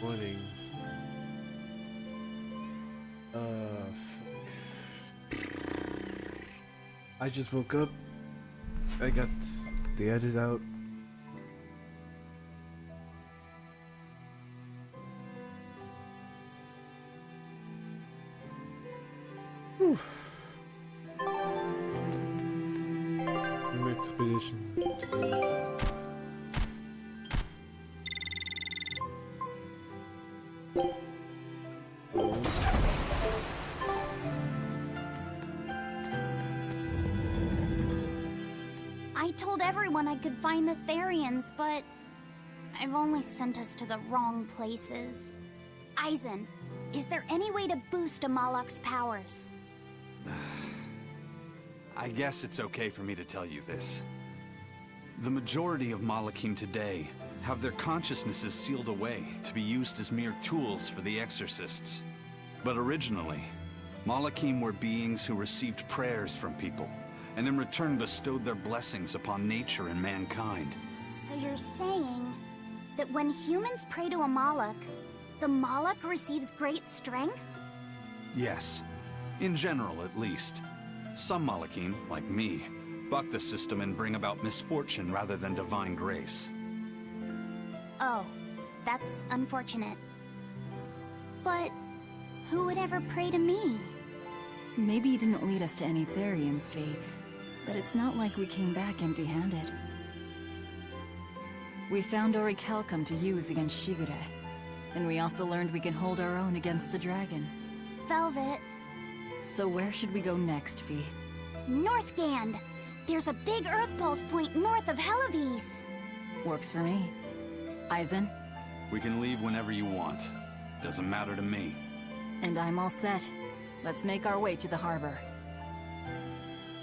Morning. I just woke up. I got the edit out. Whew. New expedition. I told everyone I could find the Therians, but I've only sent us to the wrong places. Aizen, is there any way to boost Amalok's powers? I guess it's okay for me to tell you this. The majority of Malakim today have their consciousnesses sealed away to be used as mere tools for the exorcists. But originally, Malakim were beings who received prayers from people, and in return bestowed their blessings upon nature and mankind. So you're saying that when humans pray to a Malak, the Malak receives great strength? Yes, in general at least. Some Malakim, like me, buck the system and bring about misfortune rather than divine grace. Oh, that's unfortunate. But who would ever pray to me? Maybe you didn't lead us to any Therians, V, but it's not like we came back empty-handed. We found Orichalcum to use against Shigure, and we also learned we can hold our own against a dragon. Velvet. So where should we go next, V? Northgand! There's a big Earth Pulse point north of Helivis! Works for me. Aizen? We can leave whenever you want. Doesn't matter to me. And I'm all set. Let's make our way to the harbor.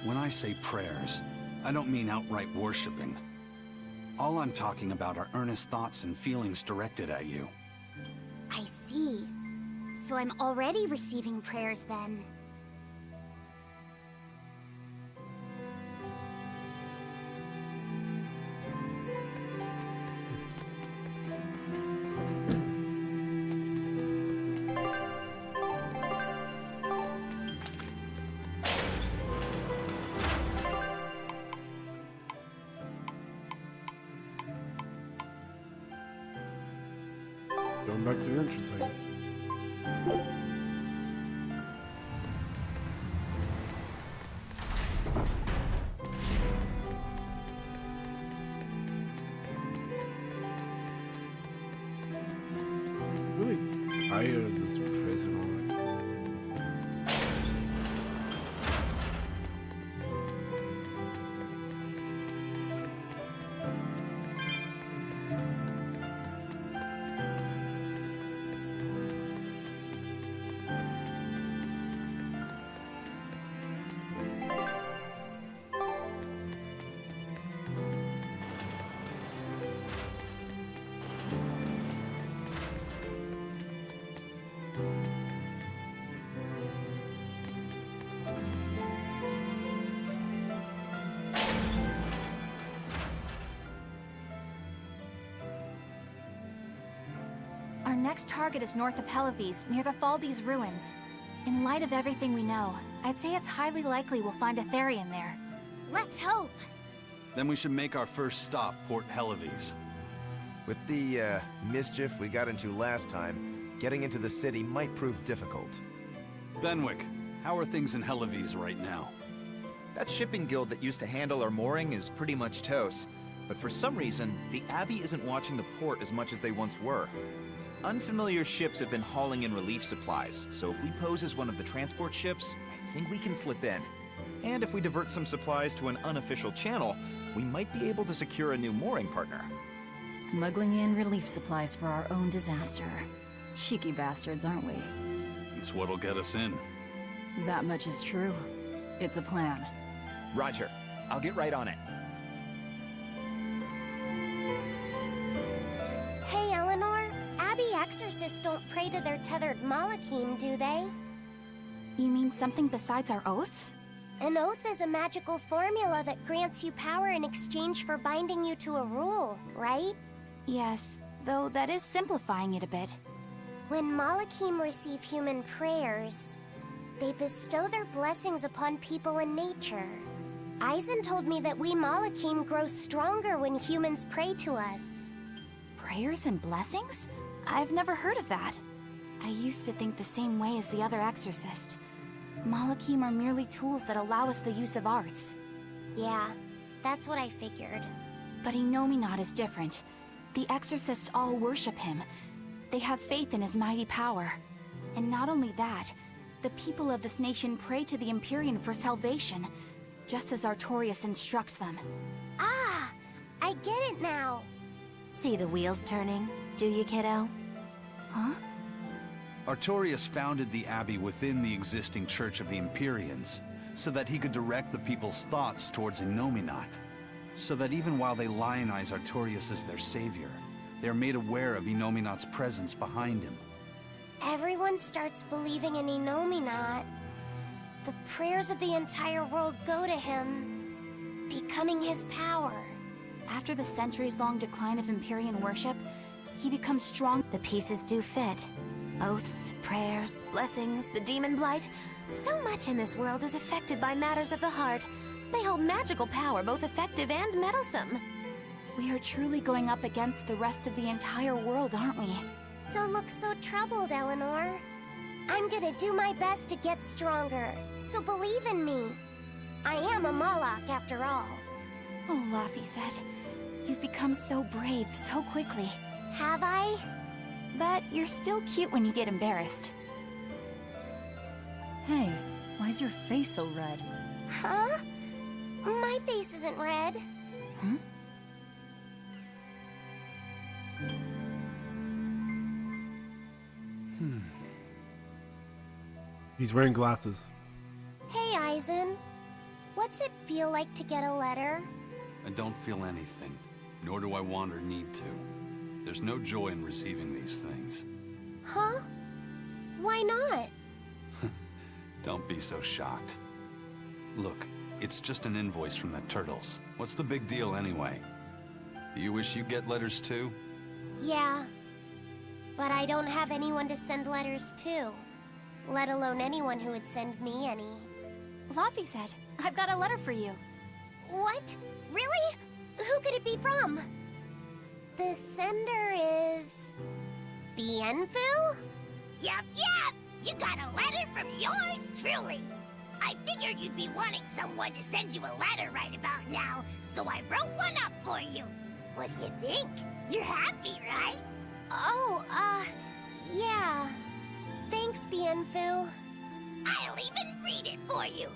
When I say prayers, I don't mean outright worshipping. All I'm talking about are earnest thoughts and feelings directed at you. I see. So I'm already receiving prayers then. Going back to the entrance, I guess. Really tired of this prison already. Our next target is north of Helivis, near the Faldi's ruins. In light of everything we know, I'd say it's highly likely we'll find a Therian there. Let's hope! Then we should make our first stop, Port Helivis. With the, mischief we got into last time, getting into the city might prove difficult. Benwick, how are things in Helivis right now? That shipping guild that used to handle our mooring is pretty much toast. But for some reason, the Abbey isn't watching the port as much as they once were. Unfamiliar ships have been hauling in relief supplies, so if we pose as one of the transport ships, I think we can slip in. And if we divert some supplies to an unofficial channel, we might be able to secure a new mooring partner. Smuggling in relief supplies for our own disaster. Cheeky bastards, aren't we? It's what'll get us in. That much is true. It's a plan. Roger. I'll get right on it. Hey, Eleanor. Abbey exorcists don't pray to their tethered Malakim, do they? You mean something besides our oaths? An oath is a magical formula that grants you power in exchange for binding you to a rule, right? Yes, though that is simplifying it a bit. When Malachim receive human prayers, they bestow their blessings upon people and nature. Eisen told me that we Malachim grow stronger when humans pray to us. Prayers and blessings? I've never heard of that. I used to think the same way as the other exorcists. Malachim are merely tools that allow us the use of arts. Yeah, that's what I figured. But Innominat is different. The exorcists all worship him. They have faith in his mighty power. And not only that, the people of this nation pray to the Empyrean for salvation, just as Artorias instructs them. Ah, I get it now. See the wheels turning, do you, kiddo? Huh? Artorias founded the Abbey within the existing Church of the Empyreans, so that he could direct the people's thoughts towards Innominat. So that even while they lionize Artorias as their savior, they are made aware of Innominat's presence behind him. Everyone starts believing in Innominat. The prayers of the entire world go to him, becoming his power. After the centuries-long decline of Empyrean worship, he becomes strong. The pieces do fit. Oaths, prayers, blessings, the demon blight. So much in this world is affected by matters of the heart. They hold magical power, both effective and meddlesome. We are truly going up against the rest of the entire world, aren't we? Don't look so troubled, Eleanor. I'm gonna do my best to get stronger, so believe in me. I am a Malak, after all. Oh, Laphicet, you've become so brave so quickly. Have I? But you're still cute when you get embarrassed. Hey, why's your face so red? Huh? My face isn't red. Huh? He's wearing glasses. Hey, Eisen. What's it feel like to get a letter? I don't feel anything, nor do I want or need to. There's no joy in receiving these things. Huh? Why not? Don't be so shocked. Look, it's just an invoice from the Turtles. What's the big deal anyway? Do you wish you get letters too? Yeah. But I don't have anyone to send letters to. Let alone anyone who would send me any. Laphicet, I've got a letter for you. What? Really? Who could it be from? The sender is... Bienfu? Yup. You got a letter from yours truly. I figured you'd be wanting someone to send you a letter right about now, so I wrote one up for you. What do you think? You're happy, right? Oh, yeah. Thanks, Bienfu. I'll even read it for you.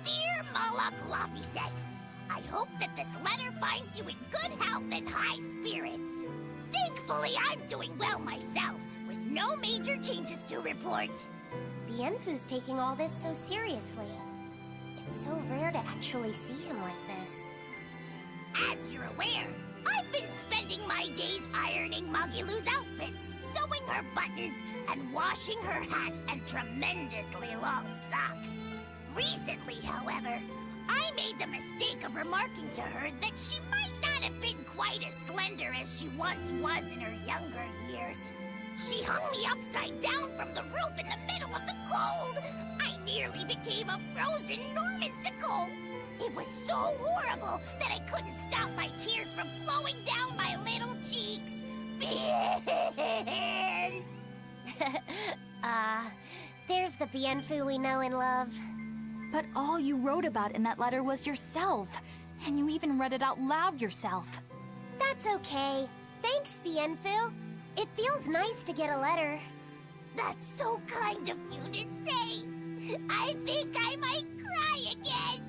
Dear Malak Laphicet, I hope that this letter finds you in good health and high spirits. Thankfully, I'm doing well myself, with no major changes to report. Bienfu's taking all this so seriously. It's so rare to actually see him like this. As you're aware, I've been spending my days ironing Magilu's outfits, sewing her buttons, and washing her hat and tremendously long socks. Recently, however, I made the mistake of remarking to her that she might not have been quite as slender as she once was in her younger years. She hung me upside down from the roof in the middle of the cold. I nearly became a frozen Normansicle. It was so horrible that I couldn't stop my tears from flowing down my little cheeks. There's the Bienfu we know and love. But all you wrote about in that letter was yourself. And you even read it out loud yourself. That's okay. Thanks, Bienfu. It feels nice to get a letter. That's so kind of you to say. I think I might cry again.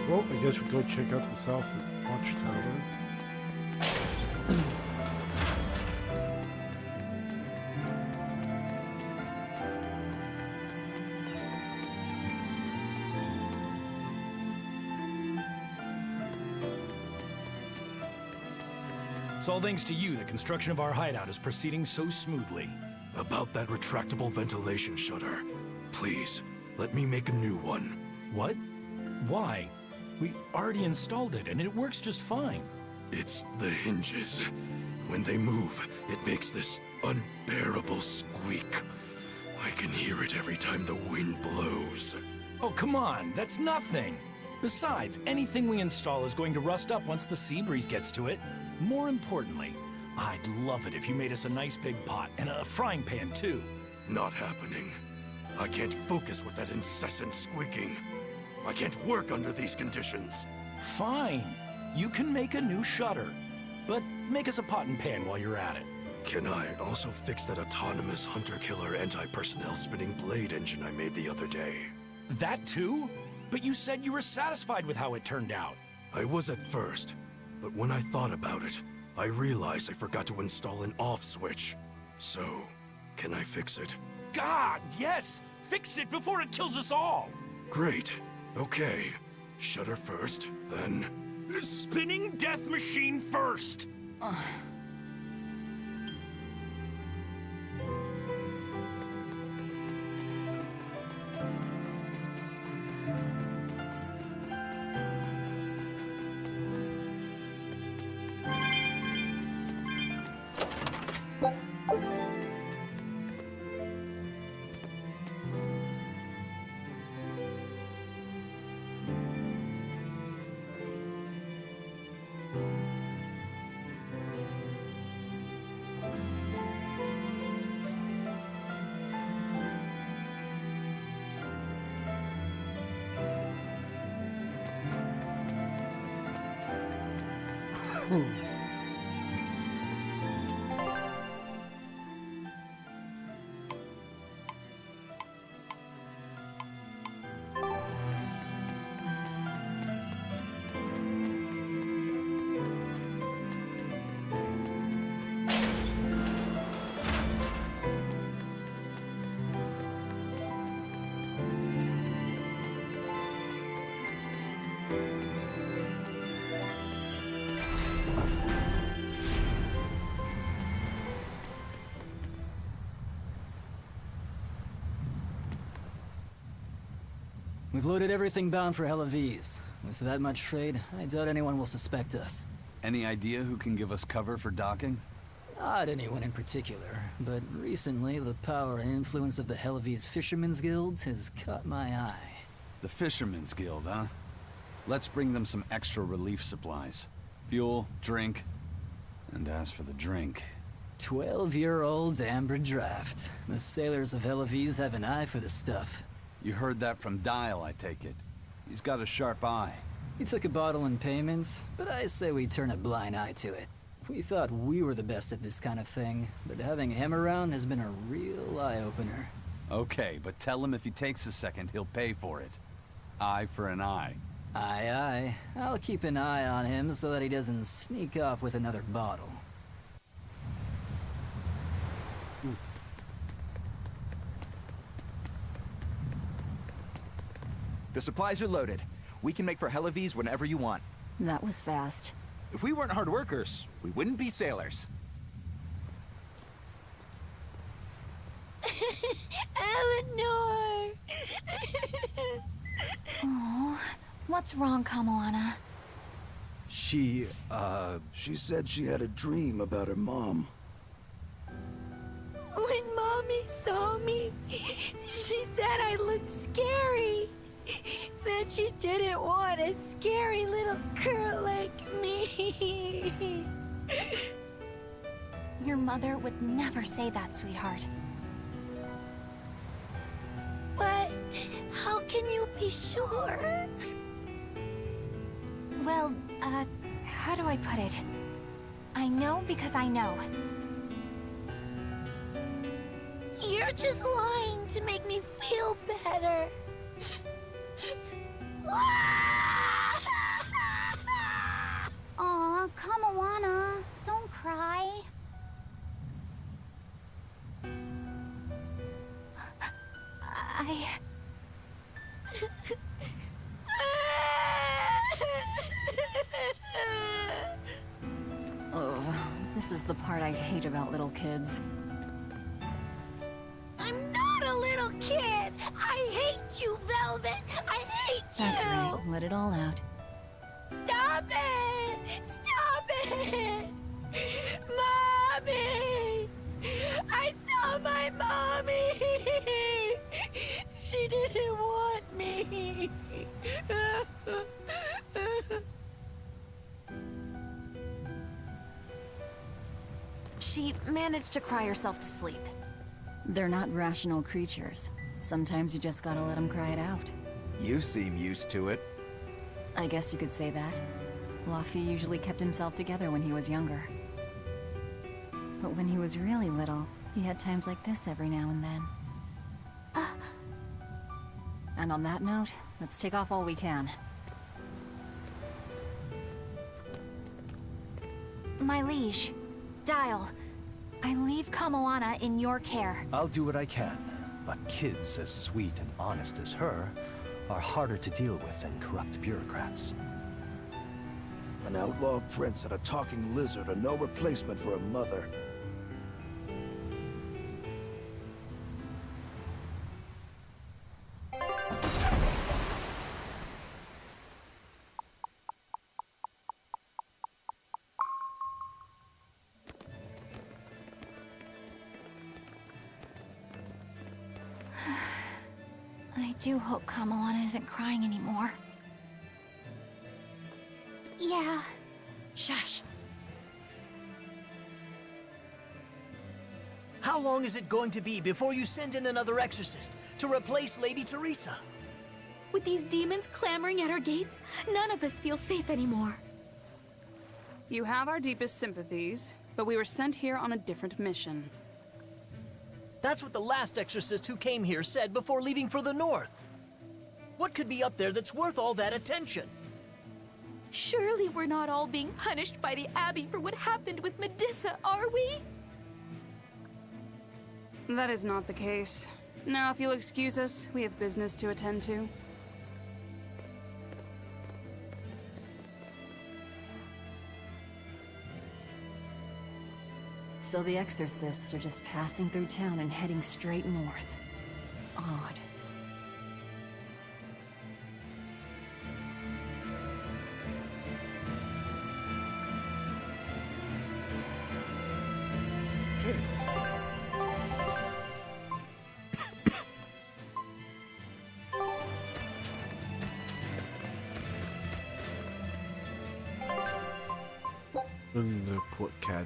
Well, I guess we go check out the South Watchtower. It's all thanks to you the construction of our hideout is proceeding so smoothly. About that retractable ventilation shutter. Please, let me make a new one. What? Why? We already installed it, and it works just fine. It's the hinges. When they move, it makes this unbearable squeak. I can hear it every time the wind blows. Oh, come on, that's nothing. Besides, anything we install is going to rust up once the sea breeze gets to it. More importantly, I'd love it if you made us a nice big pot, and a frying pan, too. Not happening. I can't focus with that incessant squeaking. I can't work under these conditions. Fine. You can make a new shutter. But make us a pot and pan while you're at it. Can I also fix that autonomous hunter-killer anti-personnel spinning blade engine I made the other day? That too? But you said you were satisfied with how it turned out. I was at first, but when I thought about it, I realized I forgot to install an off switch. So, can I fix it? God, yes! Fix it before it kills us all! Great. Okay. Shutter first, then... Spinning death machine first! We've loaded everything bound for Helaviz. With that much trade, I doubt anyone will suspect us. Any idea who can give us cover for docking? Not anyone in particular, but recently the power and influence of the Helaviz Fishermen's Guild has caught my eye. The Fishermen's Guild, huh? Let's bring them some extra relief supplies. Fuel, drink, and as for the drink... 12-year-old amber draft. The sailors of Helaviz have an eye for the stuff. You heard that from Dial, I take it. He's got a sharp eye. He took a bottle in payments, but I say we turn a blind eye to it. We thought we were the best at this kind of thing, but having him around has been a real eye-opener. Okay, but tell him if he takes a second, he'll pay for it. Eye for an eye. Aye, aye. I'll keep an eye on him so that he doesn't sneak off with another bottle. The supplies are loaded. We can make for Helaviz whenever you want. That was fast. If we weren't hard workers, we wouldn't be sailors. Eleanor! Oh, what's wrong, Kamoana? She said she had a dream about her mom. When Mommy saw me, she said I looked scary. That she didn't want a scary little girl like me. Your mother would never say that, sweetheart. But how can you be sure? Well, how do I put it? I know because I know. You're just lying to make me feel better. Aw, Kamawana, don't cry. Oh, This is the part I hate about little kids. I'm not a little kid! I hate you, Velvet! I hate you! That's right, let it all out. Stop it! Stop it! Mommy! I saw my mommy! She didn't want me! She managed to cry herself to sleep. They're not rational creatures. Sometimes you just gotta let them cry it out. You seem used to it. I guess you could say that. Laffy usually kept himself together when he was younger. But when he was really little, he had times like this every now and then. And on that note, let's take off all we can. My liege, Dial, I leave Kamoana in your care. I'll do what I can, but kids as sweet and honest as her are harder to deal with than corrupt bureaucrats. An outlaw prince and a talking lizard are no replacement for a mother. I do hope Kamoana isn't crying anymore. Yeah. Shush. How long is it going to be before you send in another exorcist to replace Lady Teresa? With these demons clamoring at our gates, none of us feel safe anymore. You have our deepest sympathies, but we were sent here on a different mission. That's what the last exorcist who came here said before leaving for the north. What could be up there that's worth all that attention? Surely we're not all being punished by the Abbey for what happened with Medusa, are we? That is not the case. Now, if you'll excuse us, we have business to attend to. So the exorcists are just passing through town and heading straight north. Odd. And the poor cat.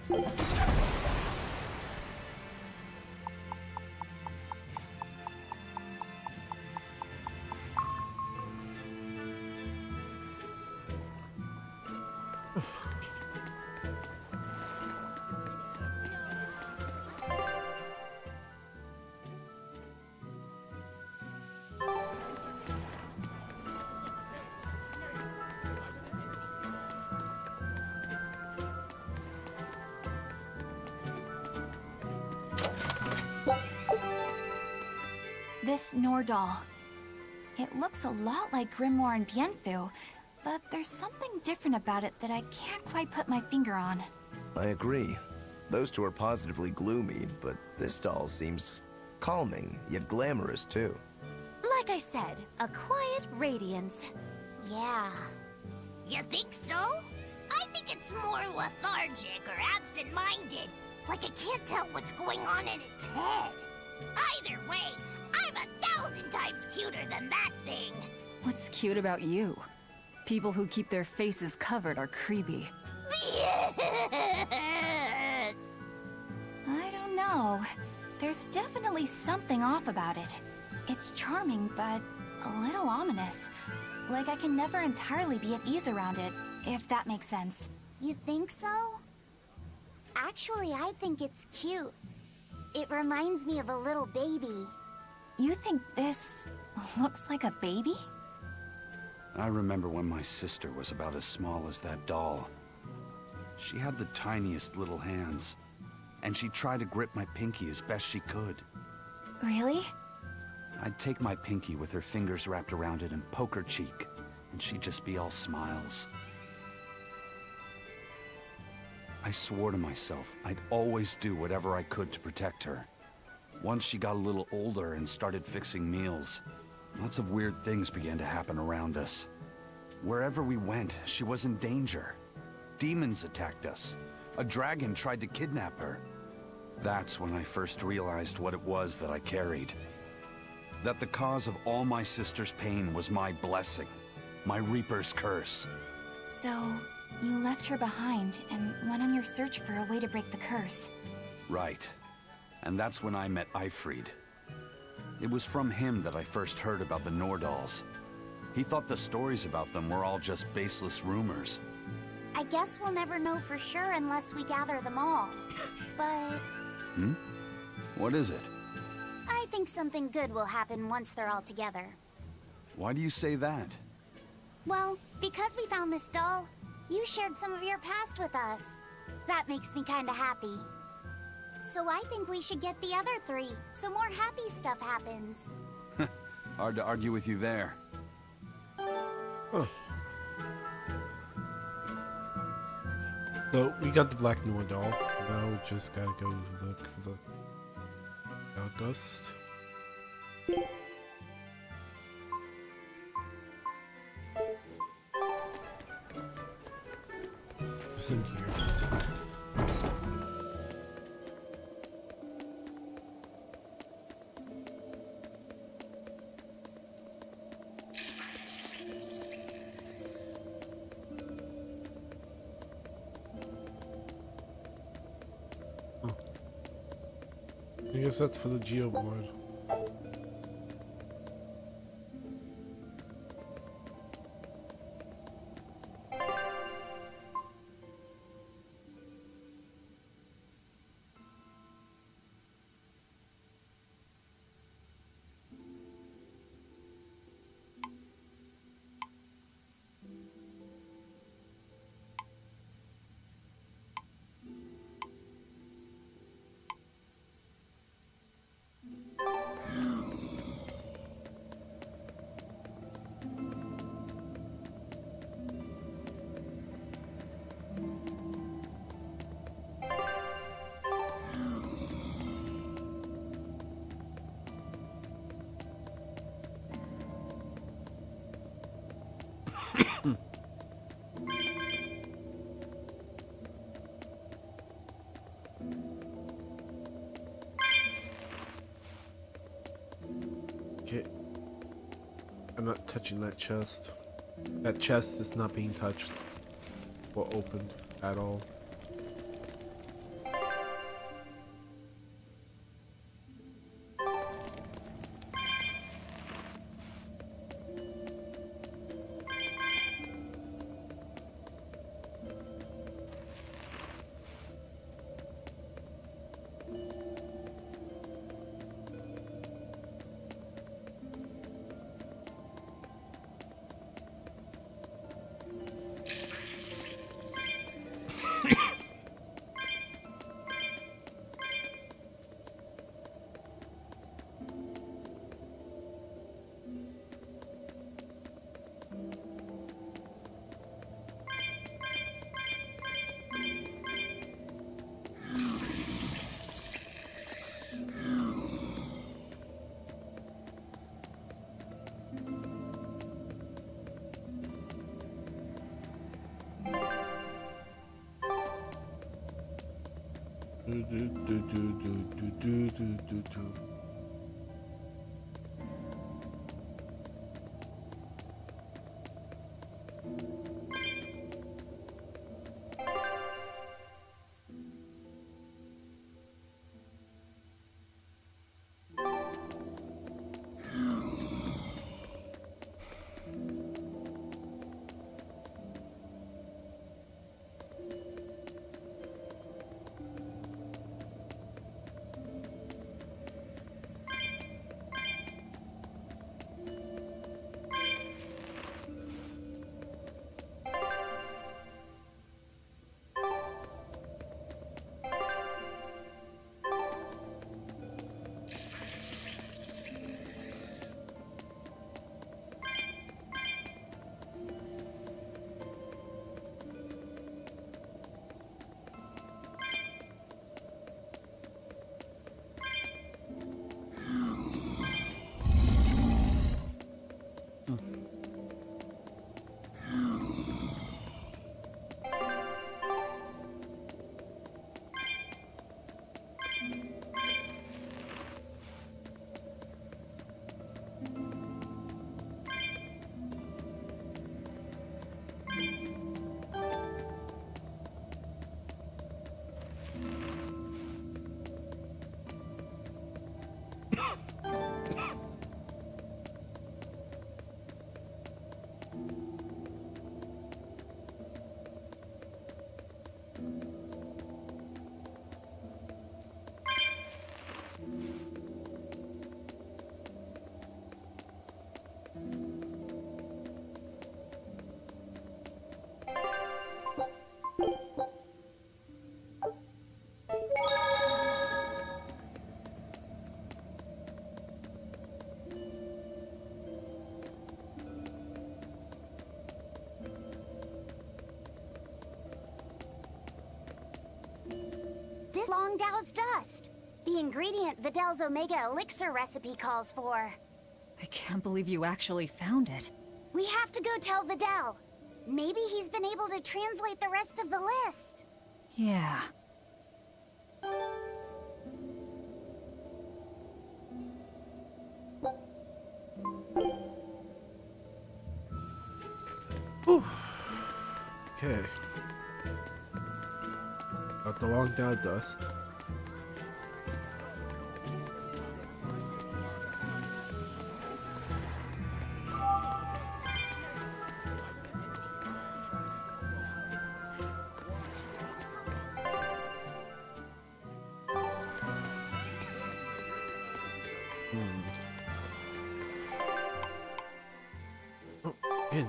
This Nordal. It looks a lot like Grimoire and Bienfu, but there's something different about it that I can't quite put my finger on. I agree. Those two are positively gloomy, but this doll seems calming, yet glamorous too. Like I said, a quiet radiance. Yeah. You think so? I think it's more lethargic or absent-minded. Like it can't tell what's going on in its head. Either way, I'm 1,000 times cuter than that thing. What's cute about you? People who keep their faces covered are creepy. I don't know. There's definitely something off about it. It's charming, but a little ominous. Like I can never entirely be at ease around it, if that makes sense. You think so? Actually, I think it's cute. It reminds me of a little baby. You think this looks like a baby? I remember when my sister was about as small as that doll. She had the tiniest little hands, and she tried to grip my pinky as best she could. Really? I'd take my pinky with her fingers wrapped around it and poke her cheek, and she'd just be all smiles. I swore to myself I'd always do whatever I could to protect her. Once she got a little older and started fixing meals, lots of weird things began to happen around us. Wherever we went, she was in danger. Demons attacked us. A dragon tried to kidnap her. That's when I first realized what it was that I carried. That the cause of all my sister's pain was my blessing, my Reaper's curse. So, you left her behind and went on your search for a way to break the curse. Right. And that's when I met Eifried. It was from him that I first heard about the Nordals. He thought the stories about them were all just baseless rumors. I guess we'll never know for sure unless we gather them all. But What is it? I think something good will happen once they're all together. Why do you say that? Well, because we found this doll, you shared some of your past with us. That makes me kinda happy. So I think we should get the other three, so more happy stuff happens. Hard to argue with you there. Huh. So, we got the Black Noir doll. Now we just gotta go look for the dust. What's in here? I guess that's for the geoboard. Okay. I'm not touching that chest. That chest is not being touched or opened at all. Longdow's dust. The ingredient Videl's Omega Elixir recipe calls for. I can't believe you actually found it. We have to go tell Videl. Maybe he's been able to translate the rest of the list. Yeah. Okay. Got the Longdown dust. Oh, in.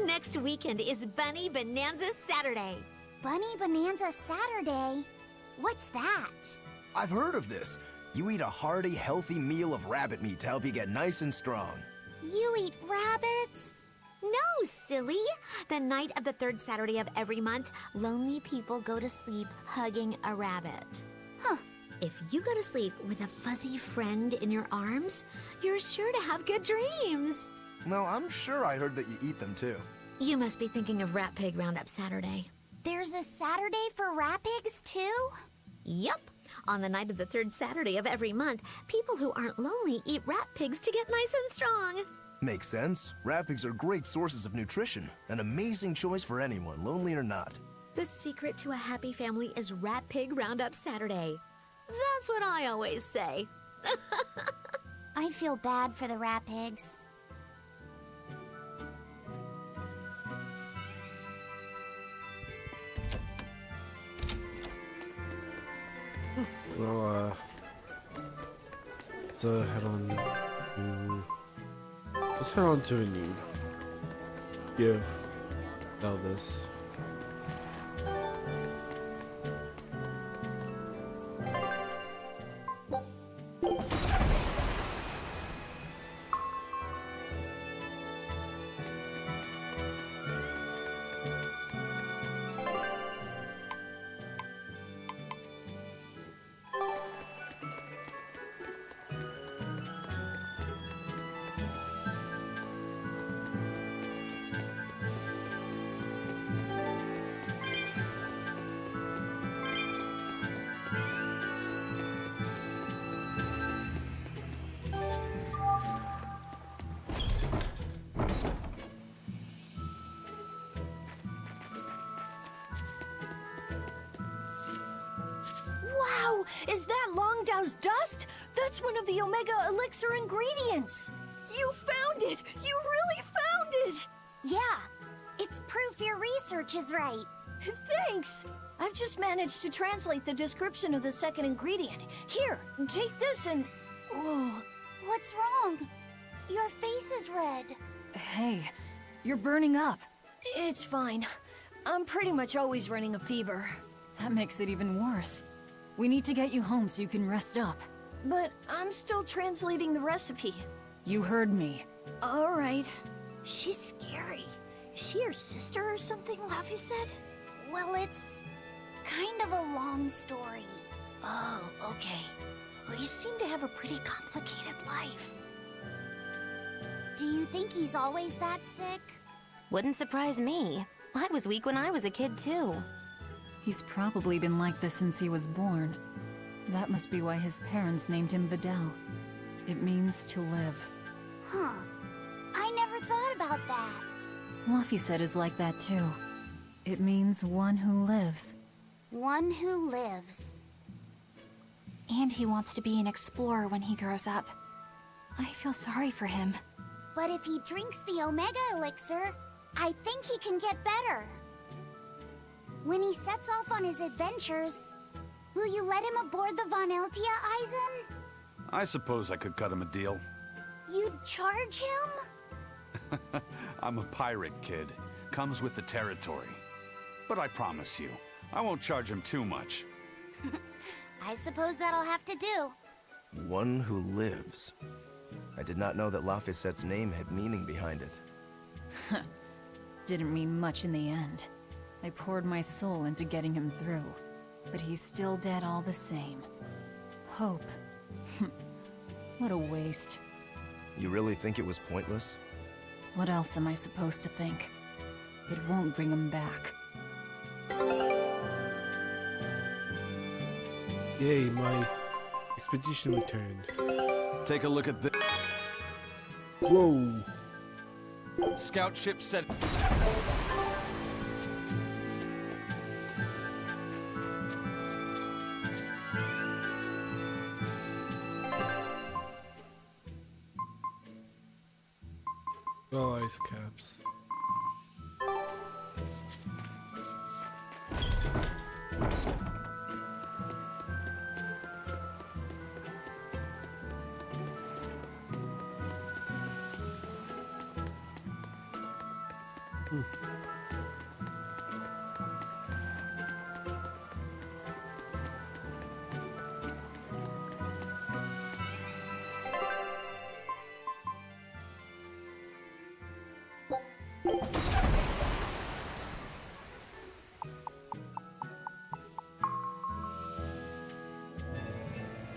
Next weekend is Bunny Bonanza Saturday. Bunny Bonanza Saturday? What's that? I've heard of this. You eat a hearty, healthy meal of rabbit meat to help you get nice and strong. You eat rabbits? No, silly. The night of the third Saturday of every month, lonely people go to sleep hugging a rabbit. Huh. If you go to sleep with a fuzzy friend in your arms, you're sure to have good dreams. No, I'm sure I heard that you eat them too. You must be thinking of Rat Pig Roundup Saturday. There's a Saturday for rat pigs too? Yup. On the night of the third Saturday of every month, people who aren't lonely eat rat pigs to get nice and strong. Makes sense. Rat pigs are great sources of nutrition. An amazing choice for anyone, lonely or not. The secret to a happy family is Rat Pig Roundup Saturday. That's what I always say. I feel bad for the rat pigs. Well, let's head on to... Let's head on to a need. Give Del this. Wow! Is that Longdow's dust? That's one of the Omega Elixir ingredients! You found it! You really found it! Yeah, it's proof your research is right. Thanks! I've just managed to translate the description of the second ingredient. Here, take this and... Oh. What's wrong? Your face is red. Hey, you're burning up. It's fine. I'm pretty much always running a fever. That makes it even worse. We need to get you home so you can rest up. But I'm still translating the recipe. You heard me. All right. She's scary. Is she your sister or something, Laffy said? Well, it's kind of a long story. Oh, okay. Well, you seem to have a pretty complicated life. Do you think he's always that sick? Wouldn't surprise me. I was weak when I was a kid, too. He's probably been like this since he was born. That must be why his parents named him Videl. It means to live. Huh. I never thought about that. Luffy said is like that too. It means one who lives. One who lives. And he wants to be an explorer when he grows up. I feel sorry for him. But if he drinks the Omega Elixir, I think he can get better. When he sets off on his adventures, will you let him aboard the Von Eltia, Eisen? I suppose I could cut him a deal. You'd charge him? I'm a pirate, kid. Comes with the territory. But I promise you, I won't charge him too much. I suppose that'll have to do. One who lives. I did not know that Laphicette's name had meaning behind it. Didn't mean much in the end. I poured my soul into getting him through, but he's still dead all the same. Hope. What a waste. You really think it was pointless? What else am I supposed to think? It won't bring him back. Yay, my expedition returned. Take a look at this. Whoa. Scout ship set. Oh, ice caps.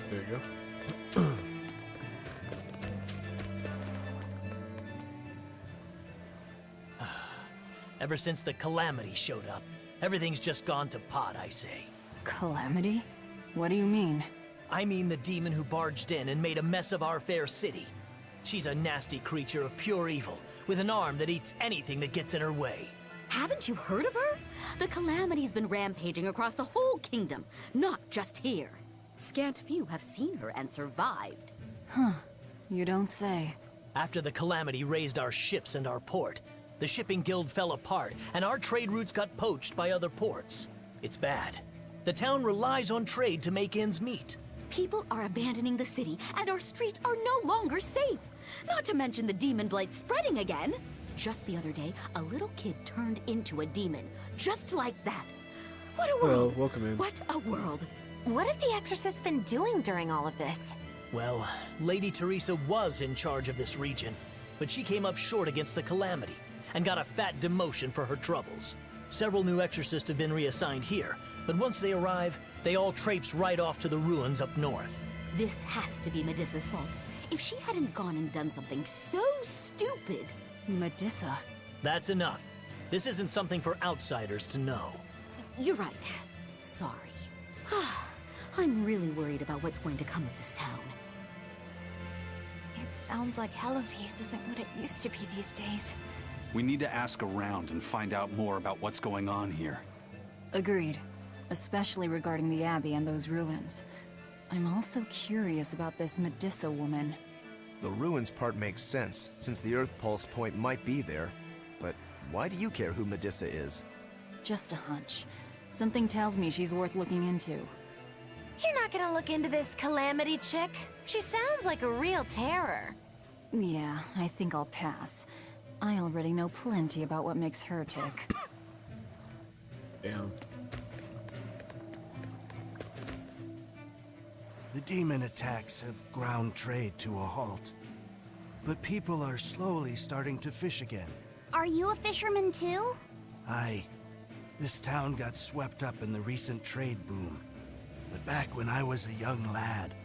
There you go. Ever since the Calamity showed up, everything's just gone to pot, I say. Calamity? What do you mean? I mean the demon who barged in and made a mess of our fair city. She's a nasty creature of pure evil, with an arm that eats anything that gets in her way. Haven't you heard of her? The Calamity's been rampaging across the whole kingdom, not just here. Scant few have seen her and survived. Huh. You don't say. After the Calamity raised our ships and our port, the shipping guild fell apart, and our trade routes got poached by other ports. It's bad. The town relies on trade to make ends meet. People are abandoning the city, and our streets are no longer safe. Not to mention the demon blight spreading again. Just the other day, a little kid turned into a demon. Just like that. What a world! Well, welcome in. What a world! What have the Exorcists been doing during all of this? Well, Lady Teresa was in charge of this region, but she came up short against the Calamity, and got a fat demotion for her troubles. Several new exorcists have been reassigned here, but once they arrive, they all traipse right off to the ruins up north. This has to be Medissa's fault. If she hadn't gone and done something so stupid... Medissa? That's enough. This isn't something for outsiders to know. You're right. Sorry. I'm really worried about what's going to come of this town. It sounds like Hellafeast isn't what it used to be these days. We need to ask around and find out more about what's going on here. Agreed. Especially regarding the Abbey and those ruins. I'm also curious about this Medissa woman. The ruins part makes sense, since the Earth Pulse point might be there. But why do you care who Medissa is? Just a hunch. Something tells me she's worth looking into. You're not gonna look into this Calamity chick? She sounds like a real terror. Yeah, I think I'll pass. I already know plenty about what makes her tick. Damn. The demon attacks have ground trade to a halt. But people are slowly starting to fish again. Are you a fisherman too? Aye. This town got swept up in the recent trade boom. But back when I was a young lad,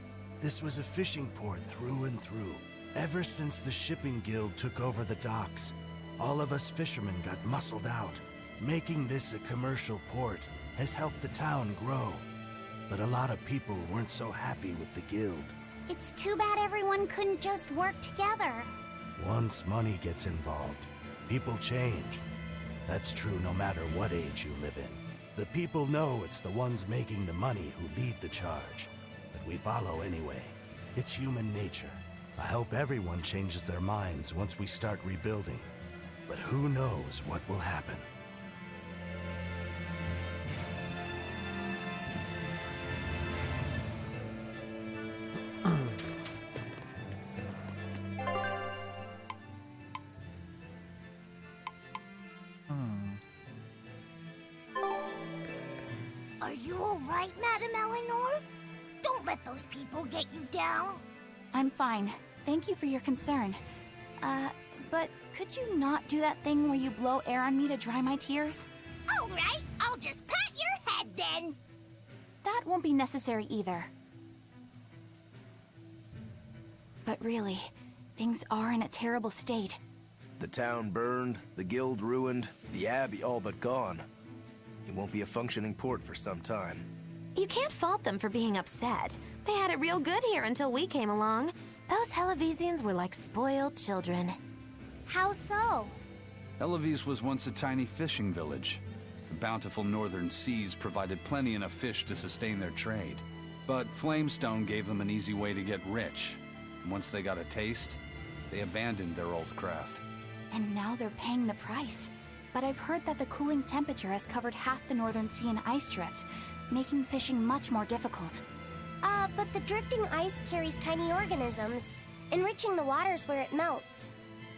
this was a fishing port through and through. Ever since the shipping guild took over the docks, all of us fishermen got muscled out. Making this a commercial port has helped the town grow. But a lot of people weren't so happy with the guild. It's too bad everyone couldn't just work together. Once money gets involved, people change. That's true no matter what age you live in. The people know it's the ones making the money who lead the charge. But we follow anyway. It's human nature. I hope everyone changes their minds once we start rebuilding. But who knows what will happen. Are you all right, Madame Eleanor? let those people get you down. I'm fine. Thank you for your concern. But could you not do that thing where you blow air on me to dry my tears? All right, I'll just pat your head then. That won't be necessary either. But really, things are in a terrible state. The town burned, the guild ruined, the abbey all but gone. It won't be a functioning port for some time. You can't fault them for being upset. They had it real good here until we came along. Those Hellavesians were like spoiled children. How so? Elavise was once a tiny fishing village. The bountiful northern seas provided plenty enough fish to sustain their trade. But Flamestone gave them an easy way to get rich. And once they got a taste, they abandoned their old craft. And now they're paying the price. But I've heard that the cooling temperature has covered half the northern sea in ice drift, making fishing much more difficult. But the drifting ice carries tiny organisms, enriching the waters where it melts.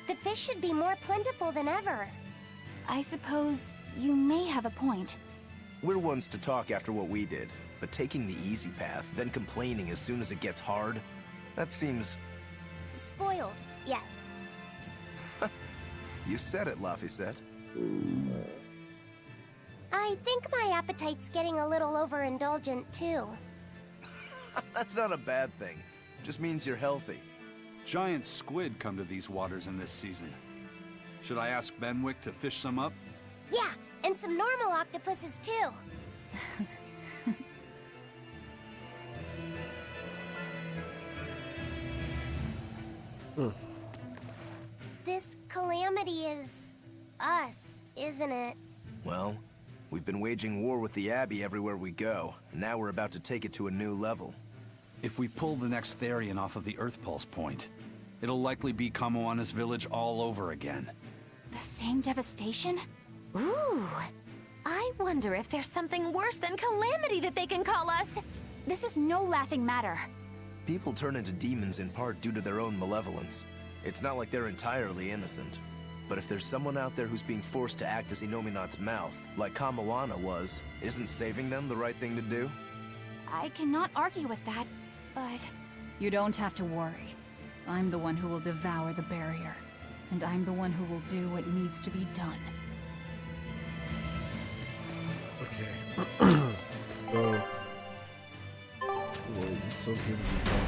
The fish should be more plentiful than ever. I suppose you may have a point. We're ones to talk after what we did, but taking the easy path, then complaining as soon as it gets hard, that seems... Spoiled, yes. You said it, Laphicet. I think my appetite's getting a little overindulgent, too. That's not a bad thing. Just means you're healthy. Giant squid come to these waters in this season. Should I ask Benwick to fish some up? Yeah, and some normal octopuses, too. This calamity is... us, isn't it? Well, we've been waging war with the Abbey everywhere we go, and now we're about to take it to a new level. If we pull the next Therian off of the Earth Pulse point, it'll likely be Kamoana's village all over again. The same devastation? Ooh. I wonder if there's something worse than calamity that they can call us. This is no laughing matter. People turn into demons in part due to their own malevolence. It's not like they're entirely innocent. But if there's someone out there who's being forced to act as Inominat's mouth, like Kamoana was, isn't saving them the right thing to do? I cannot argue with that, but... You don't have to worry. I'm the one who will devour the barrier. And I'm the one who will do what needs to be done. Okay. Well, it's so good to talk.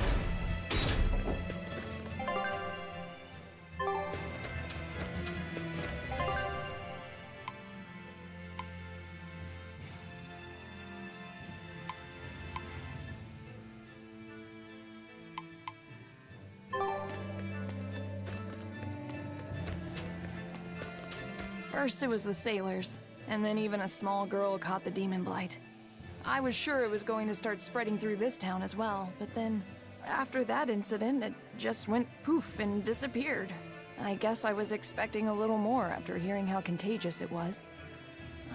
First it was the sailors, and then even a small girl caught the demon blight. I was sure it was going to start spreading through this town as well, but then, after that incident, it just went poof and disappeared. I guess I was expecting a little more after hearing how contagious it was.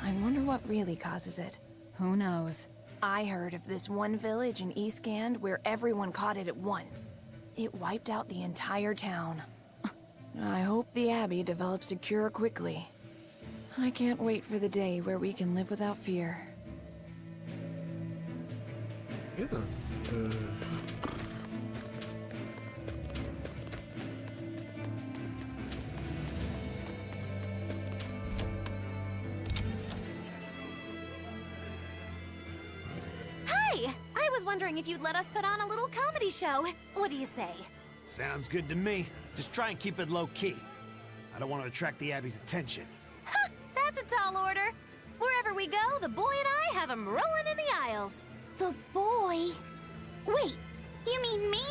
I wonder what really causes it. Who knows? I heard of this one village in Eastgand where everyone caught it at once. It wiped out the entire town. I hope the Abbey develops a cure quickly. I can't wait for the day where we can live without fear. Yeah. Hey! I was wondering if you'd let us put on a little comedy show. What do you say? Sounds good to me. Just try and keep it low-key. I don't want to attract the Abbey's attention. Ha! That's a tall order. Wherever we go, the boy and I have him rolling in the aisles. The boy? Wait, you mean me?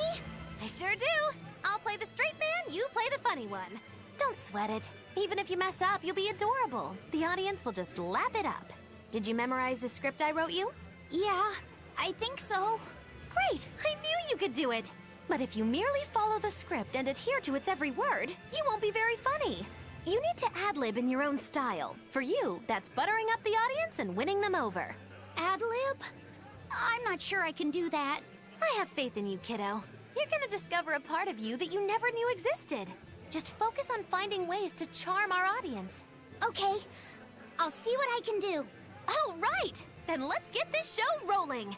I sure do. I'll play the straight man, you play the funny one. Don't sweat it. Even if you mess up, you'll be adorable. The audience will just lap it up. Did you memorize the script I wrote you? Yeah, I think so. Great! I knew you could do it! But if you merely follow the script and adhere to its every word, you won't be very funny. You need to ad-lib in your own style. For you, that's buttering up the audience and winning them over. Ad-lib? I'm not sure I can do that. I have faith in you, kiddo. You're gonna discover a part of you that you never knew existed. Just focus on finding ways to charm our audience. Okay, I'll see what I can do. Oh, right! Then let's get this show rolling!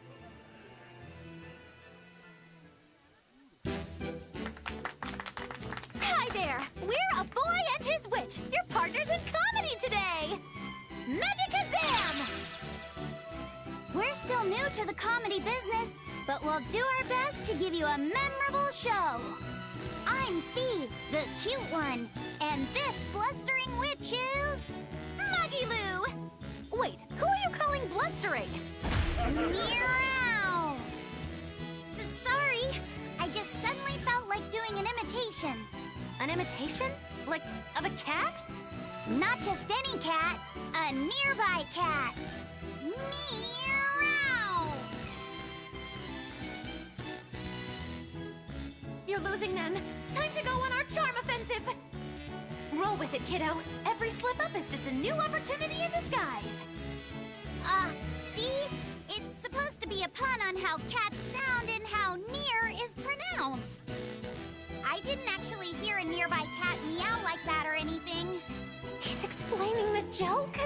his witch, your partners in comedy today! Magicazam! We're still new to the comedy business, but we'll do our best to give you a memorable show. I'm Fee, the cute one, and this blustering witch is... Magilou! Wait, who are you calling blustering? Meow! Sorry, I just suddenly felt like doing an imitation. An imitation? Like, of a cat? Not just any cat, a nearby cat. Meow! You're losing them. Time to go on our charm offensive. Roll with it, kiddo. Every slip-up is just a new opportunity in disguise. See? It's supposed to be a pun on how cats sound and how near is pronounced. I didn't actually hear a nearby cat meow like that or anything. He's explaining the joke?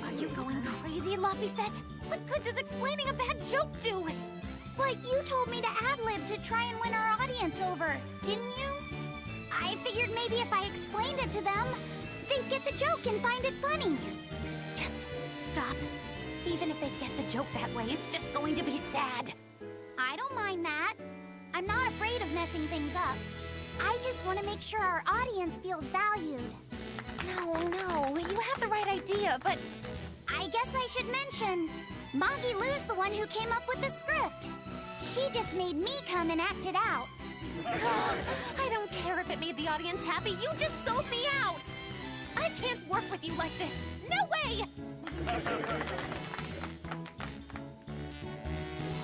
Are you going crazy, Laphicet? What good does explaining a bad joke do? But you told me to ad-lib to try and win our audience over, didn't you? I figured maybe if I explained it to them, they'd get the joke and find it funny. Just stop. Even if they get the joke that way, it's just going to be sad. I don't mind that. I'm not afraid of messing things up. I just want to make sure our audience feels valued. No, you have the right idea, but... I guess I should mention, Magilou's the one who came up with the script. She just made me come and act it out. I don't care if it made the audience happy, you just sold me out! I can't work with you like this. No way!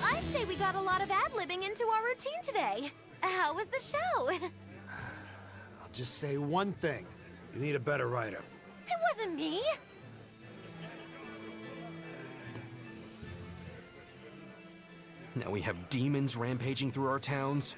I'd say we got a lot of ad-libbing into our routine today. How was the show? I'll just say one thing. You need a better writer. It wasn't me. Now we have demons rampaging through our towns.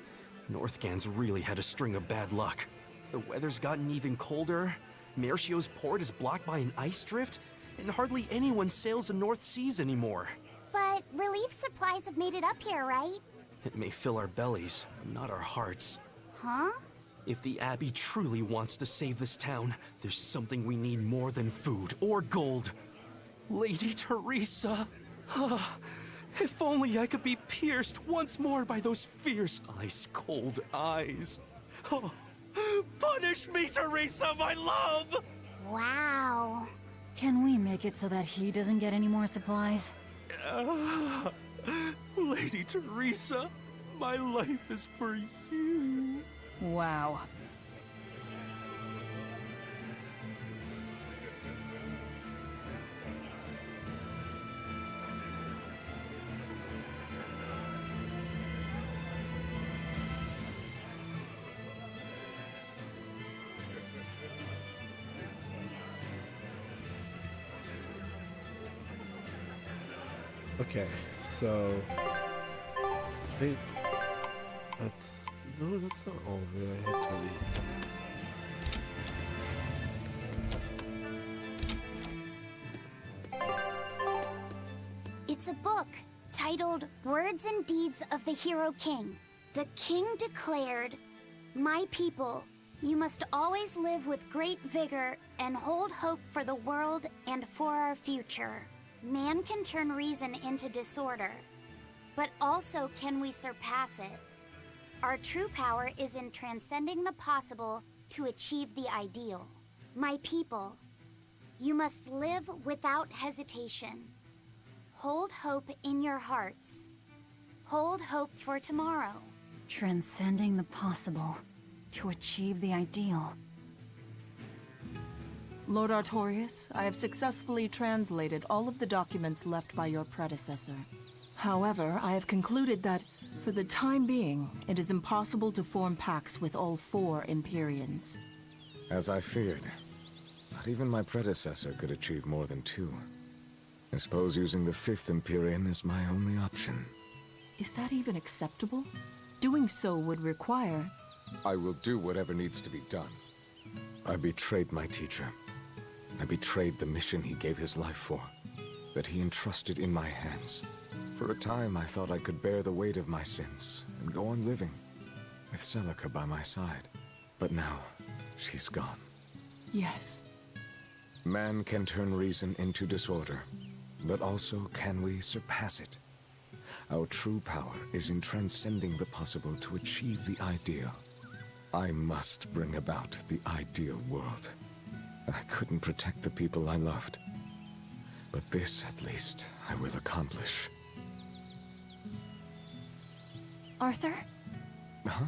Northgan's really had a string of bad luck. The weather's gotten even colder. Mercio's port is blocked by an ice drift, and hardly anyone sails the North Seas anymore. But relief supplies have made it up here, right? It may fill our bellies, but not our hearts. Huh? If the Abbey truly wants to save this town, there's something we need more than food or gold. Lady Teresa! If only I could be pierced once more by those fierce, ice-cold eyes. Oh, punish me, Teresa, my love! Wow. Can we make it so that he doesn't get any more supplies? Lady Teresa, my life is for you. Wow. Okay, so wait, that's not all of it. I had to read. It's a book titled Words and Deeds of the Hero King. The king declared, "My people, you must always live with great vigor and hold hope for the world and for our future. Man can turn reason into disorder, but also can we surpass it? Our true power is in transcending the possible to achieve the ideal. My people, you must live without hesitation. Hold hope in your hearts. Hold hope for tomorrow." Transcending the possible to achieve the ideal. Lord Artorias, I have successfully translated all of the documents left by your predecessor. However, I have concluded that, for the time being, it is impossible to form pacts with all 4 Empyreans. As I feared. Not even my predecessor could achieve more than 2. I suppose using the 5th Empyrean is my only option. Is that even acceptable? Doing so would require... I will do whatever needs to be done. I betrayed my teacher. I betrayed the mission he gave his life for, that he entrusted in my hands. For a time, I thought I could bear the weight of my sins and go on living, with Celica by my side. But now, she's gone. Yes. Man can turn reason into disorder, but also can we surpass it? Our true power is in transcending the possible to achieve the ideal. I must bring about the ideal world. I couldn't protect the people I loved, but this, at least, I will accomplish. Arthur? Huh?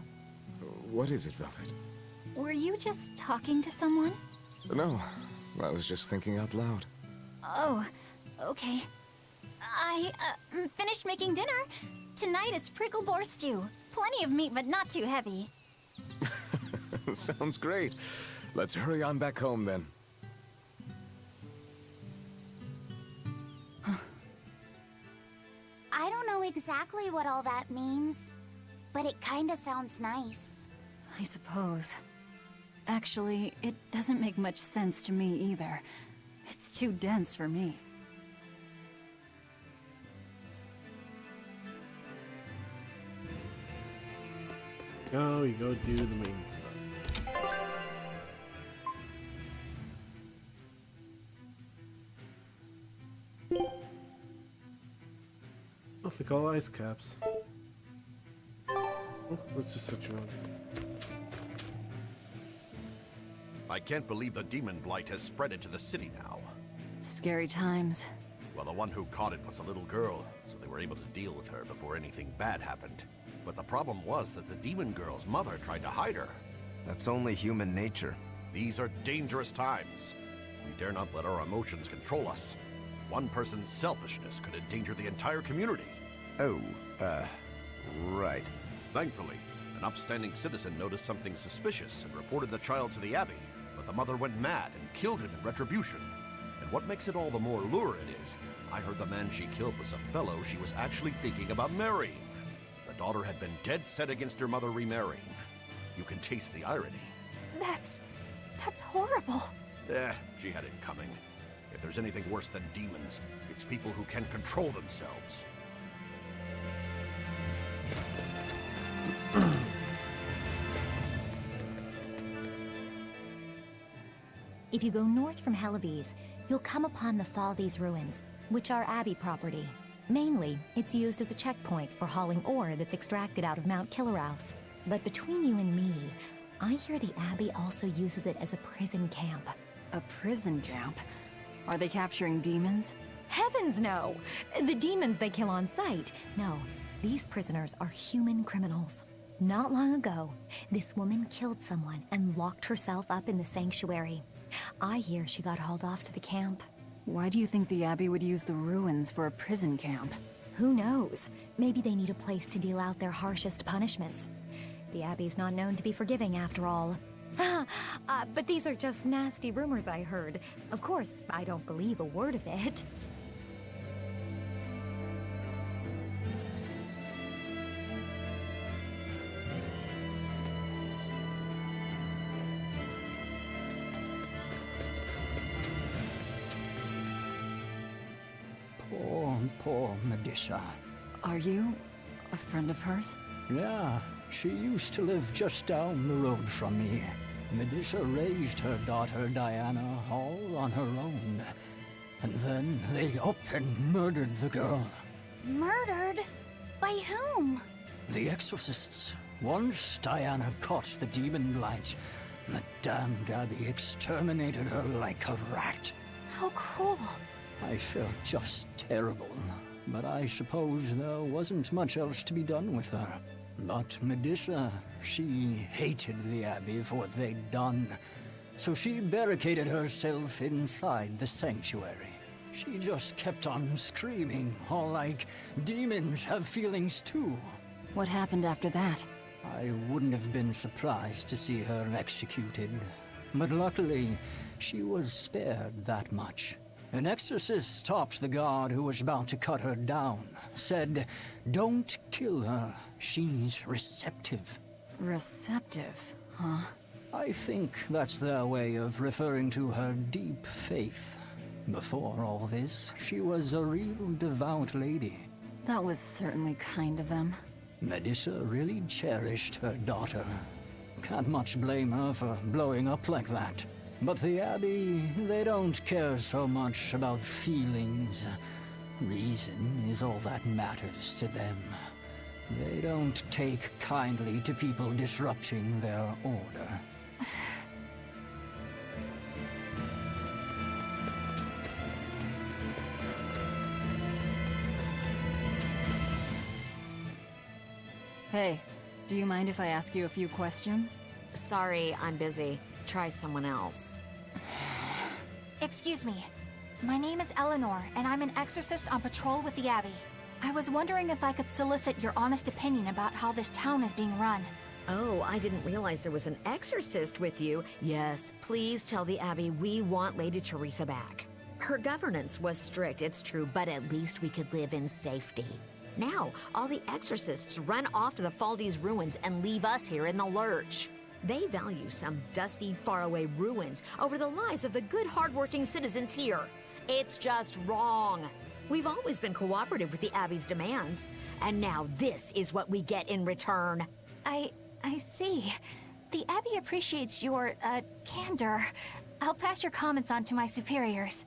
What is it, Velvet? Were you just talking to someone? No, I was just thinking out loud. Oh, okay. I finished making dinner. Tonight is prickle boar stew. Plenty of meat, but not too heavy. Sounds great. Let's hurry on back home, then. I don't know exactly what all that means, but it kinda sounds nice. I suppose. Actually, it doesn't make much sense to me either. It's too dense for me. Now we go do the main stuff. Mythical ice caps. Oh, let's just set you on. I can't believe the demon blight has spread into the city now. Scary times. Well, the one who caught it was a little girl, so they were able to deal with her before anything bad happened. But the problem was that the demon girl's mother tried to hide her. That's only human nature. These are dangerous times. We dare not let our emotions control us. One person's selfishness could endanger the entire community. Oh, right. Thankfully, an upstanding citizen noticed something suspicious and reported the child to the Abbey, but the mother went mad and killed him in retribution. And what makes it all the more lurid is, I heard the man she killed was a fellow she was actually thinking about marrying. The daughter had been dead set against her mother remarrying. You can taste the irony. That's horrible. She had it coming. If there's anything worse than demons, it's people who can't control themselves. If you go north from Hellebes, you'll come upon the Thaldes ruins, which are Abbey property. Mainly, it's used as a checkpoint for hauling ore that's extracted out of Mount Killerhouse. But between you and me, I hear the Abbey also uses it as a prison camp. A prison camp? Are they capturing demons? Heavens no! The demons they kill on sight. No, these prisoners are human criminals. Not long ago, this woman killed someone and locked herself up in the sanctuary. I hear she got hauled off to the camp. Why do you think the Abbey would use the ruins for a prison camp? Who knows? Maybe they need a place to deal out their harshest punishments. The Abbey's not known to be forgiving after all. But these are just nasty rumors I heard. Of course, I don't believe a word of it. Poor Medusa. Are you a friend of hers? Yeah, she used to live just down the road from me. Medusa raised her daughter Diana all on her own. And then they up and murdered the girl. Murdered? By whom? The exorcists. Once Diana caught the demon blight, the damned Abbey exterminated her like a rat. How cruel. I felt just terrible, but I suppose there wasn't much else to be done with her. But Medusa, she hated the Abbey for what they'd done, so she barricaded herself inside the sanctuary. She just kept on screaming, all like, demons have feelings too. What happened after that? I wouldn't have been surprised to see her executed, but luckily, she was spared that much. An exorcist stopped the guard who was about to cut her down, said, "Don't kill her, she's receptive." Receptive, huh? I think that's their way of referring to her deep faith. Before all this, she was a real devout lady. That was certainly kind of them. Medusa really cherished her daughter. Can't much blame her for blowing up like that. But the Abbey, they don't care so much about feelings. Reason is all that matters to them. They don't take kindly to people disrupting their order. Hey, do you mind if I ask you a few questions? Sorry, I'm busy. Try someone else. Excuse me. My name is Eleanor, and I'm an exorcist on patrol with the Abbey. I was wondering if I could solicit your honest opinion about how this town is being run. Oh, I didn't realize there was an exorcist with you. Yes, please tell the Abbey we want Lady Teresa back. Her governance was strict, it's true, but at least we could live in safety. Now, all the exorcists run off to the Faldi's ruins and leave us here in the lurch. They value some dusty, faraway ruins over the lives of the good, hardworking citizens here. It's just wrong. We've always been cooperative with the Abbey's demands, and now this is what we get in return. I see. The Abbey appreciates your, candor. I'll pass your comments on to my superiors.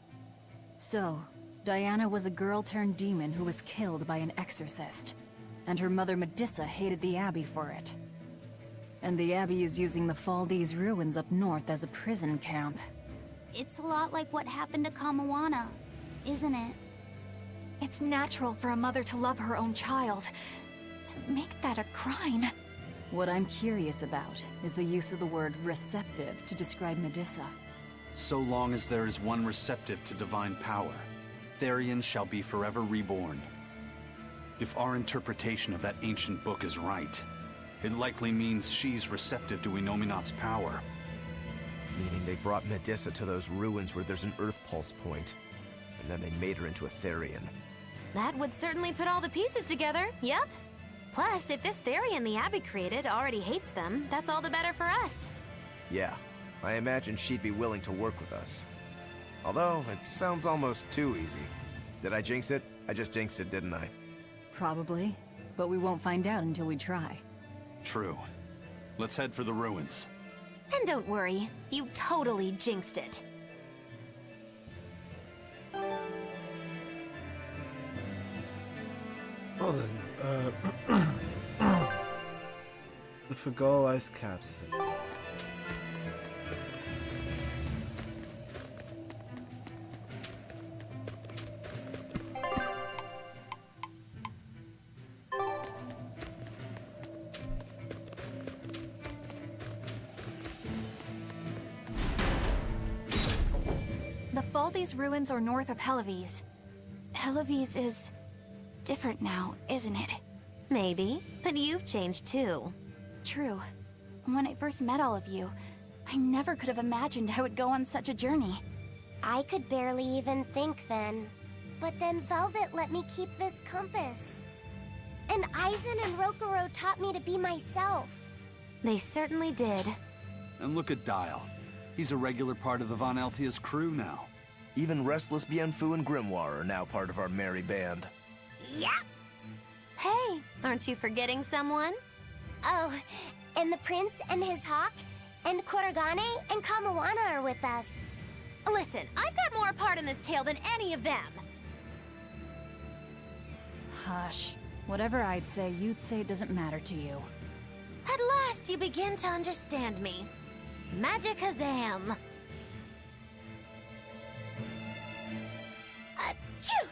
So, Diana was a girl turned demon who was killed by an exorcist. And her mother Medissa hated the Abbey for it. And the Abbey is using the Faldi's ruins up north as a prison camp. It's a lot like what happened to Kamawana, isn't it? It's natural for a mother to love her own child. To make that a crime... What I'm curious about is the use of the word receptive to describe Medissa. So long as there is one receptive to divine power, Therians shall be forever reborn. If our interpretation of that ancient book is right, it likely means she's receptive to Inominat's power. Meaning they brought Medissa to those ruins where there's an Earth Pulse point, and then they made her into a Therian. That would certainly put all the pieces together, yep. Plus, if this Therian the Abbey created already hates them, that's all the better for us. Yeah, I imagine she'd be willing to work with us. Although, it sounds almost too easy. Did I jinx it? I just jinxed it, didn't I? Probably, but we won't find out until we try. True. Let's head for the ruins. And don't worry, you totally jinxed it. Well then, the Fagal Ice Capstan. The Faldi's ruins are north of Helavis. Helavis is... different now, isn't it? Maybe, but you've changed too. True. When I first met all of you, I never could have imagined I would go on such a journey. I could barely even think then. But then Velvet let me keep this compass. And Aizen and Rokuro taught me to be myself. They certainly did. And look at Dial. He's a regular part of the Von Altia's crew now. Even Restless Bienfu and Grimoire are now part of our merry band. Yep. Hey, aren't you forgetting someone? Oh, and the prince and his hawk, and Kuragane and Kamawana are with us. Listen, I've got more part in this tale than any of them. Hush. Whatever I'd say, you'd say it doesn't matter to you. At last you begin to understand me. Magic Hazam. Achoo!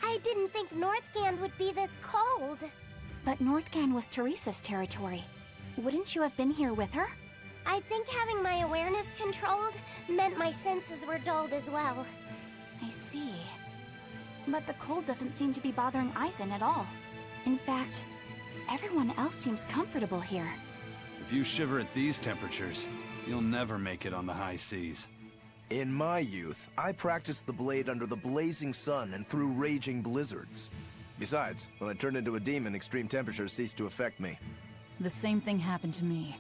I didn't think Northgand would be this cold. But Northgand was Teresa's territory. Wouldn't you have been here with her? I think having my awareness controlled meant my senses were dulled as well. I see. But the cold doesn't seem to be bothering Aizen at all. In fact, everyone else seems comfortable here. If you shiver at these temperatures, you'll never make it on the high seas. In my youth, I practiced the blade under the blazing sun and through raging blizzards. Besides, when I turned into a demon, extreme temperatures ceased to affect me. The same thing happened to me.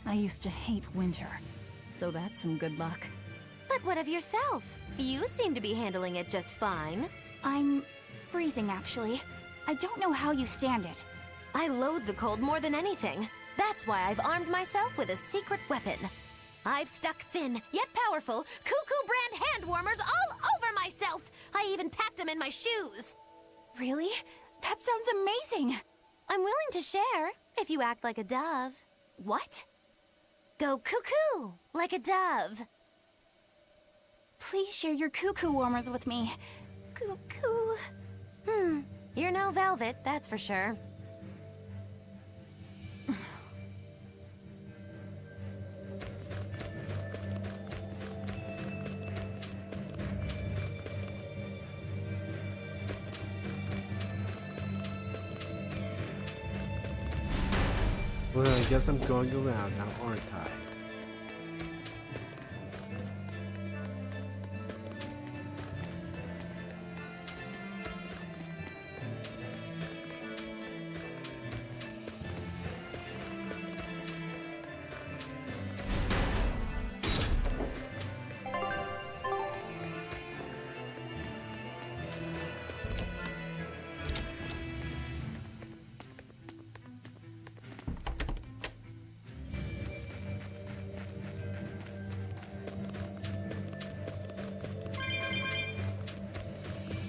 I used to hate winter, so that's some good luck. But what of yourself? You seem to be handling it just fine. I'm freezing, actually. I don't know how you stand it. I loathe the cold more than anything. That's why I've armed myself with a secret weapon. I've stuck thin, yet powerful, Cuckoo brand hand warmers all over myself. I even packed them in my shoes. Really? That sounds amazing. I'm willing to share, if you act like a dove. What? Go cuckoo, like a dove. Please share your cuckoo warmers with me. Cuckoo. You're no velvet, that's for sure. Well, I guess I'm going around now, aren't I?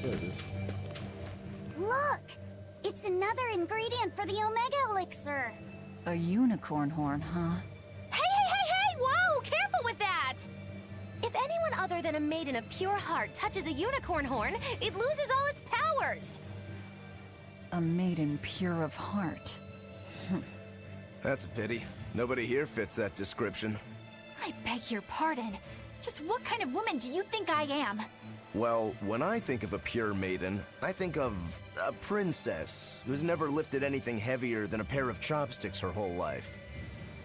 There it is. Look! It's another ingredient for the Omega Elixir. A unicorn horn, huh? Hey! Whoa! Careful with that! If anyone other than a maiden of pure heart touches a unicorn horn, it loses all its powers. A maiden pure of heart. That's a pity. Nobody here fits that description. I beg your pardon. Just what kind of woman do you think I am? Well, when I think of a pure maiden, I think of a princess who's never lifted anything heavier than a pair of chopsticks her whole life.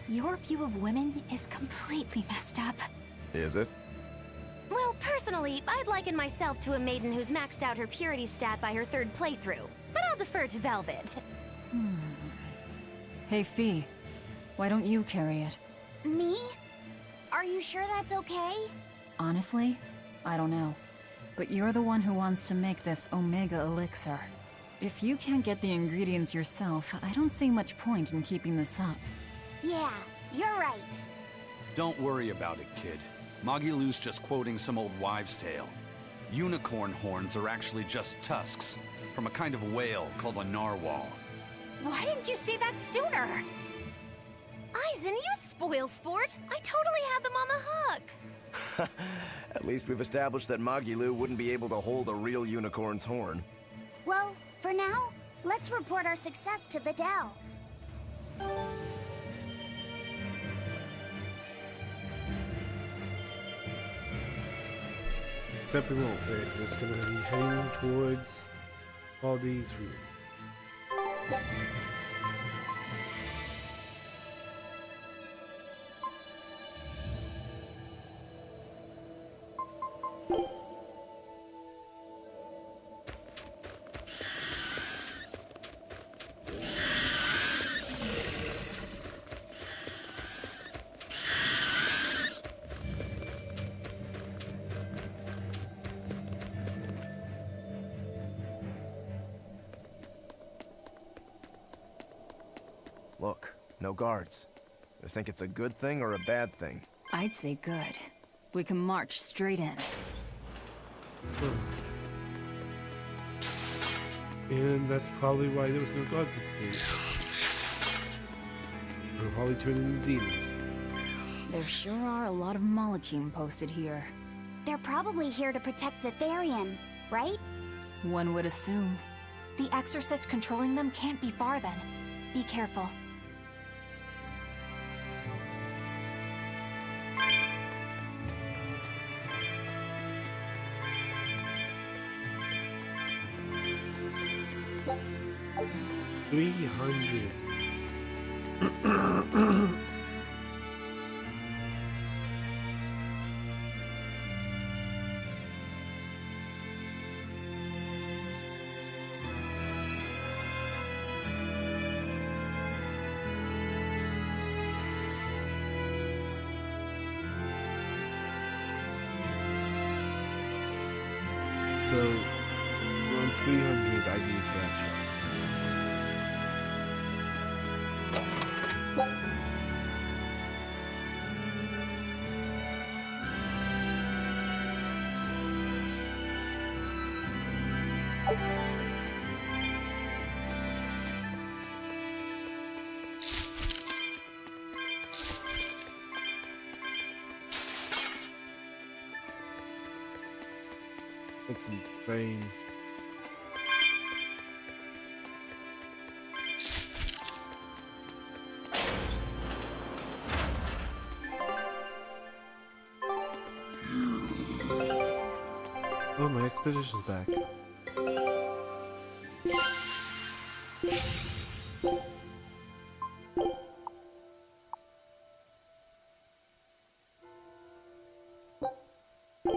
Your view of women is completely messed up. Is it? Well, personally, I'd liken myself to a maiden who's maxed out her purity stat by her third playthrough. But I'll defer to Velvet. Hey, Fee. Why don't you carry it? Me? Are you sure that's okay? Honestly, I don't know. But you're the one who wants to make this Omega Elixir. If you can't get the ingredients yourself, I don't see much point in keeping this up. Yeah, you're right. Don't worry about it, kid. Magilou's just quoting some old wives' tale. Unicorn horns are actually just tusks from a kind of whale called a narwhal. Why didn't you say that sooner? Eisen, you spoil sport! I totally had them on the hook! At least we've established that Magilou wouldn't be able to hold a real unicorn's horn. Well, for now, let's report our success to Vidal. Except we won't. We're just gonna be heading towards all these routes. Look, no guards. You think it's a good thing or a bad thing? I'd say good. We can march straight in. And that's probably why there was no guards at the gate. They'll probably turn into demons. There sure are a lot of Malakim posted here. They're probably here to protect the Therian, right? One would assume. The exorcist controlling them can't be far then. Be careful. $300. So, around 300 ID for that chest. It's insane. Oh, my expedition's back.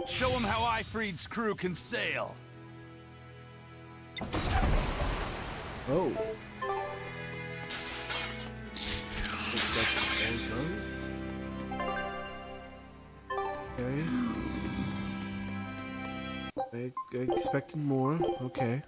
Show him how Ifreed's crew can sail. Oh. Looks like all those. Okay. I expected more. Okay.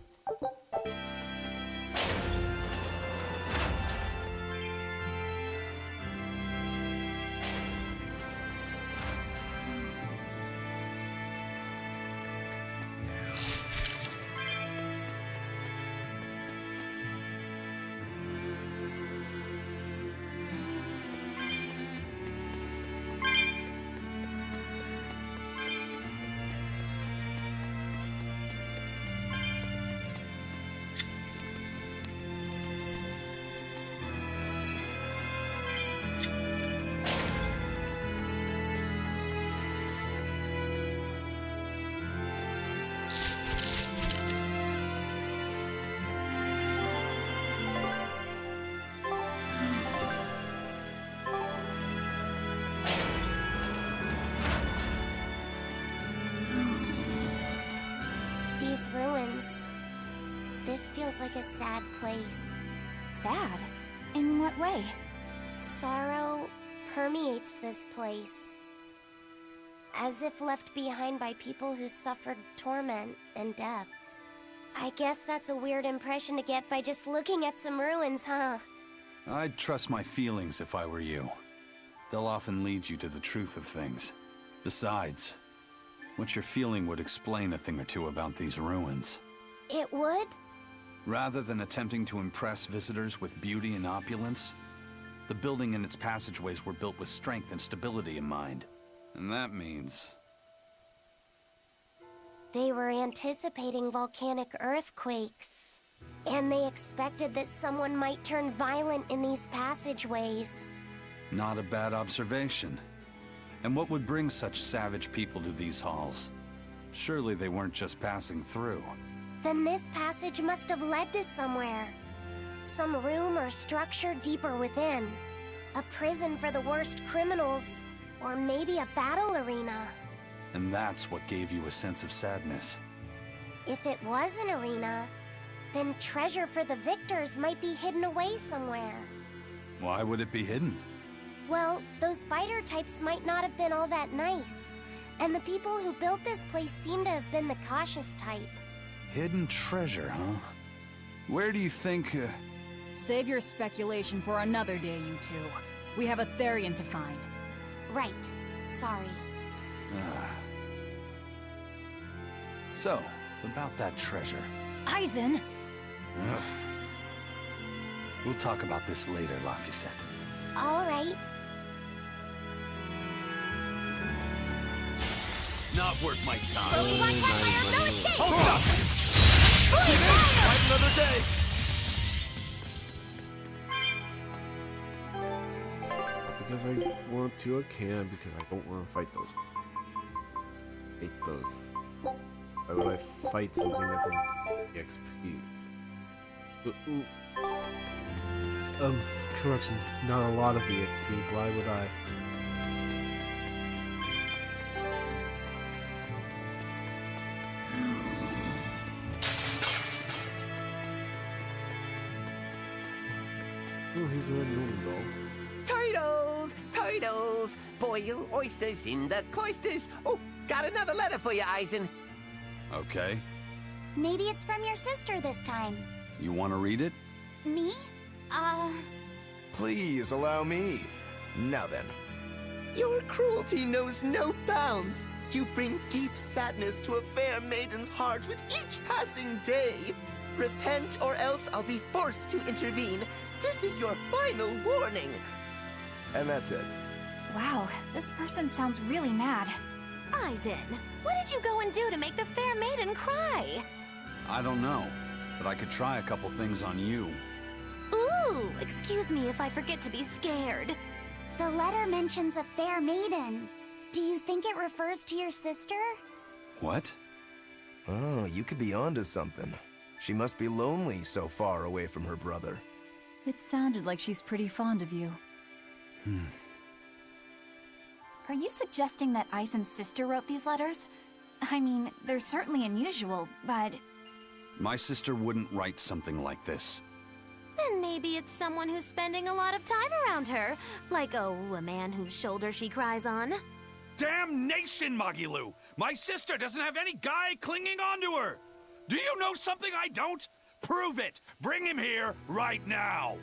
These ruins. This feels like a sad place. Sad? In what way? Sorrow permeates this place. As if left behind by people who suffered torment and death. I guess that's a weird impression to get by just looking at some ruins, huh? I'd trust my feelings if I were you. They'll often lead you to the truth of things. Besides, what you're feeling would explain a thing or two about these ruins. It would? Rather than attempting to impress visitors with beauty and opulence, the building and its passageways were built with strength and stability in mind. And that means... They were anticipating volcanic earthquakes. And they expected that someone might turn violent in these passageways. Not a bad observation. And what would bring such savage people to these halls? Surely they weren't just passing through. Then this passage must have led to somewhere. Some room or structure deeper within. A prison for the worst criminals. Or maybe a battle arena. And that's what gave you a sense of sadness. If it was an arena, then treasure for the victors might be hidden away somewhere. Why would it be hidden? Well, those fighter types might not have been all that nice. And the people who built this place seem to have been the cautious type. Hidden treasure, huh? Where do you think... Save your speculation for another day, you two. We have a Therian to find. Right. Sorry. So, about that treasure. Eisen! Ugh. We'll talk about this later, Laphicet. All right. Not worth my time. No escape! Hold up! Fight another day! Because I want to, I can, because I don't want to fight those. Hate those. Why would I fight something that doesn't give me XP? Correction, not a lot of EXP, why would I? Oh, he's already on the doll. Turtles! Turtles! Boil oysters in the cloisters! Oh, got another letter for you, Eisen. Okay. Maybe it's from your sister this time. You want to read it? Me? Please allow me. Now then. Your cruelty knows no bounds. You bring deep sadness to a fair maiden's heart with each passing day. Repent or else I'll be forced to intervene. This is your final warning. And that's it. Wow, this person sounds really mad. Aizen, what did you go and do to make the fair maiden cry? I don't know, but I could try a couple things on you. Ooh, excuse me if I forget to be scared. The letter mentions a fair maiden. Do you think it refers to your sister? What? Oh, you could be onto something. She must be lonely so far away from her brother. It sounded like she's pretty fond of you. Are you suggesting that Aizen's sister wrote these letters? I mean, they're certainly unusual, but... My sister wouldn't write something like this. Then maybe it's someone who's spending a lot of time around her. Like, oh, a man whose shoulder she cries on. Damnation, Magilu! My sister doesn't have any guy clinging onto her! Do you know something I don't? Prove it! Bring him here right now!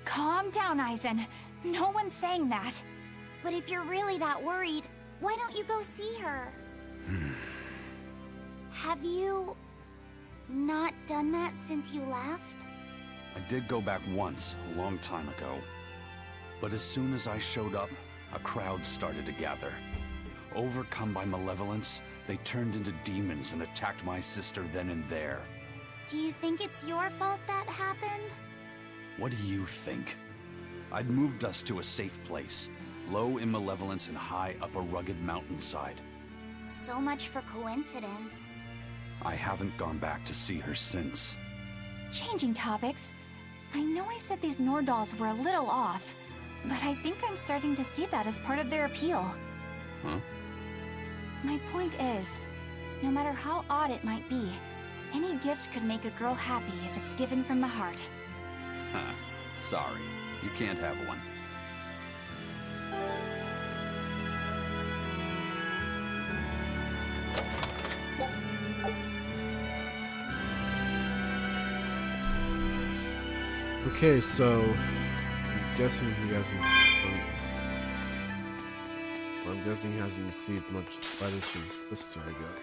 Calm down, Aizen. No one's saying that. But if you're really that worried, why don't you go see her? Have you not done that since you left? I did go back once, a long time ago. But as soon as I showed up, a crowd started to gather. Overcome by malevolence, they turned into demons and attacked my sister then and there. Do you think it's your fault that happened? What do you think? I'd moved us to a safe place, low in malevolence and high up a rugged mountainside. So much for coincidence. I haven't gone back to see her since. Changing topics. I know I said these Nordals were a little off, but I think I'm starting to see that as part of their appeal. Huh? My point is, no matter how odd it might be, any gift could make a girl happy if it's given from the heart. Huh. Sorry, you can't have one. Okay, so I'm guessing he hasn't. I'm guessing he hasn't received much letters from his sister, I guess.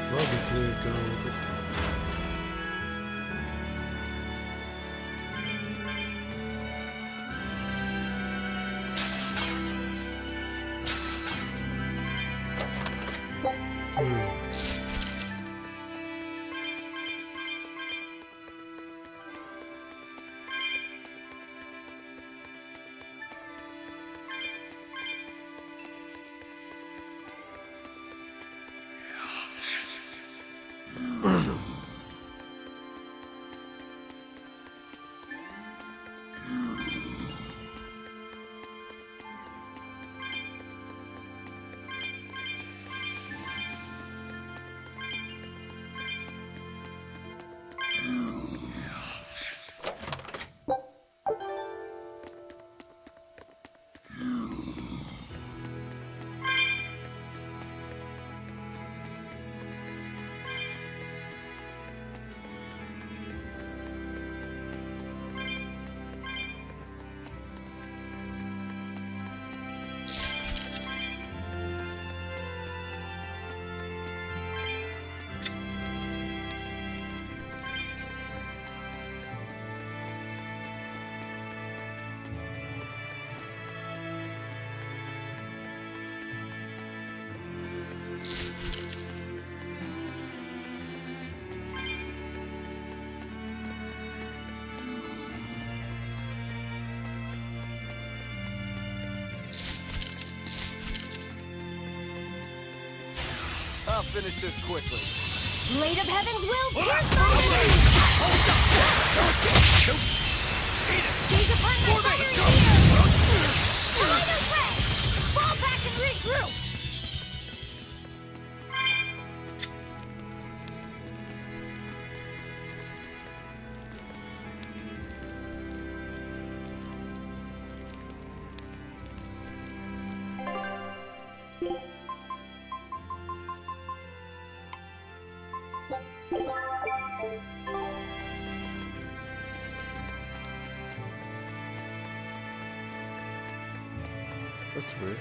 Well, this way we're going with this one. finish this quickly. Blade of Heaven's will pierce my enemies! Gaze upon my fiery shield! Final breath! Fall back and regroup! That's weird.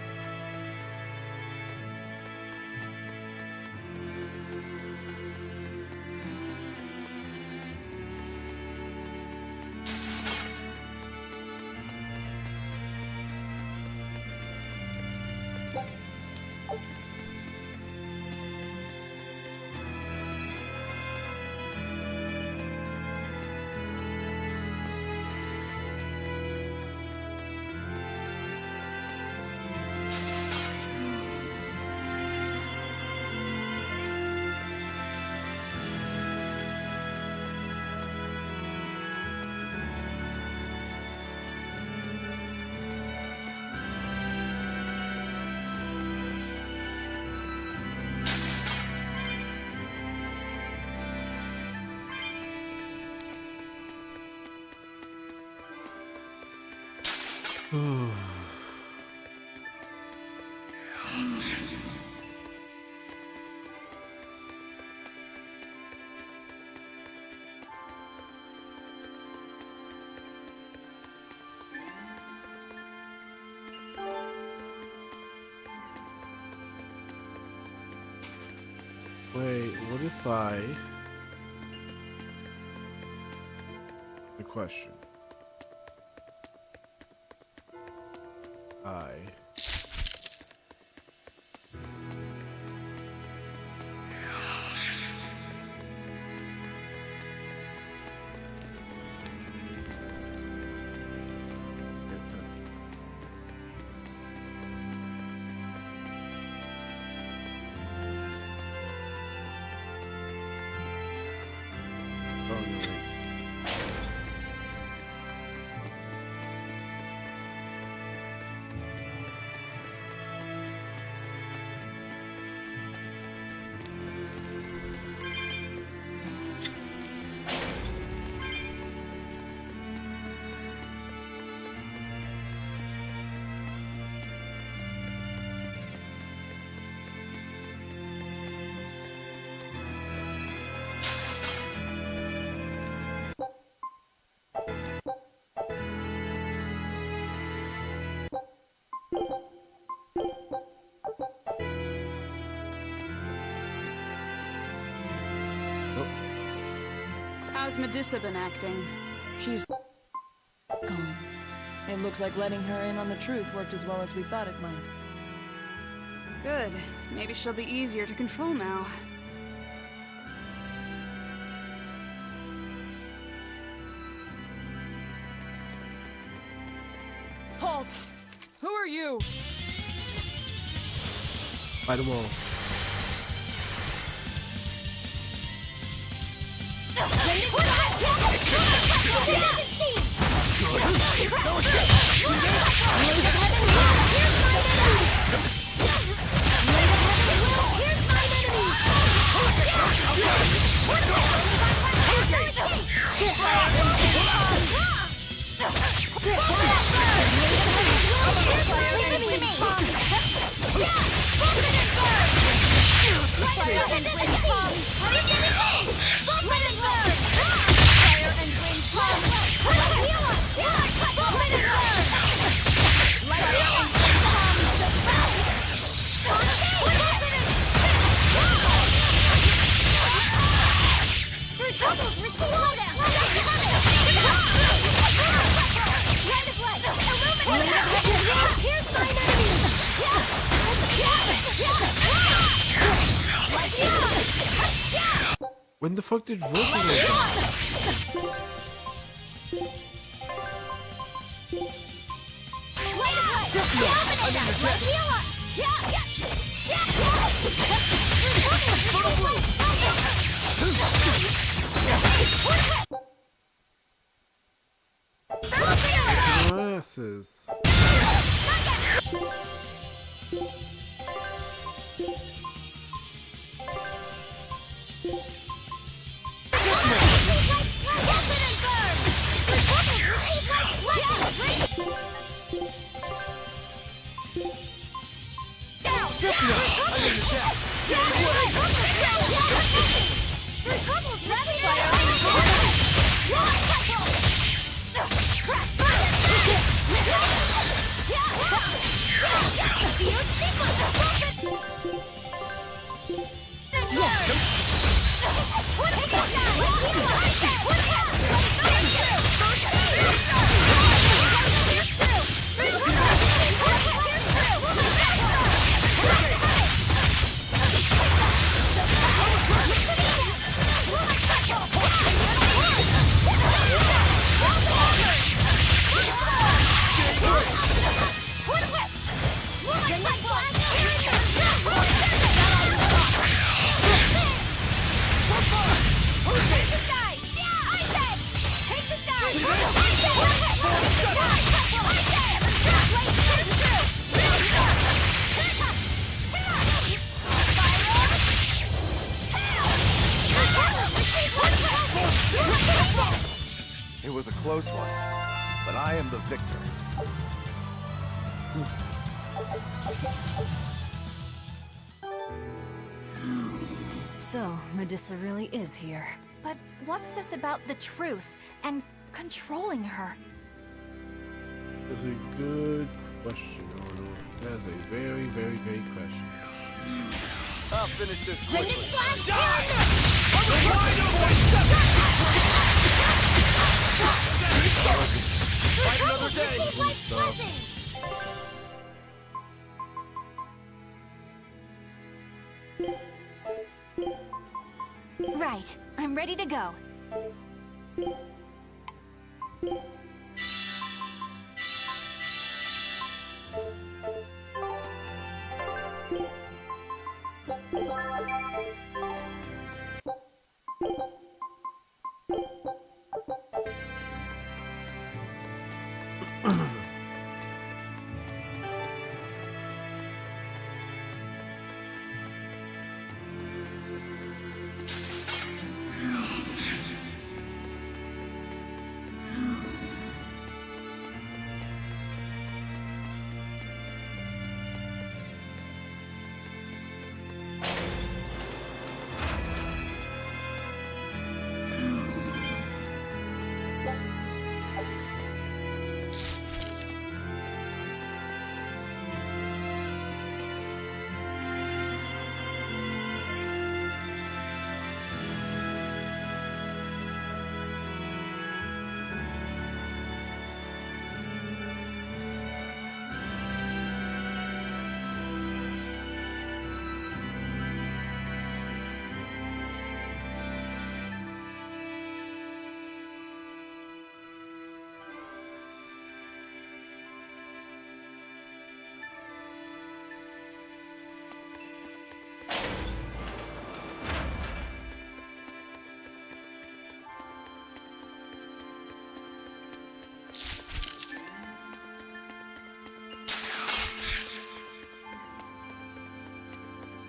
Wait, what if I... The question. How's Medissa been acting? She's calm. It looks like letting her in on the truth worked as well as we thought it might. Good. Maybe she'll be easier to control now. Halt! Who are you? Fight them all. When the fuck did Rosie get Glasses. It was a close one, but I am the victor. So, Medusa really is here. But what's this about the truth and controlling her? That's a good question, Arnold. That's a very, very great question. I'll finish this quickly. Fight another day. Right, I'm ready to go.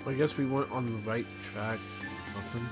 I guess we went on the right track. Nothing.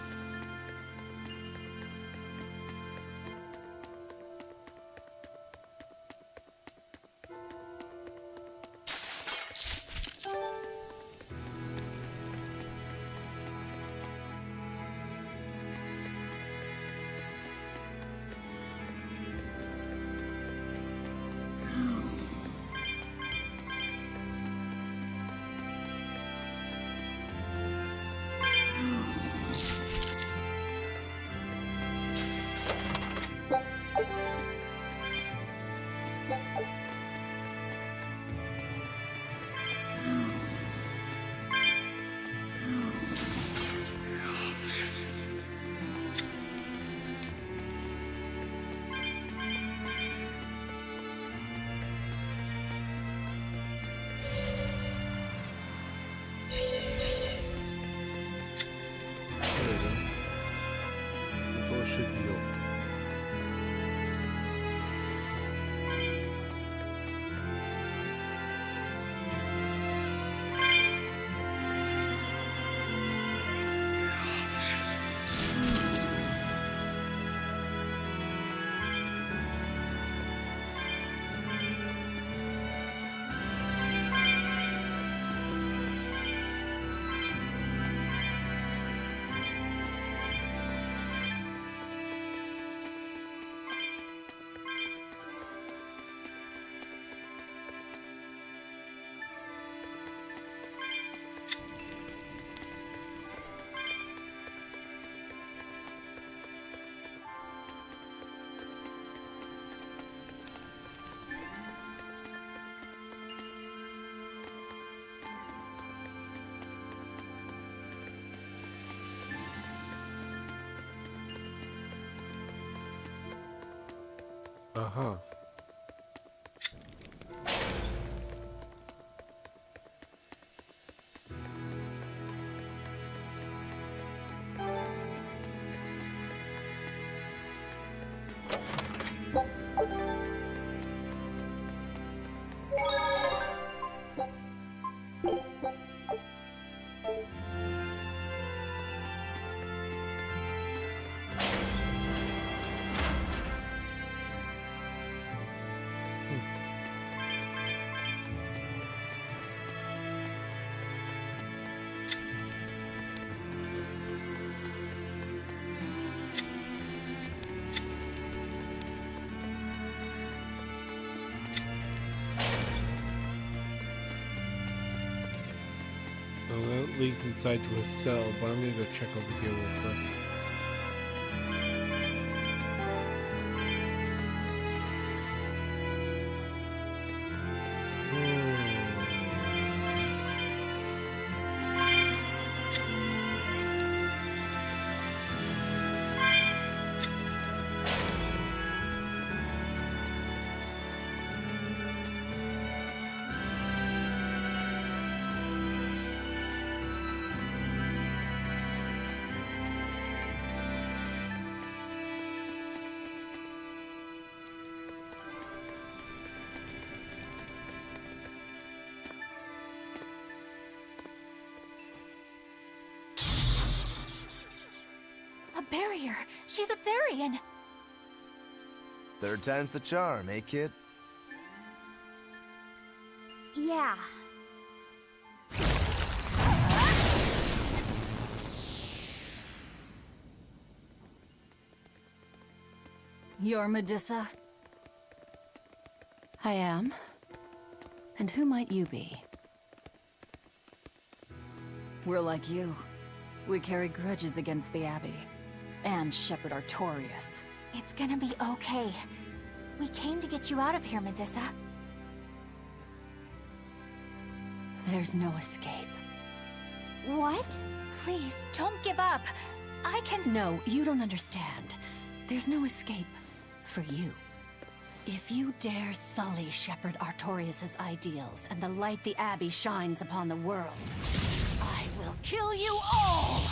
Uh-huh. So that leads inside to a cell, but I'm gonna go check over here real quick. A barrier! She's a Therian! Third time's the charm, eh, kid? Yeah. You're Medissa? I am. And who might you be? We're like you. We carry grudges against the Abbey. And Shepherd Artorias. It's gonna be okay. We came to get you out of here, Medissa. There's no escape. What? Please, don't give up. I can— No, you don't understand. There's no escape for you. If you dare sully Shepherd Artorias' ideals and the light the Abbey shines upon the world, I will kill you all!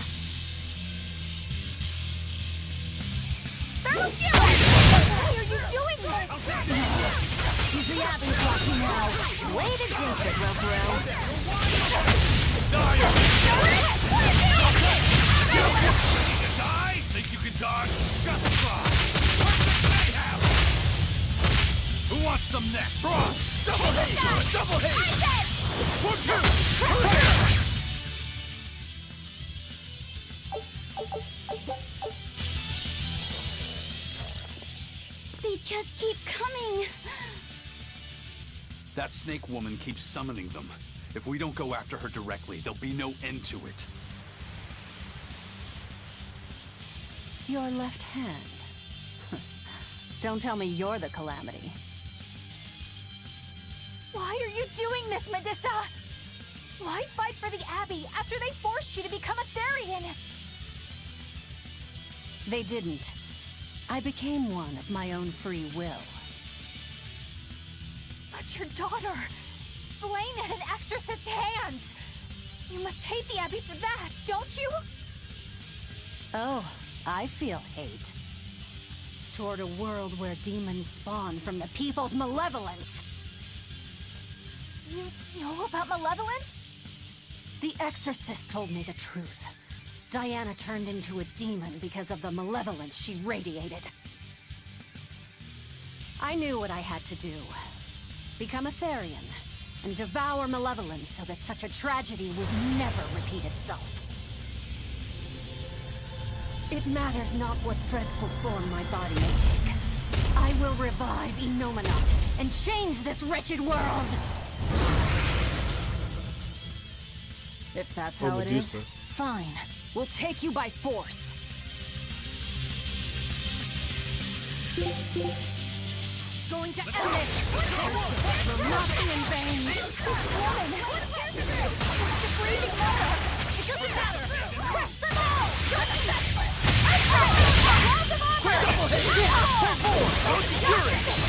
Why are you doing this? She's the Abbey's lucky now. Way to jinx it, Rokuro. Die? Think you can dodge? Just try. Perfect mayhem! Who wants some neck? Frost! Double haste! Double haste! 1, 2! They just keep coming. That snake woman keeps summoning them. If we don't go after her directly, there'll be no end to it. Your left hand. Don't tell me you're the Calamity. Why are you doing this, Medissa? Why fight for the Abbey after they forced you to become a Therian? They didn't. I became one of my own free will. But your daughter, slain at an exorcist's hands! You must hate the Abbey for that, don't you? Oh, I feel hate. Toward a world where demons spawn from the people's malevolence. You know about malevolence? The exorcist told me the truth. Diana turned into a demon because of the malevolence she radiated. I knew what I had to do. Become a Therian, and devour malevolence so that such a tragedy would never repeat itself. It matters not what dreadful form my body may take. I will revive Inominat and change this wretched world! If that's how it is, Medusa. fine. We'll take you by force. Going to end this! Will not be in vain! This woman! She's just a breathing mother! It doesn't matter! Crush them all! Double hit! Pull forward! Don't secure it!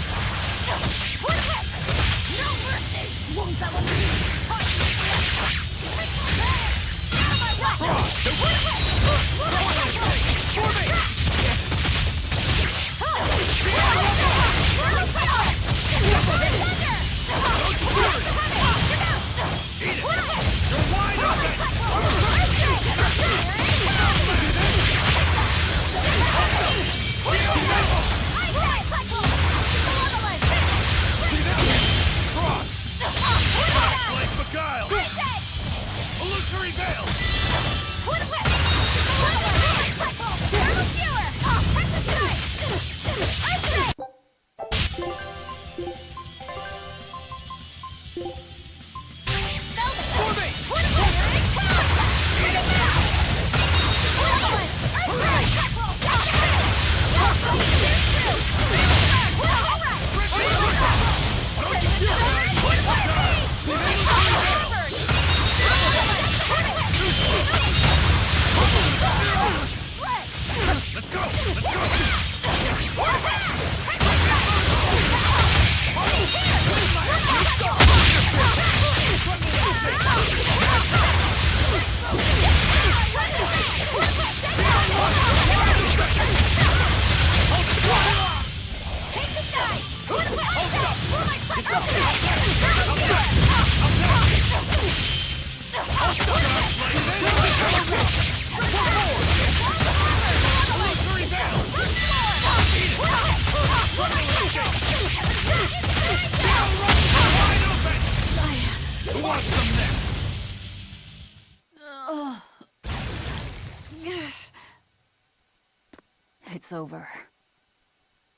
It's over.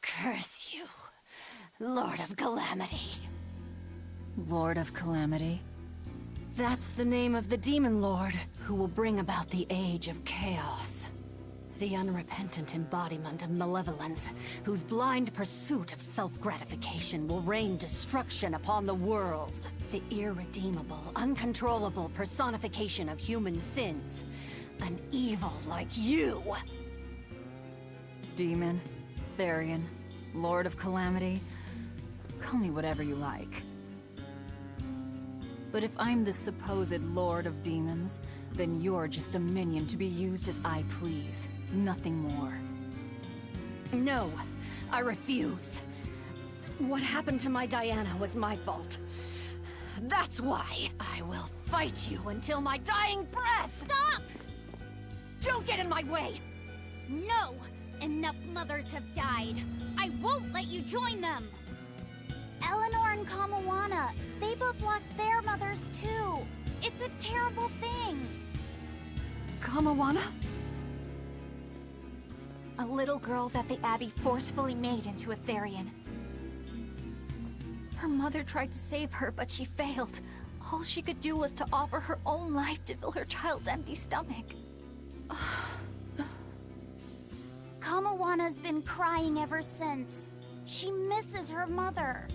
Curse you, Lord of Calamity. Lord of Calamity? That's the name of the Demon Lord who will bring about the Age of Chaos. The unrepentant embodiment of malevolence, whose blind pursuit of self-gratification will rain destruction upon the world. The irredeemable, uncontrollable personification of human sins. An evil like you. Demon, Therian, Lord of Calamity. Call me whatever you like. But if I'm the supposed Lord of Demons, then you're just a minion to be used as I please. Nothing more. No, I refuse. What happened to my Diana was my fault. That's why I will fight you until my dying breath! Stop! Don't get in my way! No! Enough mothers have died. I won't let you join them! Eleanor and Kamawana, they both lost their mothers too. It's a terrible thing. Kamawana? A little girl that the Abbey forcefully made into a Therian. Her mother tried to save her, but she failed. All she could do was to offer her own life to fill her child's empty stomach. Kamawana's been crying ever since. She misses her mother.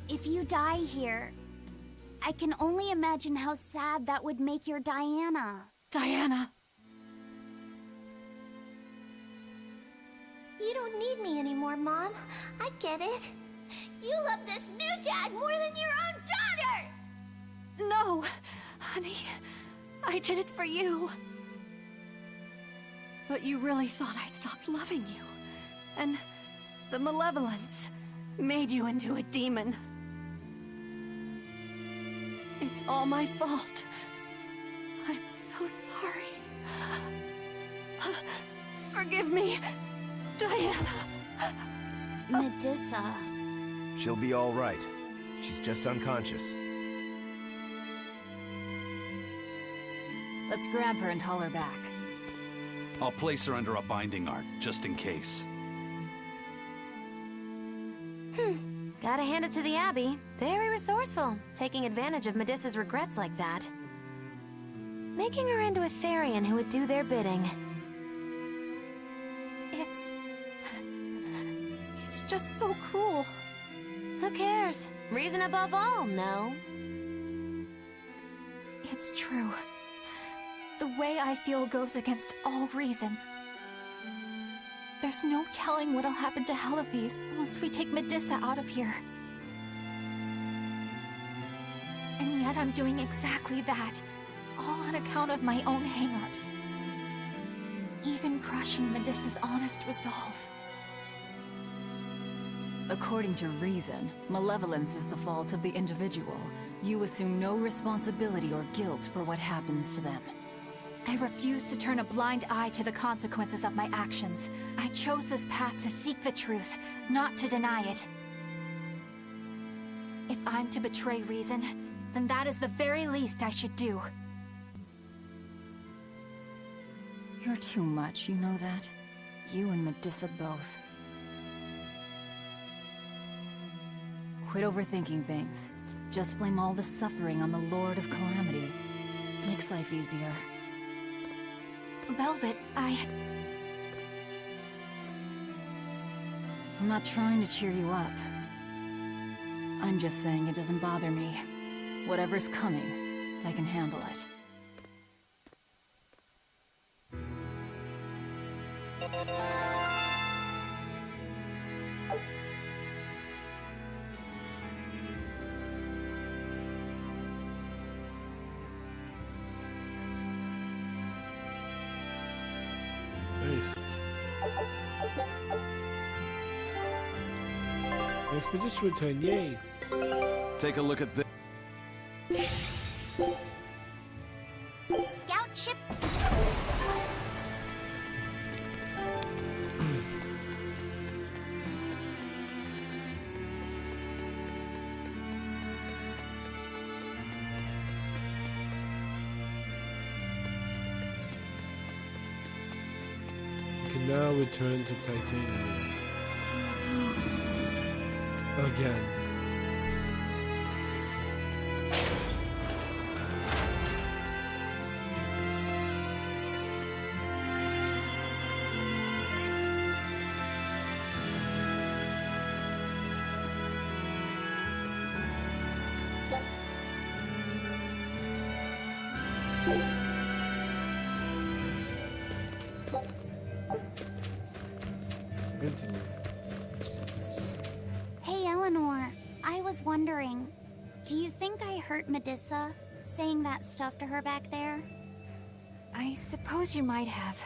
If you die here, I can only imagine how sad that would make your Diana. Diana! You don't need me anymore, Mom. I get it. You love this new dad more than your own daughter! No, honey. I did it for you. But you really thought I stopped loving you. And the malevolence made you into a demon. It's all my fault. I'm so sorry. Forgive me, Diana. Medissa. She'll be all right. She's just unconscious. Let's grab her and haul her back. I'll place her under a binding art, just in case. Gotta hand it to the Abbey. Very resourceful, taking advantage of Medissa's regrets like that. Making her into a Therian who would do their bidding. It's just so cruel. Who cares? Reason above all, no? It's true. The way I feel goes against all reason. There's no telling what'll happen to Heliphys once we take Medissa out of here. yet I'm doing exactly that. All on account of my own hang-ups. Even crushing Medissa's honest resolve. According to reason, malevolence is the fault of the individual. You assume no responsibility or guilt for what happens to them. I refuse to turn a blind eye to the consequences of my actions. I chose this path to seek the truth, not to deny it. If I'm to betray reason, then that is the very least I should do. You're too much, you know that? You and Medissa both. Quit overthinking things. Just blame all the suffering on the Lord of Calamity. Makes life easier. Velvet, I'm not trying to cheer you up. I'm just saying it doesn't bother me. Whatever's coming, I can handle it. Nice. Expedition return, yay! Take a look at this. Scout ship. You can now return to Titania. Again. Continue. Hey, Eleanor. I was wondering, do you think I hurt Medissa saying that stuff to her back there? I suppose you might have.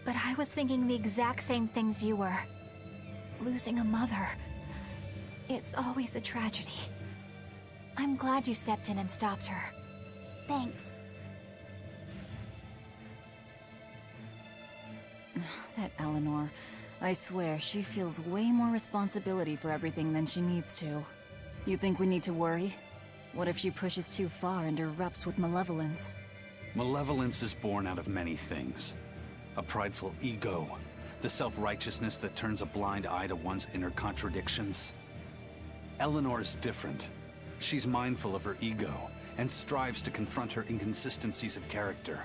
But I was thinking the exact same things you were. Losing a mother. It's always a tragedy. I'm glad you stepped in and stopped her. Thanks. That Eleanor. I swear, she feels way more responsibility for everything than she needs to. You think we need to worry? What if she pushes too far and erupts with malevolence? Malevolence is born out of many things. A prideful ego, the self-righteousness that turns a blind eye to one's inner contradictions. Eleanor's different. She's mindful of her ego, and strives to confront her inconsistencies of character.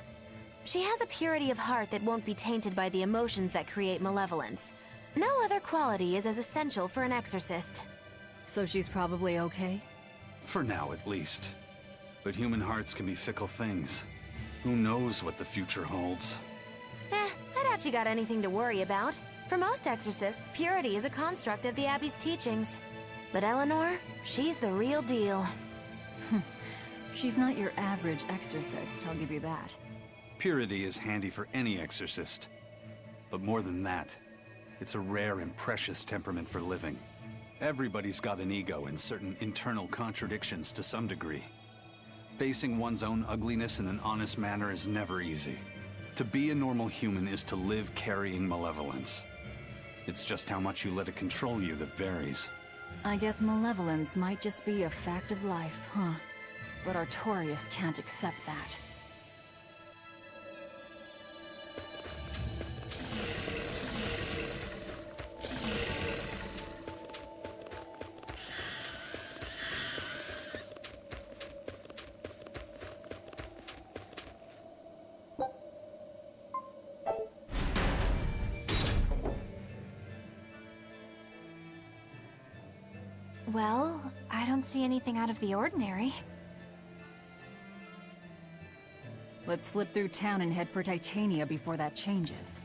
She has a purity of heart that won't be tainted by the emotions that create malevolence. No other quality is as essential for an exorcist. So she's probably okay? For now, at least. But human hearts can be fickle things. Who knows what the future holds? I doubt you got anything to worry about. For most exorcists, purity is a construct of the Abbey's teachings. But Eleanor, she's the real deal. She's not your average exorcist, I'll give you that. Purity is handy for any exorcist. But more than that, it's a rare and precious temperament for living. Everybody's got an ego and certain internal contradictions to some degree. Facing one's own ugliness in an honest manner is never easy. To be a normal human is to live carrying malevolence. It's just how much you let it control you that varies. I guess malevolence might just be a fact of life, huh? But Artorias can't accept that. Well, I don't see anything out of the ordinary. Let's slip through town and head for Titania before that changes.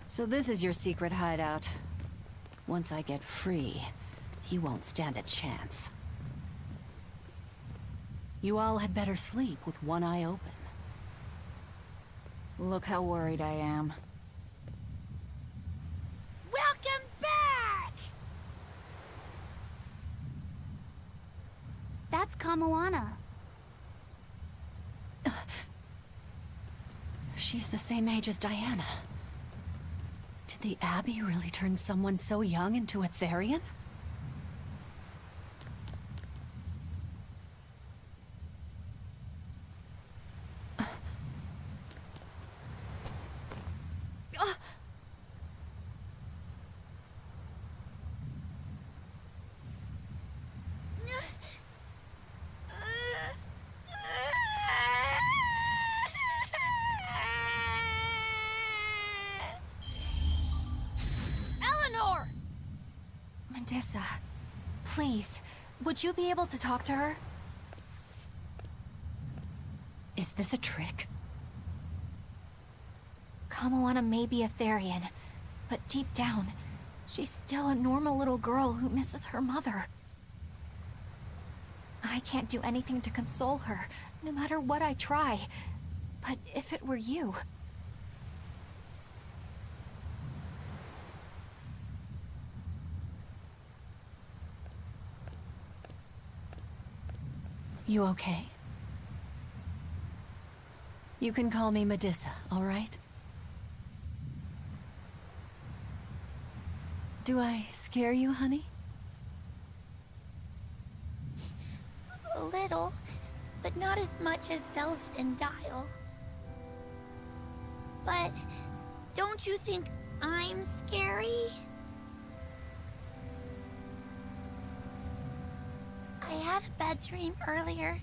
So this is your secret hideout. Once I get free, he won't stand a chance. You all had better sleep with one eye open. Look how worried I am. Welcome back! That's Kamoana. She's the same age as Diana. Did the Abbey really turn someone so young into a Therian? Eleanor! Medissa, please, would you be able to talk to her? Is this a trick? Kamoana may be a Therian, but deep down, she's still a normal little girl who misses her mother. I can't do anything to console her, no matter what I try. But if it were you... You okay? You can call me Medissa, all right? Do I scare you, honey? A little, but not as much as Velvet and Dial. But don't you think I'm scary? I had a bad dream earlier.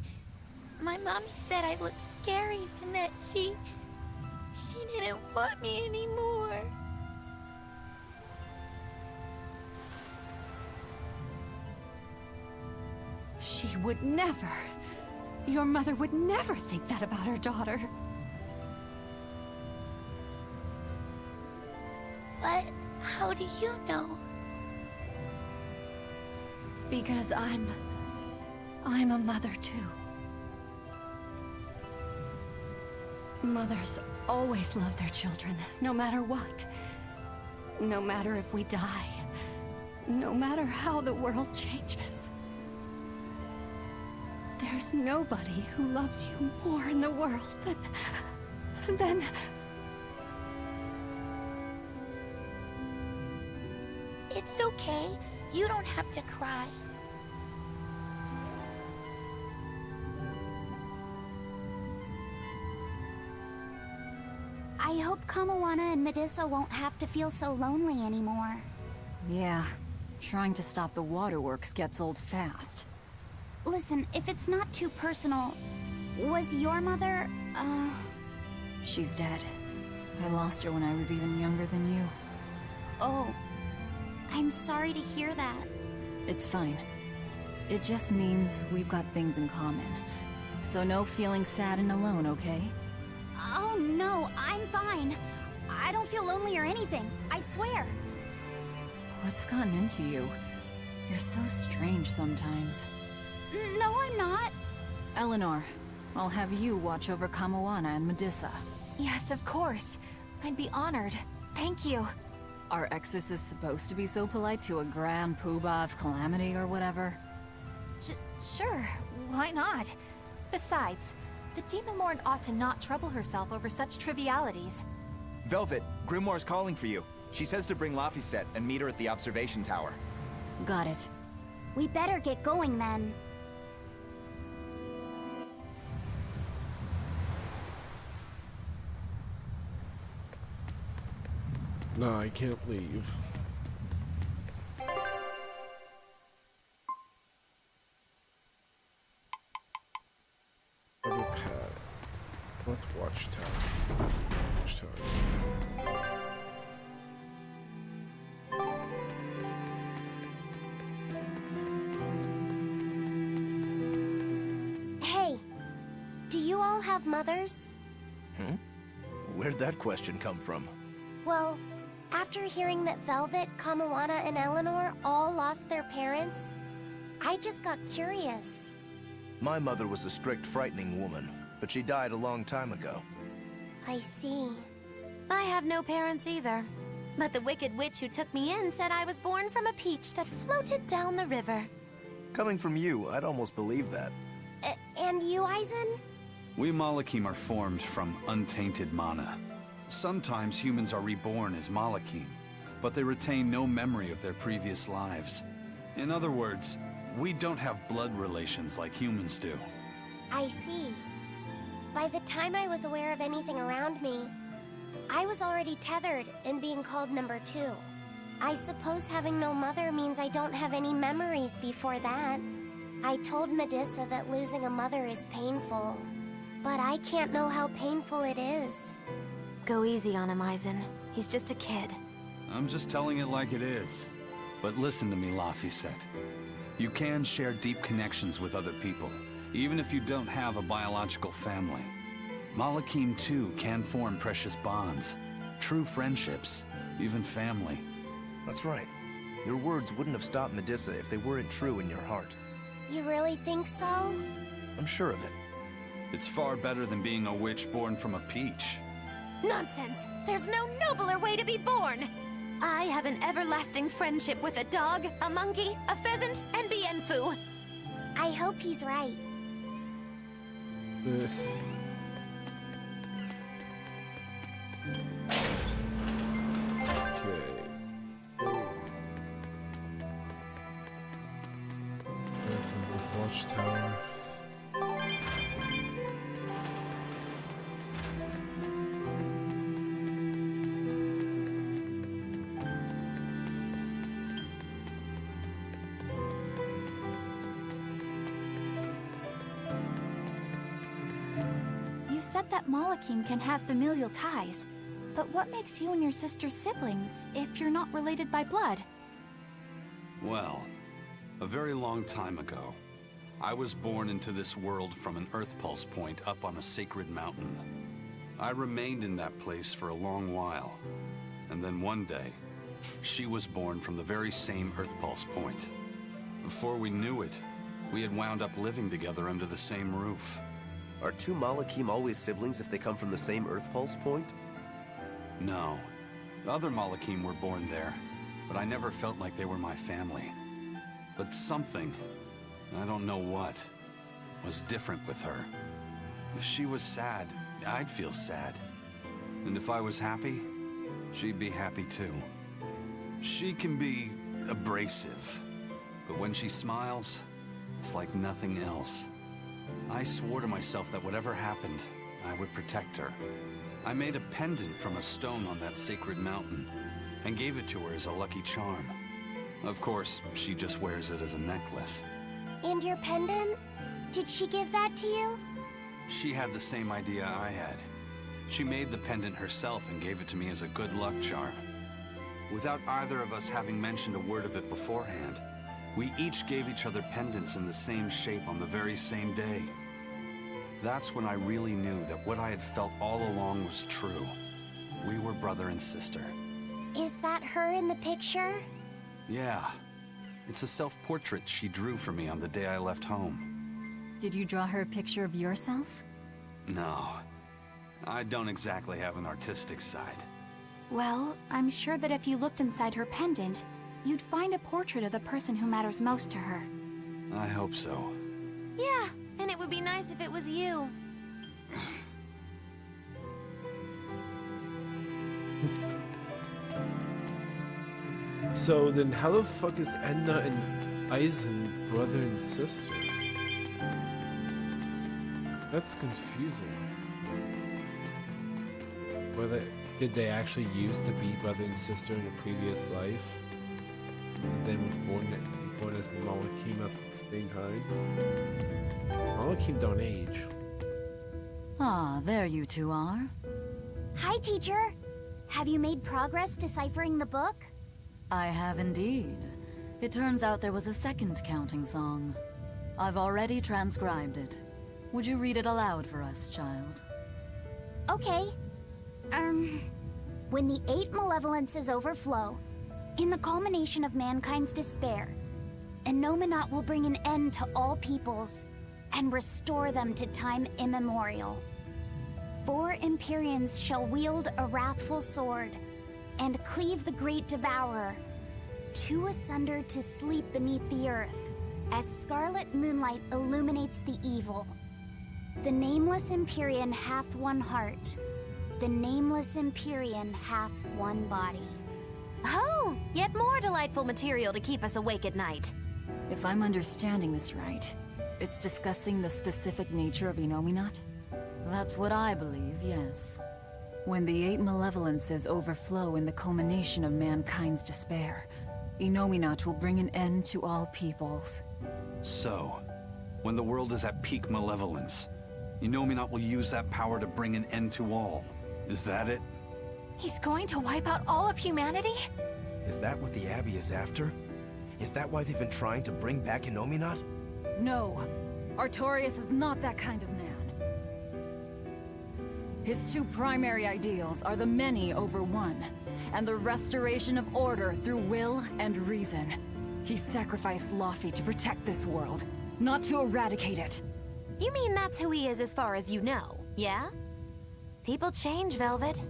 My mommy said I looked scary and that she didn't want me anymore. She would never. Your mother would never think that about her daughter. But how do you know? Because I'm a mother too. Mothers always love their children, no matter what. No matter if we die. No matter how the world changes. There's nobody who loves you more in the world than... It's okay. You don't have to cry. I hope Kamoana and Medissa won't have to feel so lonely anymore. Yeah, trying to stop the waterworks gets old fast. Listen, if it's not too personal, was your mother, She's dead. I lost her when I was even younger than you. Oh, I'm sorry to hear that. It's fine. It just means we've got things in common. So no feeling sad and alone, okay? Oh no, I'm fine. I don't feel lonely or anything, I swear. What's gotten into you? You're so strange sometimes. No, I'm not. Eleanor, I'll have you watch over Kamoana and Medissa. Yes, of course. I'd be honored. Thank you. Are exorcists supposed to be so polite to a grand poobah of calamity or whatever? Sure, why not? Besides, the Demon Lord ought to not trouble herself over such trivialities. Velvet, Grimoire's calling for you. She says to bring Laphicet and meet her at the observation tower. Got it. We better get going then. No, I can't leave. Other path. North Watchtower. Hey, do you all have mothers? Where'd that question come from? Well, After hearing that Velvet, Kamawana, and Eleanor all lost their parents, I just got curious. My mother was a strict, frightening woman, but she died a long time ago. I see. I have no parents either. But the wicked witch who took me in said I was born from a peach that floated down the river. Coming from you, I'd almost believe that. And you, Eisen? We Malakim are formed from untainted mana. Sometimes humans are reborn as Malakim, but they retain no memory of their previous lives. In other words, we don't have blood relations like humans do. I see. By the time I was aware of anything around me, I was already tethered and being called number 2. I suppose having no mother means I don't have any memories before that. I told Medusa that losing a mother is painful, but I can't know how painful it is. Go easy on him, Eisen. He's just a kid. I'm just telling it like it is. But listen to me, Laphicet. You can share deep connections with other people, even if you don't have a biological family. Malakim too can form precious bonds, true friendships, even family. That's right. Your words wouldn't have stopped Medusa if they weren't true in your heart. You really think so? I'm sure of it. It's far better than being a witch born from a peach. Nonsense! There's no nobler way to be born! I have an everlasting friendship with a dog, a monkey, a pheasant, and Bienfu. I hope he's right. Watchtower. You said that Malakim can have familial ties, but what makes you and your sister siblings if you're not related by blood? Well, a very long time ago, I was born into this world from an Earth Pulse point up on a sacred mountain. I remained in that place for a long while, and then one day, she was born from the very same Earth Pulse point. Before we knew it, we had wound up living together under the same roof. Are 2 Malakim always siblings if they come from the same Earth Pulse point? No. The other Malakim were born there, but I never felt like they were my family. But something, I don't know what, was different with her. If she was sad, I'd feel sad. And if I was happy, she'd be happy too. She can be abrasive, but when she smiles, it's like nothing else. I swore to myself that whatever happened, I would protect her. I made a pendant from a stone on that sacred mountain, and gave it to her as a lucky charm. Of course, she just wears it as a necklace. And your pendant? Did she give that to you? She had the same idea I had. She made the pendant herself and gave it to me as a good luck charm. Without either of us having mentioned a word of it beforehand, we each gave each other pendants in the same shape on the very same day. That's when I really knew that what I had felt all along was true. We were brother and sister. Is that her in the picture? Yeah. It's a self-portrait she drew for me on the day I left home. Did you draw her a picture of yourself? No. I don't exactly have an artistic side. Well, I'm sure that if you looked inside her pendant, you'd find a portrait of the person who matters most to her. I hope so. Yeah, and it would be nice if it was you. So then how the fuck is Edna and Eisen brother and sister? That's confusing. Did they actually used to be brother and sister in a previous life? And then was born as Malakim at the same time? Malakim don't age. Ah, there you two are. Hi, teacher. Have you made progress deciphering the book? I have indeed. It turns out there was a second counting song. I've already transcribed it. Would you read it aloud for us, child? Okay. When the 8 malevolences overflow, in the culmination of mankind's despair, Innominat will bring an end to all peoples and restore them to time immemorial. 4 Empyreans shall wield a wrathful sword and cleave the great devourer, 2 asunder to sleep beneath the earth, as scarlet moonlight illuminates the evil. The nameless Empyrean hath one heart. The nameless Empyrean hath one body. Oh, yet more delightful material to keep us awake at night. If I'm understanding this right, it's discussing the specific nature of Innominat? That's what I believe, yes. When the 8 malevolences overflow in the culmination of mankind's despair, Innominat will bring an end to all peoples. So, when the world is at peak malevolence, Innominat will use that power to bring an end to all. Is that it? He's going to wipe out all of humanity? Is that what the Abbey is after? Is that why they've been trying to bring back Innominat? No, Artorias is not that kind of man. His 2 primary ideals are the many over one, and the restoration of order through will and reason. He sacrificed Laufey to protect this world, not to eradicate it. You mean that's who he is as far as you know, yeah? People change, Velvet.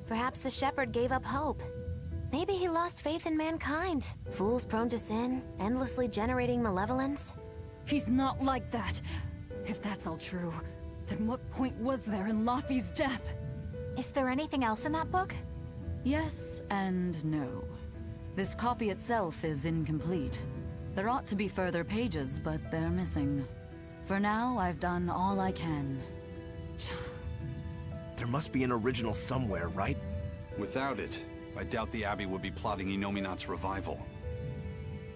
Perhaps the shepherd gave up hope. Maybe he lost faith in mankind. Fools prone to sin, endlessly generating malevolence. He's not like that. If that's all true, then what point was there in Laufey's death? Is there anything else in that book? Yes and no. This copy itself is incomplete. There ought to be further pages, but they're missing. For now, I've done all I can. There must be an original somewhere, right? Without it, I doubt the Abbey would be plotting Innominat's revival.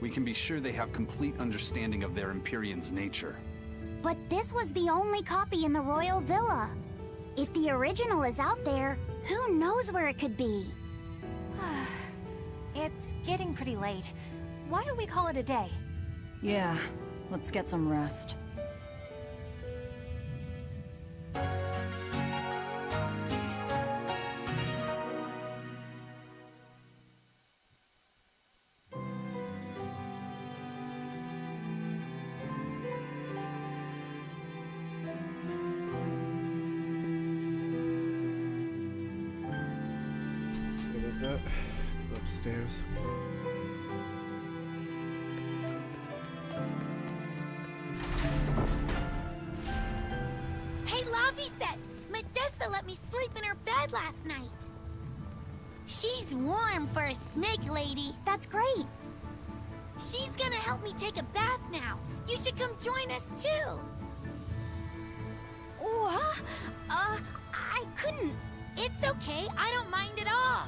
We can be sure they have complete understanding of their Empyrean's nature. But this was the only copy in the royal villa. If the original is out there, who knows where it could be? It's getting pretty late. Why don't we call it a day? Yeah, let's get some rest. That. Go upstairs. Hey, Laufey-set! Medissa let me sleep in her bed last night. She's warm for a snake lady. That's great. She's gonna help me take a bath now. You should come join us too. What? I couldn't. It's okay. I don't mind at all.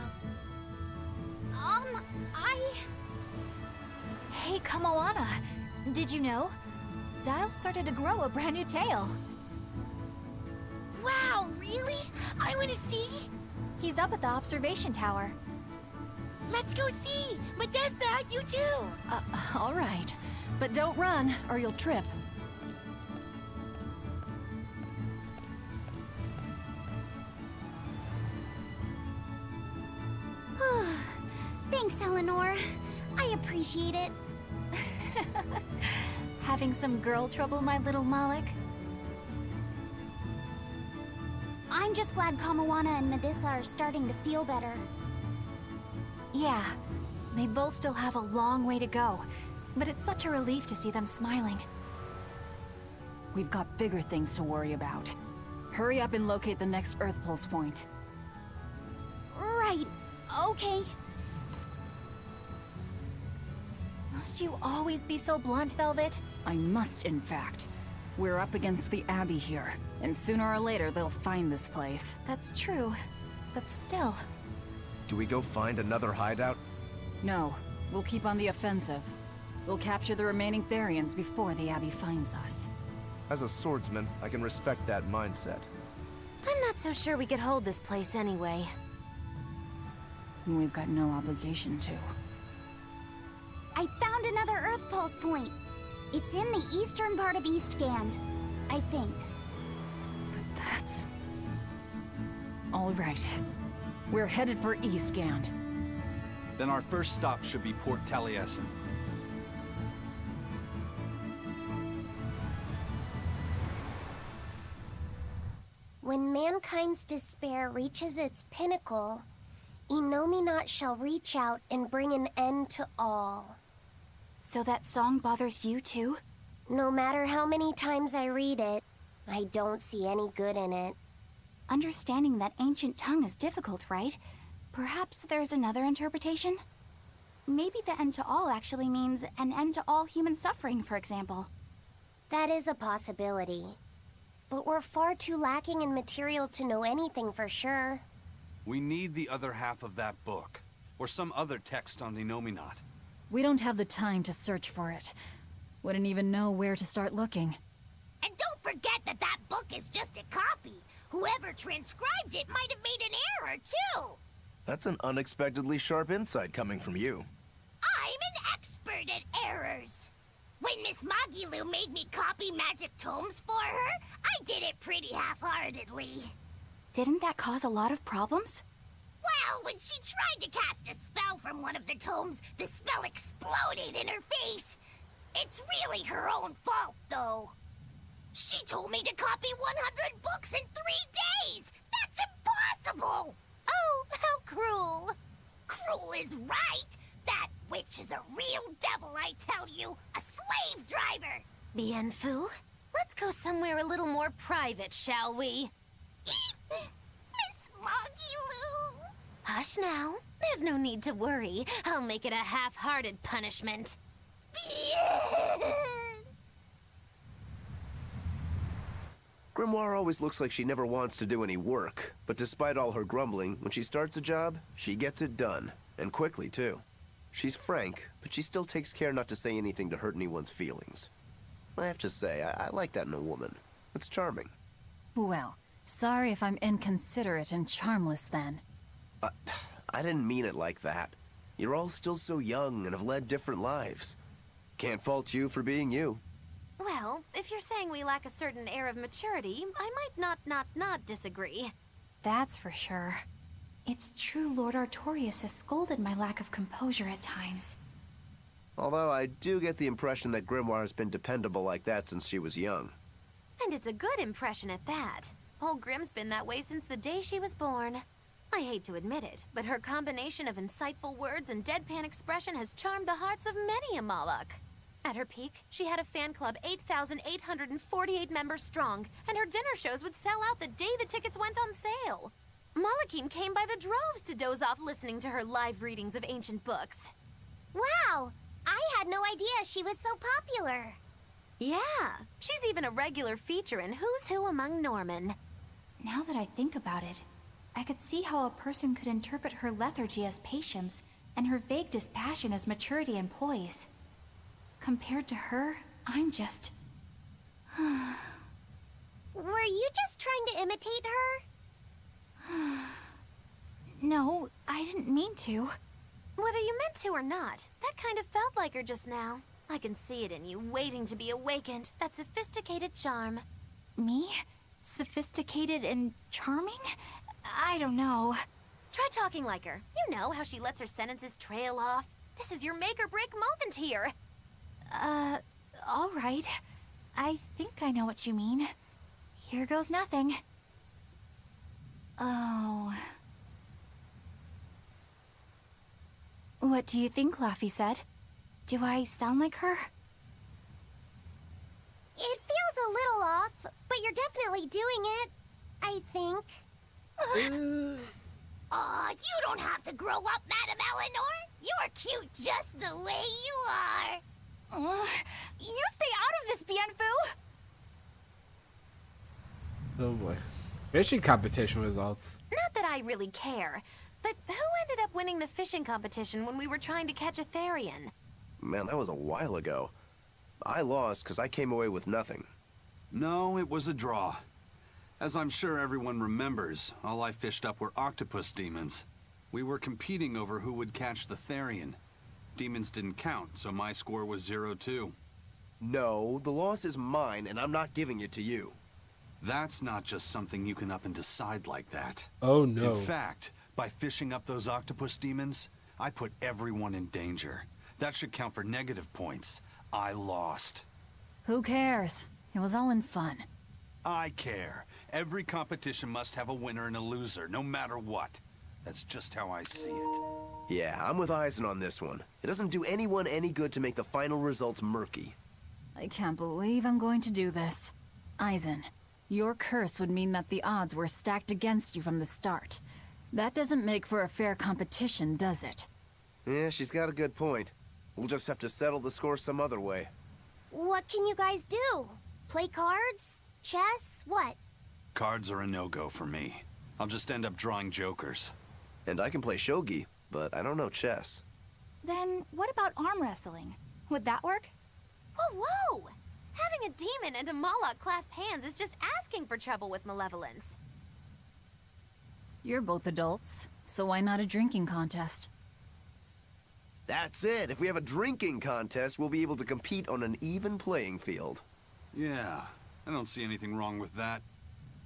Hey, Kamoana. Did you know? Dial started to grow a brand new tail. Wow, really? I want to see. He's up at the observation tower. Let's go see. Medissa, you too. All right. But don't run, or you'll trip. Thanks, Eleanor. I appreciate it. Having some girl trouble, my little Malik? I'm just glad Kamoana and Medissa are starting to feel better. Yeah, they both still have a long way to go, but it's such a relief to see them smiling. We've got bigger things to worry about. Hurry up and locate the next Earth Pulse point. Right. Okay. Must you always be so blunt, Velvet? I must, in fact. We're up against the Abbey here, and sooner or later they'll find this place. That's true, but still. Do we go find another hideout? No, we'll keep on the offensive. We'll capture the remaining Therians before the Abbey finds us. As a swordsman, I can respect that mindset. I'm not so sure we could hold this place anyway. We've got no obligation to. I found another Earth Pulse point. It's in the eastern part of Eastgand, I think. But that's... all right. We're headed for Eastgand. Then our first stop should be Port Taliesin. When mankind's despair reaches its pinnacle, Innominat shall reach out and bring an end to all. So that song bothers you too? No matter how many times I read it, I don't see any good in it. Understanding that ancient tongue is difficult, right? Perhaps there's another interpretation? Maybe the end to all actually means an end to all human suffering, for example. That is a possibility. But we're far too lacking in material to know anything for sure. We need the other half of that book, or some other text on Innominat. We don't have the time to search for it. Wouldn't even know where to start looking. And don't forget that that book is just a copy. Whoever transcribed it might have made an error, too. That's an unexpectedly sharp insight coming from you. I'm an expert at errors. When Miss Magilu made me copy magic tomes for her, I did it pretty half-heartedly. Didn't that cause a lot of problems? Well, when she tried to cast a spell from one of the tomes, the spell exploded in her face. It's really her own fault, though. She told me to copy 100 books in 3 days! That's impossible! Oh, how cruel! Cruel is right! That witch is a real devil, I tell you! A slave driver! Bien Phu, let's go somewhere a little more private, shall we? Miss Magilu! Hush now. There's no need to worry. I'll make it a half-hearted punishment. Grimoire always looks like she never wants to do any work, but despite all her grumbling, when she starts a job, she gets it done, and quickly too. She's frank, but she still takes care not to say anything to hurt anyone's feelings. I have to say, I like that in a woman. It's charming. Well, sorry if I'm inconsiderate and charmless then. I didn't mean it like that. You're all still so young and have led different lives. Can't fault you for being you. Well, if you're saying we lack a certain air of maturity, I might not disagree. That's for sure. It's true Lord Artorius has scolded my lack of composure at times. Although I do get the impression that Grimoire has been dependable like that since she was young. And it's a good impression at that. Old Grim's been that way since the day she was born. I hate to admit it, but her combination of insightful words and deadpan expression has charmed the hearts of many a Moloch. At her peak, she had a fan club 8,848 members strong, and her dinner shows would sell out the day the tickets went on sale. Molochim came by the droves to doze off listening to her live readings of ancient books. Wow! I had no idea she was so popular. Yeah, she's even a regular feature in Who's Who Among Norman. Now that I think about it, I could see how a person could interpret her lethargy as patience, and her vague dispassion as maturity and poise. Compared to her, I'm just... Were you just trying to imitate her? No, I didn't mean to. Whether you meant to or not, that kind of felt like her just now. I can see it in you, waiting to be awakened. That sophisticated charm. Me? Sophisticated and charming? I don't know. Try talking like her. You know how she lets her sentences trail off. This is your make-or-break moment here. All right. I think I know what you mean. Here goes nothing. Oh. What do you think, Laphicet? Do I sound like her? It feels a little off, but you're definitely doing it. I think. Aw, you don't have to grow up, Madame Eleanor. You're cute just the way you are. You stay out of this, Bien Phu! Oh boy. Fishing competition results. Not that I really care, but who ended up winning the fishing competition when we were trying to catch a Therian? Man, that was a while ago. I lost because I came away with nothing. No, it was a draw. As I'm sure everyone remembers, all I fished up were octopus demons. We were competing over who would catch the Therian. Demons didn't count, so my score was 0-2. No, the loss is mine, and I'm not giving it to you. That's not just something you can up and decide like that. Oh no. In fact, By fishing up those octopus demons, I put everyone in danger. That should count for negative points. I lost. Who cares? It was all in fun. I care. Every competition must have a winner and a loser, no matter what. That's just how I see it. Yeah, I'm with Eisen on this one. It doesn't do anyone any good to make the final results murky. I can't believe I'm going to do this. Eisen, your curse would mean that the odds were stacked against you from the start. That doesn't make for a fair competition, does it? Yeah, she's got a good point. We'll just have to settle the score some other way. What can you guys do? Play cards? Chess? What? Cards are a no-go for me. I'll just end up drawing jokers. And I can play shogi, but I don't know chess. Then what about arm wrestling? Would that work? Whoa, whoa! Having a demon and a Moloch clasp hands is just asking for trouble with malevolence. You're both adults, so why not a drinking contest? That's it. If we have a drinking contest, we'll be able to compete on an even playing field. Yeah, I don't see anything wrong with that.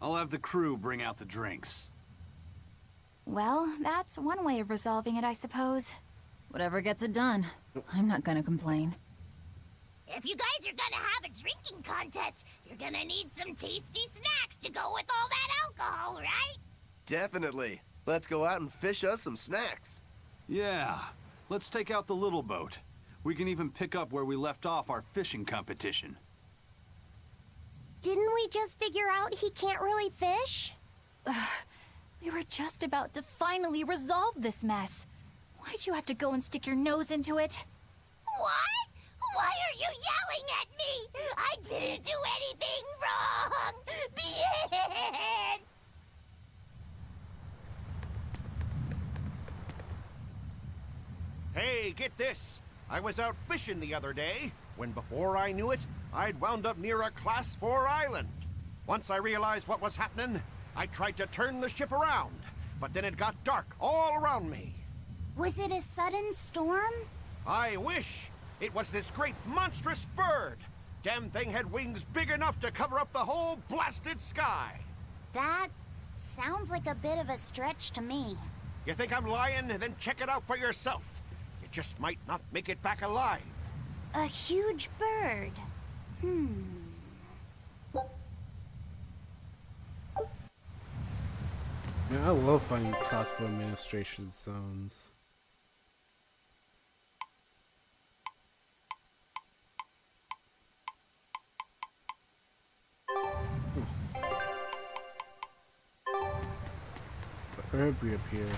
I'll have the crew bring out the drinks. Well, that's one way of resolving it, I suppose. Whatever gets it done. I'm not gonna complain. If you guys are gonna have a drinking contest, you're gonna need some tasty snacks to go with all that alcohol, right? Definitely. Let's go out and fish us some snacks. Yeah, let's take out the little boat. We can even pick up where we left off our fishing competition. Didn't we just figure out he can't really fish? We were just about to finally resolve this mess. Why'd you have to go and stick your nose into it? What? Why are you yelling at me? I didn't do anything wrong! Bien! Hey, get this! I was out fishing the other day, when before I knew it, I'd wound up near a Class 4 island. Once I realized what was happening, I tried to turn the ship around, but then it got dark all around me. Was it a sudden storm? I wish! It was this great monstrous bird! Damn thing had wings big enough to cover up the whole blasted sky! That sounds like a bit of a stretch to me. You think I'm lying? Then check it out for yourself. You just might not make it back alive. A huge bird. Yeah, I love finding Class 4 administration zones. Herb reappeared.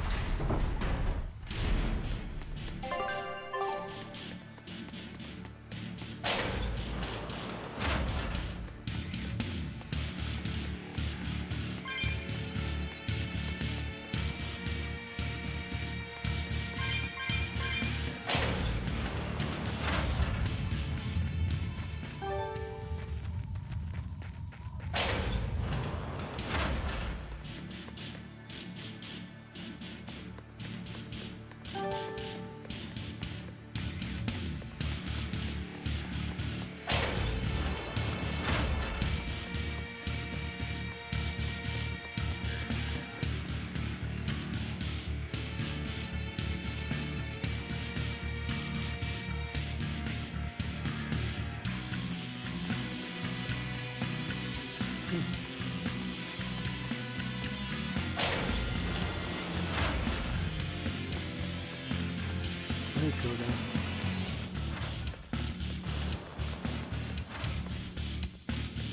Go down.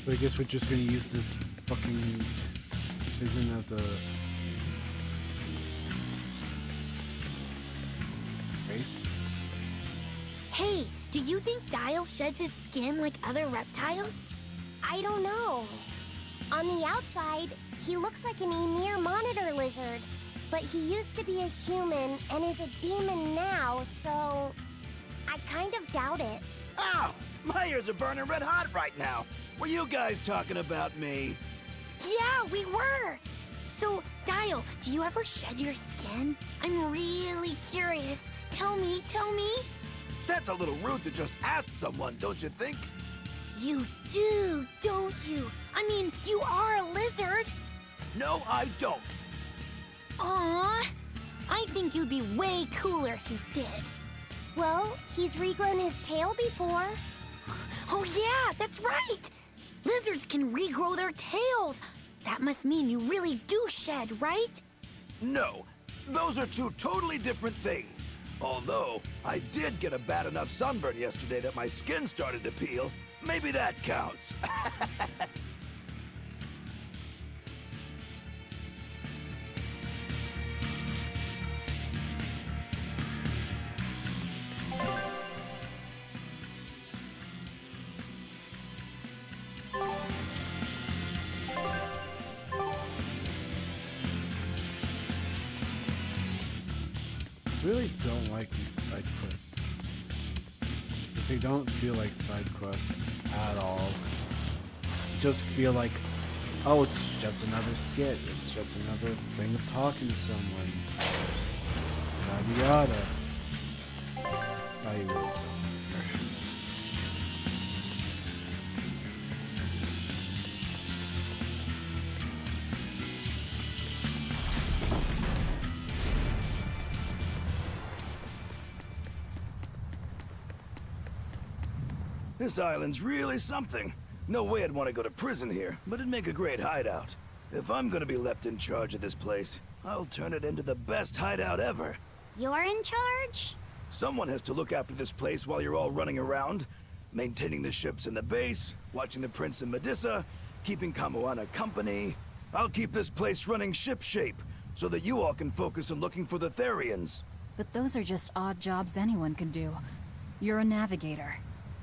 But I guess we're just gonna use this fucking prison as a base. Hey, do you think Dial sheds his skin like other reptiles? I don't know. On the outside, he looks like an Emir monitor lizard, but he used to be a human and is a demon now, so I kind of doubt it. Ow! My ears are burning red hot right now. Were you guys talking about me? Yeah, we were. So, Dial, do you ever shed your skin? I'm really curious. Tell me, tell me. That's a little rude to just ask someone, don't you think? You do, don't you? I mean, you are a lizard. No, I don't. Aww. I think you'd be way cooler if you did. Well, he's regrown his tail before. Oh yeah, that's right! Lizards can regrow their tails. That must mean you really do shed, right? No, those are two totally different things. Although, I did get a bad enough sunburn yesterday that my skin started to peel. Maybe that counts. Really don't like these side quests. Because they don't feel like side quests at all. Just feel like, oh, it's just another skit. It's just another thing of talking to someone. Yada yada. I really don't care. This island's really something. No way I'd want to go to prison here, but it'd make a great hideout. If I'm gonna be left in charge of this place, I'll turn it into the best hideout ever. You're in charge? Someone has to look after this place while you're all running around, maintaining the ships in the base, watching the Prince and Medusa, keeping Kamoana company. I'll keep this place running ship-shape, so that you all can focus on looking for the Therians. But those are just odd jobs anyone can do. You're a navigator.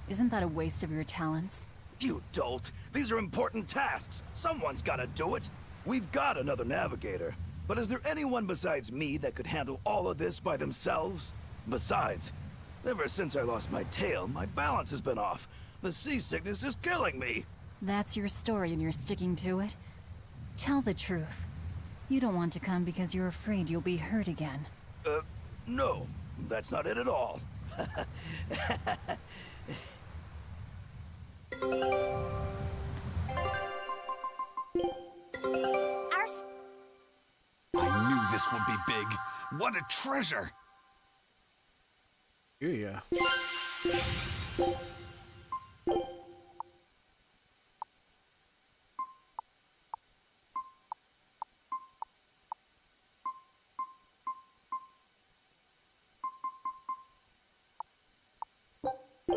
Isn't that a waste of your talents? You dolt! These are important tasks! Someone's gotta do it! We've got another navigator. But is there anyone besides me that could handle all of this by themselves? Besides, ever since I lost my tail, my balance has been off. The seasickness is killing me! That's your story and you're sticking to it? Tell the truth. You don't want to come because you're afraid you'll be hurt again. No. That's not it at all. I knew this would be big. What a treasure! Yeah.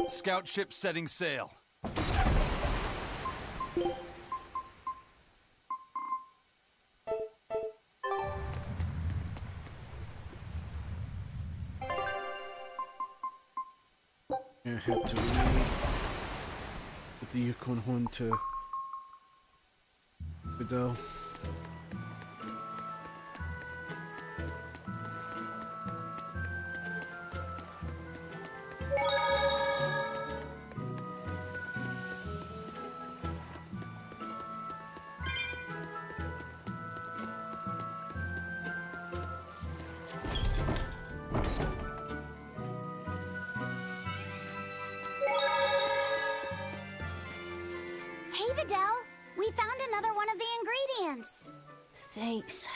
Scout ship setting sail. I had to leave with the Yukon Horn to Fidel. Hey, Videl! We found another one of the ingredients! Thanks.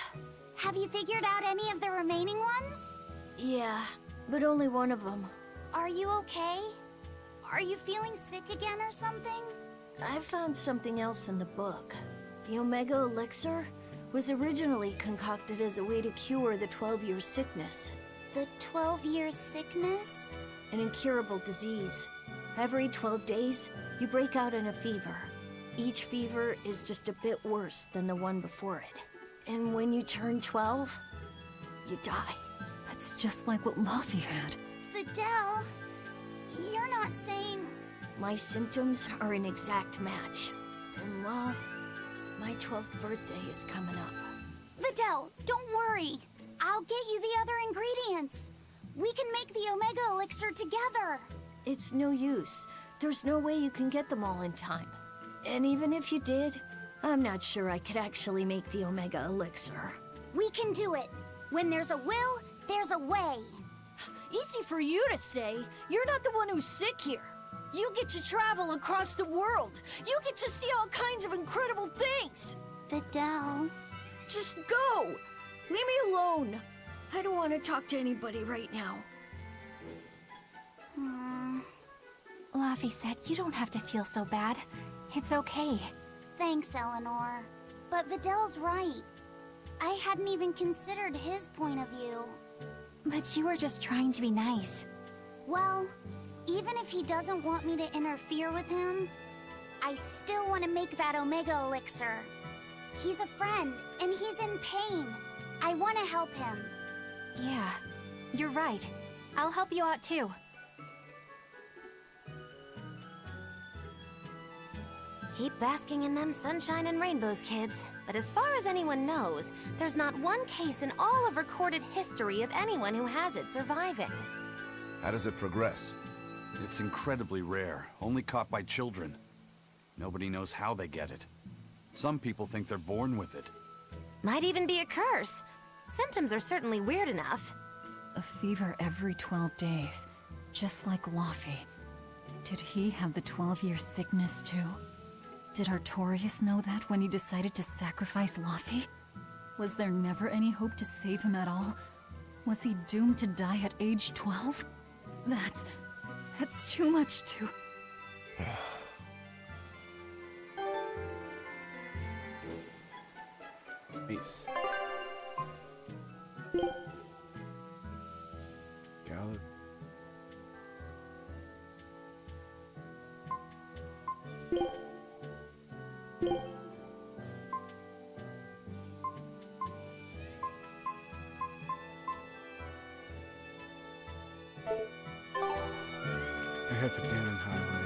Have you figured out any of the remaining ones? Yeah, but only one of them. Are you okay? Are you feeling sick again or something? I found something else in the book. The Omega Elixir was originally concocted as a way to cure the 12-year sickness. The 12-year sickness? An incurable disease. Every 12 days, you break out in a fever. Each fever is just a bit worse than the one before it. And when you turn 12, you die. That's just like what Laufey had. Videl, you're not saying... My symptoms are an exact match. And well, my 12th birthday is coming up. Videl, don't worry. I'll get you the other ingredients. We can make the Omega Elixir together. It's no use. There's no way you can get them all in time. And even if you did, I'm not sure I could actually make the Omega Elixir. We can do it. When there's a will, there's a way. Easy for you to say. You're not the one who's sick here. You get to travel across the world. You get to see all kinds of incredible things. Videl... Just go. Leave me alone. I don't want to talk to anybody right now. Laffy said you don't have to feel so bad. It's okay. Thanks, Eleanor. But Vidal's right. I hadn't even considered his point of view. But you were just trying to be nice. Well, even if he doesn't want me to interfere with him, I still want to make that Omega Elixir. He's a friend, and he's in pain. I want to help him. Yeah, you're right. I'll help you out too. Keep basking in them sunshine and rainbows, kids. But as far as anyone knows, there's not one case in all of recorded history of anyone who has it surviving. How does it progress? It's incredibly rare, only caught by children. Nobody knows how they get it. Some people think they're born with it. Might even be a curse. Symptoms are certainly weird enough. A fever every 12 days, just like Laffy. Did he have the 12-year sickness too? Did Artorias know that when he decided to sacrifice Laffy? Was there never any hope to save him at all? Was he doomed to die at age 12? That's too much to... Nice. Got it. I head for Gannon Highway.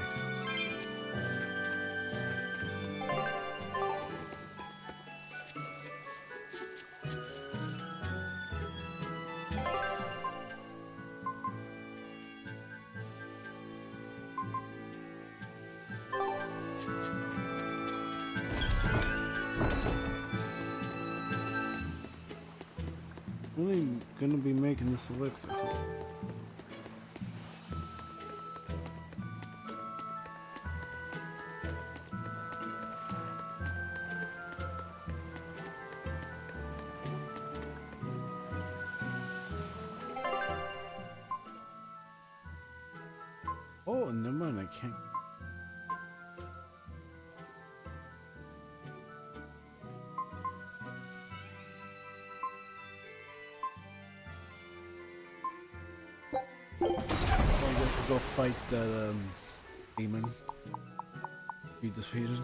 Really gonna be making this elixir. Oh, never mind, I can't. I have to go fight that demon. Be defeated.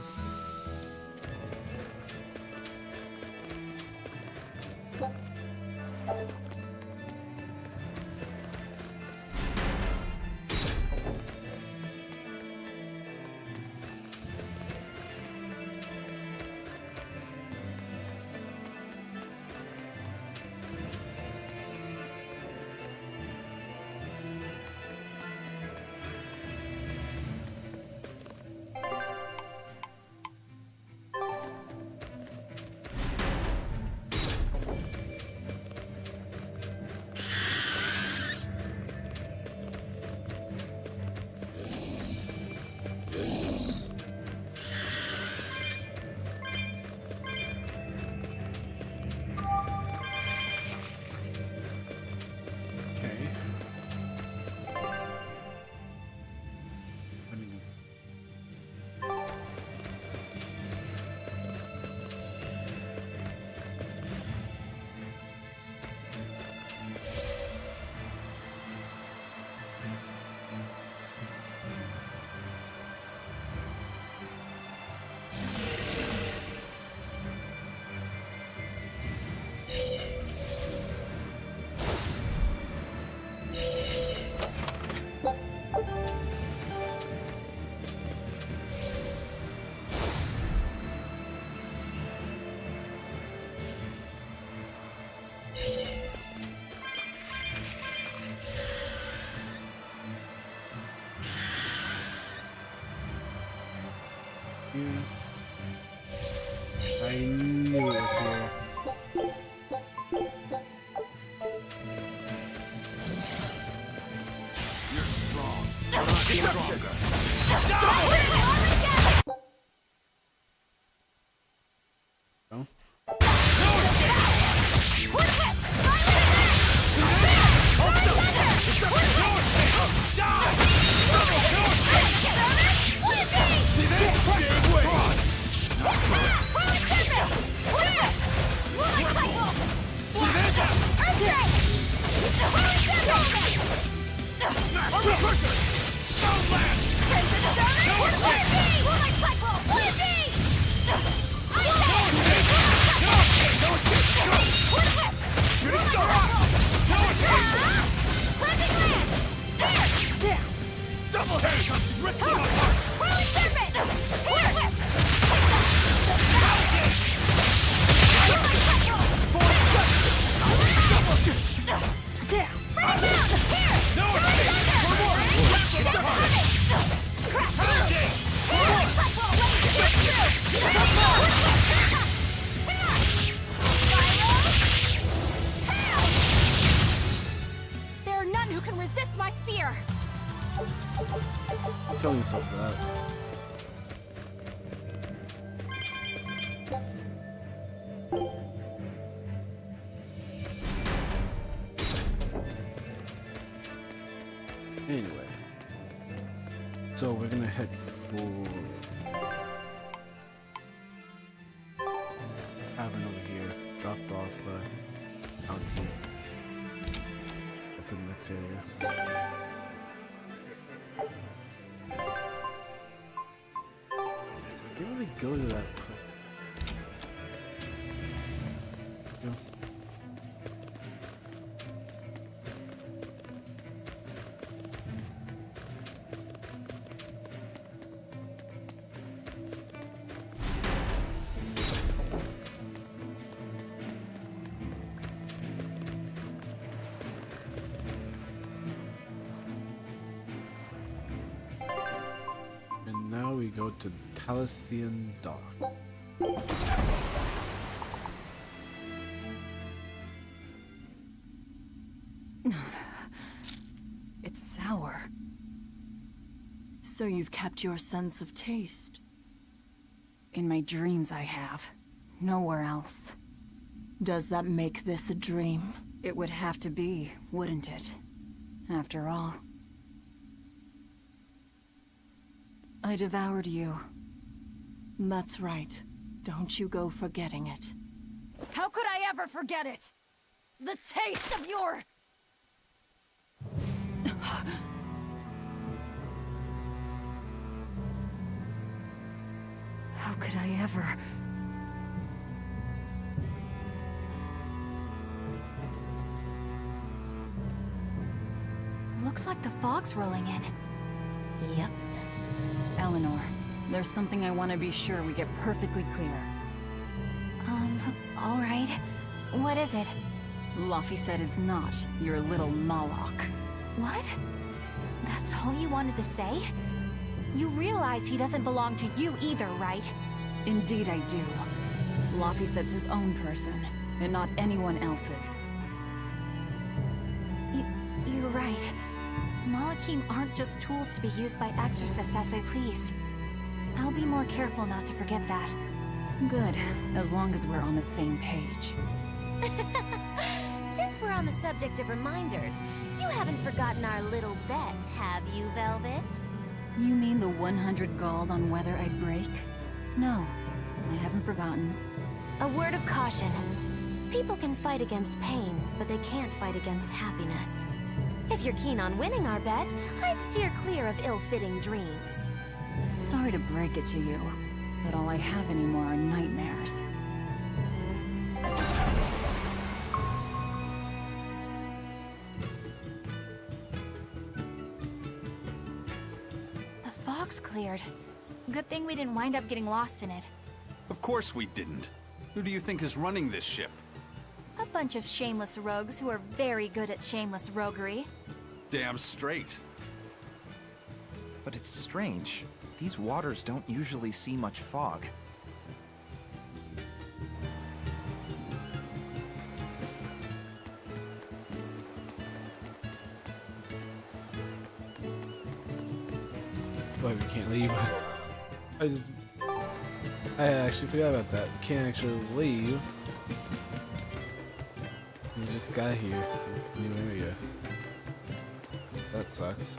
I knew it was here. You're strong. You're not stronger. No? can resist my spear! Killing yourself for that. Anyway, so we're gonna head for Tavern over here. Dropped off the bounty for the next area. Didn't really go to that place. Yeah. And now we go to Talisian Dock. It's sour. So you've kept your sense of taste? In my dreams I have. Nowhere else. Does that make this a dream? It would have to be, wouldn't it? After all. I devoured you. That's right. Don't you go forgetting it. How could I ever forget it? The taste of your... How could I ever... Looks like the fog's rolling in. Yep. Eleanor, there's something I want to be sure we get perfectly clear. All right. What is it? Laphicet is not your little Moloch. What? That's all you wanted to say? You realize he doesn't belong to you either, right? Indeed I do. Laphicet's his own person, and not anyone else's. You're right. Malachim aren't just tools to be used by exorcists as they pleased. I'll be more careful not to forget that. Good, as long as we're on the same page. Since we're on the subject of reminders, you haven't forgotten our little bet, have you, Velvet? You mean the 100 gold on whether I'd break? No, I haven't forgotten. A word of caution. People can fight against pain, but they can't fight against happiness. If you're keen on winning our bet, I'd steer clear of ill-fitting dreams. Sorry to break it to you, but all I have anymore are nightmares. The fog's cleared. Good thing we didn't wind up getting lost in it. Of course we didn't. Who do you think is running this ship? A bunch of shameless rogues who are very good at shameless roguery. Damn straight. But it's strange. These waters don't usually see much fog. Wait, we can't leave. I actually forgot about that. We can't actually leave. We just got here. New area. That sucks.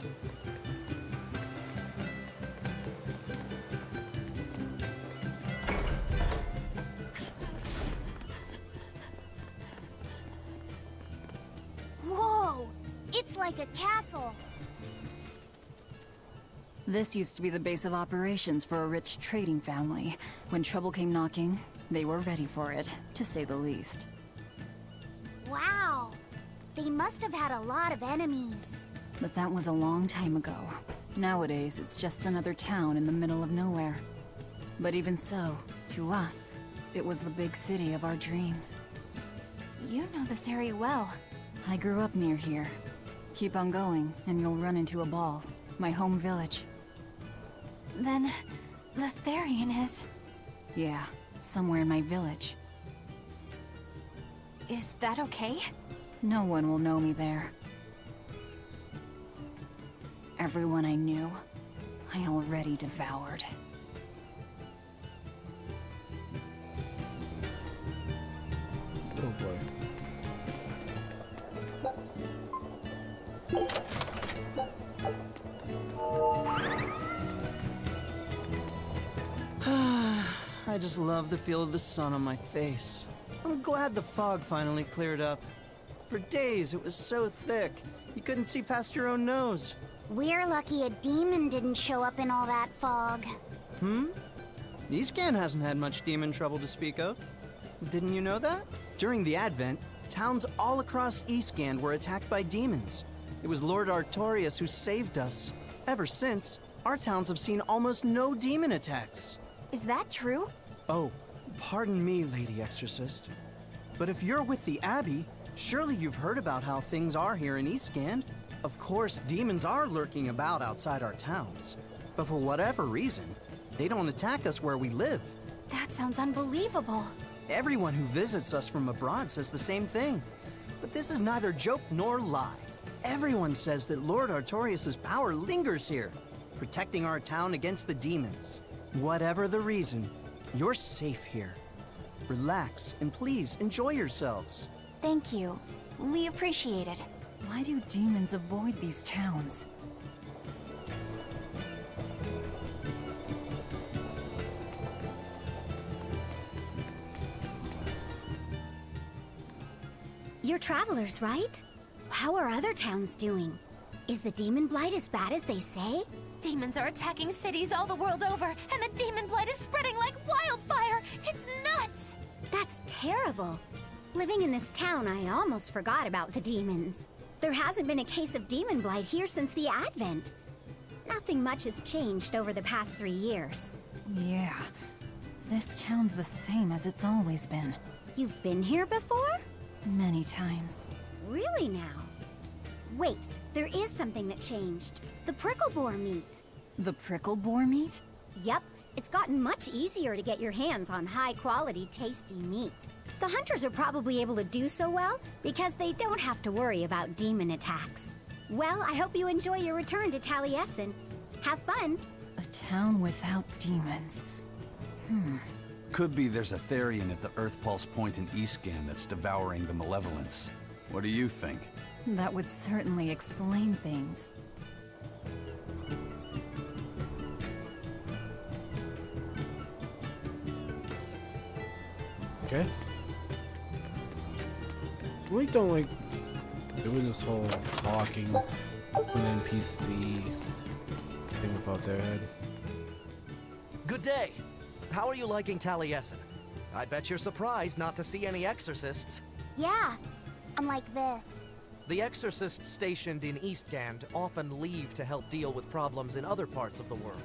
Whoa! It's like a castle. This used to be the base of operations for a rich trading family. When trouble came knocking, they were ready for it, to say the least. Wow! They must have had a lot of enemies. But that was a long time ago. Nowadays, it's just another town in the middle of nowhere. But even so, to us, it was the big city of our dreams. You know this area well. I grew up near here. Keep on going, and you'll run into a ball. My home village. Then, the Therian is... Yeah, somewhere in my village. Is that okay? No one will know me there. Everyone I knew, I already devoured. Oh boy. I just love the feel of the sun on my face. I'm glad the fog finally cleared up. For days it was so thick, you couldn't see past your own nose. We're lucky a demon didn't show up in all that fog. Eastgan hasn't had much demon trouble to speak of. Didn't you know that? During the Advent, towns all across Eastgan were attacked by demons. It was Lord Artorias who saved us. Ever since, our towns have seen almost no demon attacks. Is that true? Oh, pardon me, Lady Exorcist. But if you're with the Abbey, surely you've heard about how things are here in Eastgand. Of course, demons are lurking about outside our towns. But for whatever reason, they don't attack us where we live. That sounds unbelievable. Everyone who visits us from abroad says the same thing. But this is neither joke nor lie. Everyone says that Lord Artorias' power lingers here, protecting our town against the demons. Whatever the reason, you're safe here. Relax and please enjoy yourselves. Thank you. We appreciate it. Why do demons avoid these towns? You're travelers, right? How are other towns doing? Is the demon blight as bad as they say? Demons are attacking cities all the world over, and the demon blight is spreading like wildfire! It's nuts! That's terrible. Living in this town, I almost forgot about the demons. There hasn't been a case of demon blight here since the Advent. Nothing much has changed over the past 3 years. Yeah, this town's the same as it's always been. You've been here before? Many times. Really now? Wait, there is something that changed. The prickle boar meat. The prickle boar meat? Yep, it's gotten much easier to get your hands on high-quality, tasty meat. The hunters are probably able to do so well because they don't have to worry about demon attacks. Well, I hope you enjoy your return to Taliesin. Have fun! A town without demons. Could be there's a Therian at the Earth Pulse Point in Eastgan that's devouring the malevolence. What do you think? That would certainly explain things. Okay. We don't like doing this whole talking with an NPC thing above their head. Good day. How are you liking Taliesin? I bet you're surprised not to see any exorcists. Yeah, I'm like this. The exorcists stationed in Eastgand often leave to help deal with problems in other parts of the world.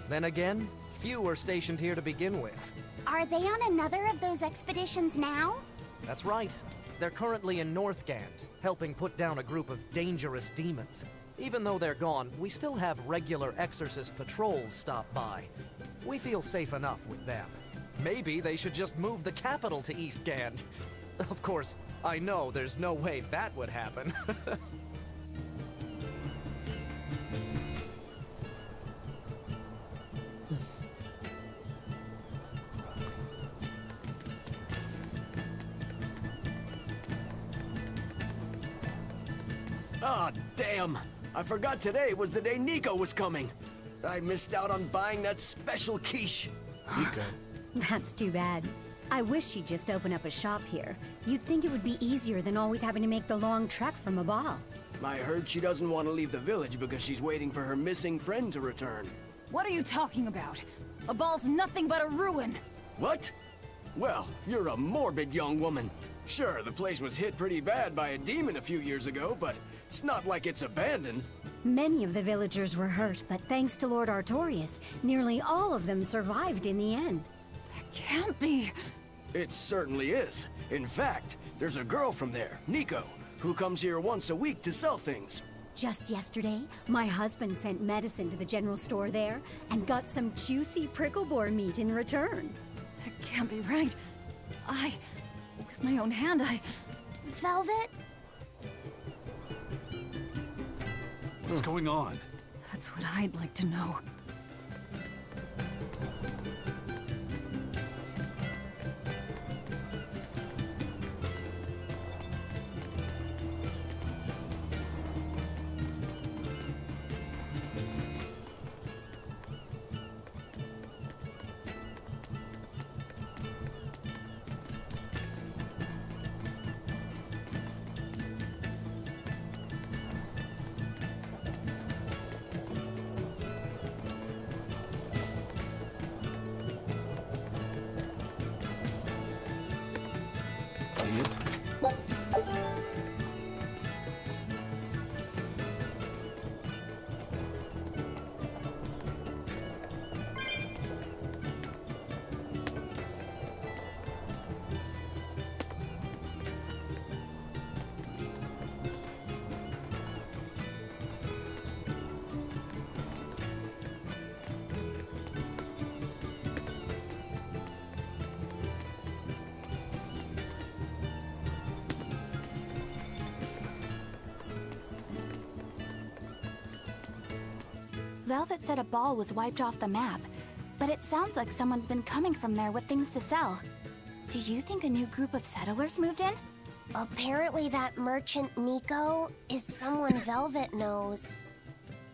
Then again, few are stationed here to begin with. Are they on another of those expeditions now? That's right. They're currently in Northgand, helping put down a group of dangerous demons. Even though they're gone, we still have regular exorcist patrols stop by. We feel safe enough with them. Maybe they should just move the capital to Eastgand. Of course, I know there's no way that would happen. Ah, damn! I forgot today was the day Nico was coming. I missed out on buying that special quiche. Nico. That's too bad. I wish she'd just open up a shop here. You'd think it would be easier than always having to make the long trek from a ball. I heard she doesn't want to leave the village because she's waiting for her missing friend to return. What are you talking about? A ball's nothing but a ruin. What? Well, you're a morbid young woman. Sure, the place was hit pretty bad by a demon a few years ago, but it's not like it's abandoned. Many of the villagers were hurt, but thanks to Lord Artorias, nearly all of them survived in the end. That can't be. It certainly is. In fact, there's a girl from there, Nico, who comes here once a week to sell things. Just yesterday, my husband sent medicine to the general store there and got some juicy prickle boar meat in return. That can't be right. With my own hand, Velvet? What's going on? That's what I'd like to know. Velvet said a ball was wiped off the map, but it sounds like someone's been coming from there with things to sell. Do you think a new group of settlers moved in? Apparently that merchant Nico is someone Velvet knows.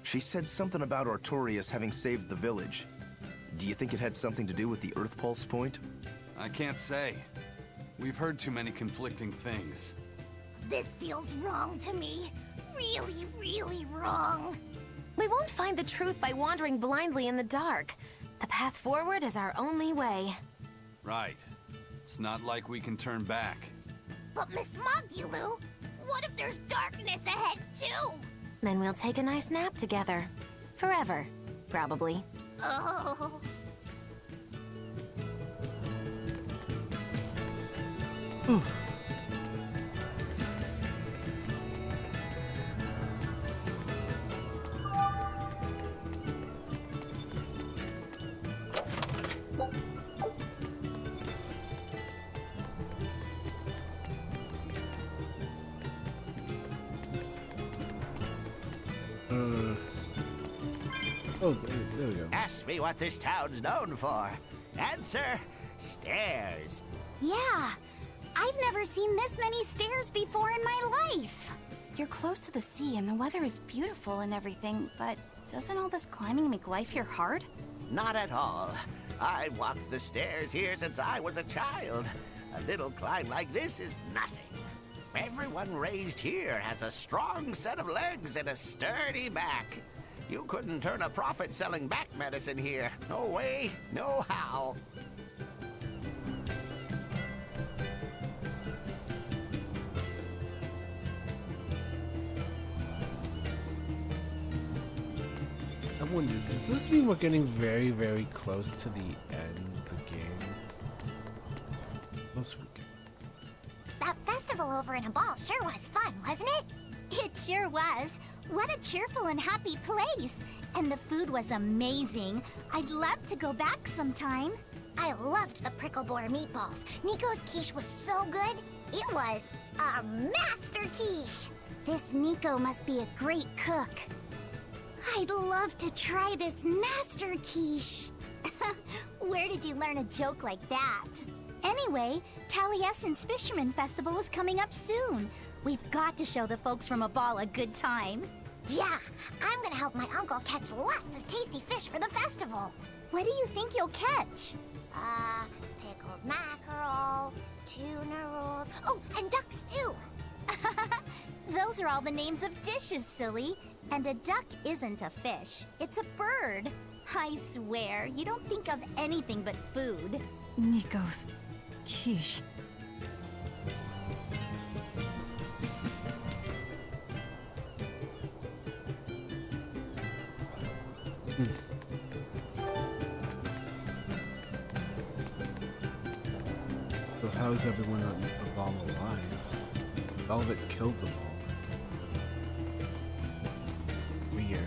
She said something about Artorias having saved the village. Do you think it had something to do with the Earth Pulse point? I can't say. We've heard too many conflicting things. This feels wrong to me. Really, really wrong. We won't find the truth by wandering blindly in the dark. The path forward is our only way. Right. It's not like we can turn back. But Miss Mogulu, what if there's darkness ahead too? Then we'll take a nice nap together. Forever, probably. Oh. Oh, there we go. Ask me what this town's known for. Answer, stairs. Yeah, I've never seen this many stairs before in my life. You're close to the sea and the weather is beautiful and everything, but doesn't all this climbing make life here hard? Not at all. I walked the stairs here since I was a child. A little climb like this is nothing. Everyone raised here has a strong set of legs and a sturdy back. You couldn't turn a profit selling back medicine here. No way, no how. I wonder, does this mean we're getting very, very close to the end of the game? Most week. That festival over in a ball sure was fun, wasn't it? It sure was. What a cheerful and happy place. And the food was amazing. I'd love to go back sometime. I loved the prickle boar meatballs. Nico's quiche was so good. It was a master quiche. This Nico must be a great cook. I'd love to try this master quiche. Where did you learn a joke like that? Anyway, Taliesin's Fisherman Festival is coming up soon. We've got to show the folks from Abal a good time. Yeah, I'm gonna help my uncle catch lots of tasty fish for the festival. What do you think you'll catch? Pickled mackerel, tuna rolls, oh, and duck stew. Those are all the names of dishes, silly. And a duck isn't a fish, it's a bird. I swear, you don't think of anything but food. Nico's quiche. So how is everyone on the ball alive? Velvet killed the ball. Weird.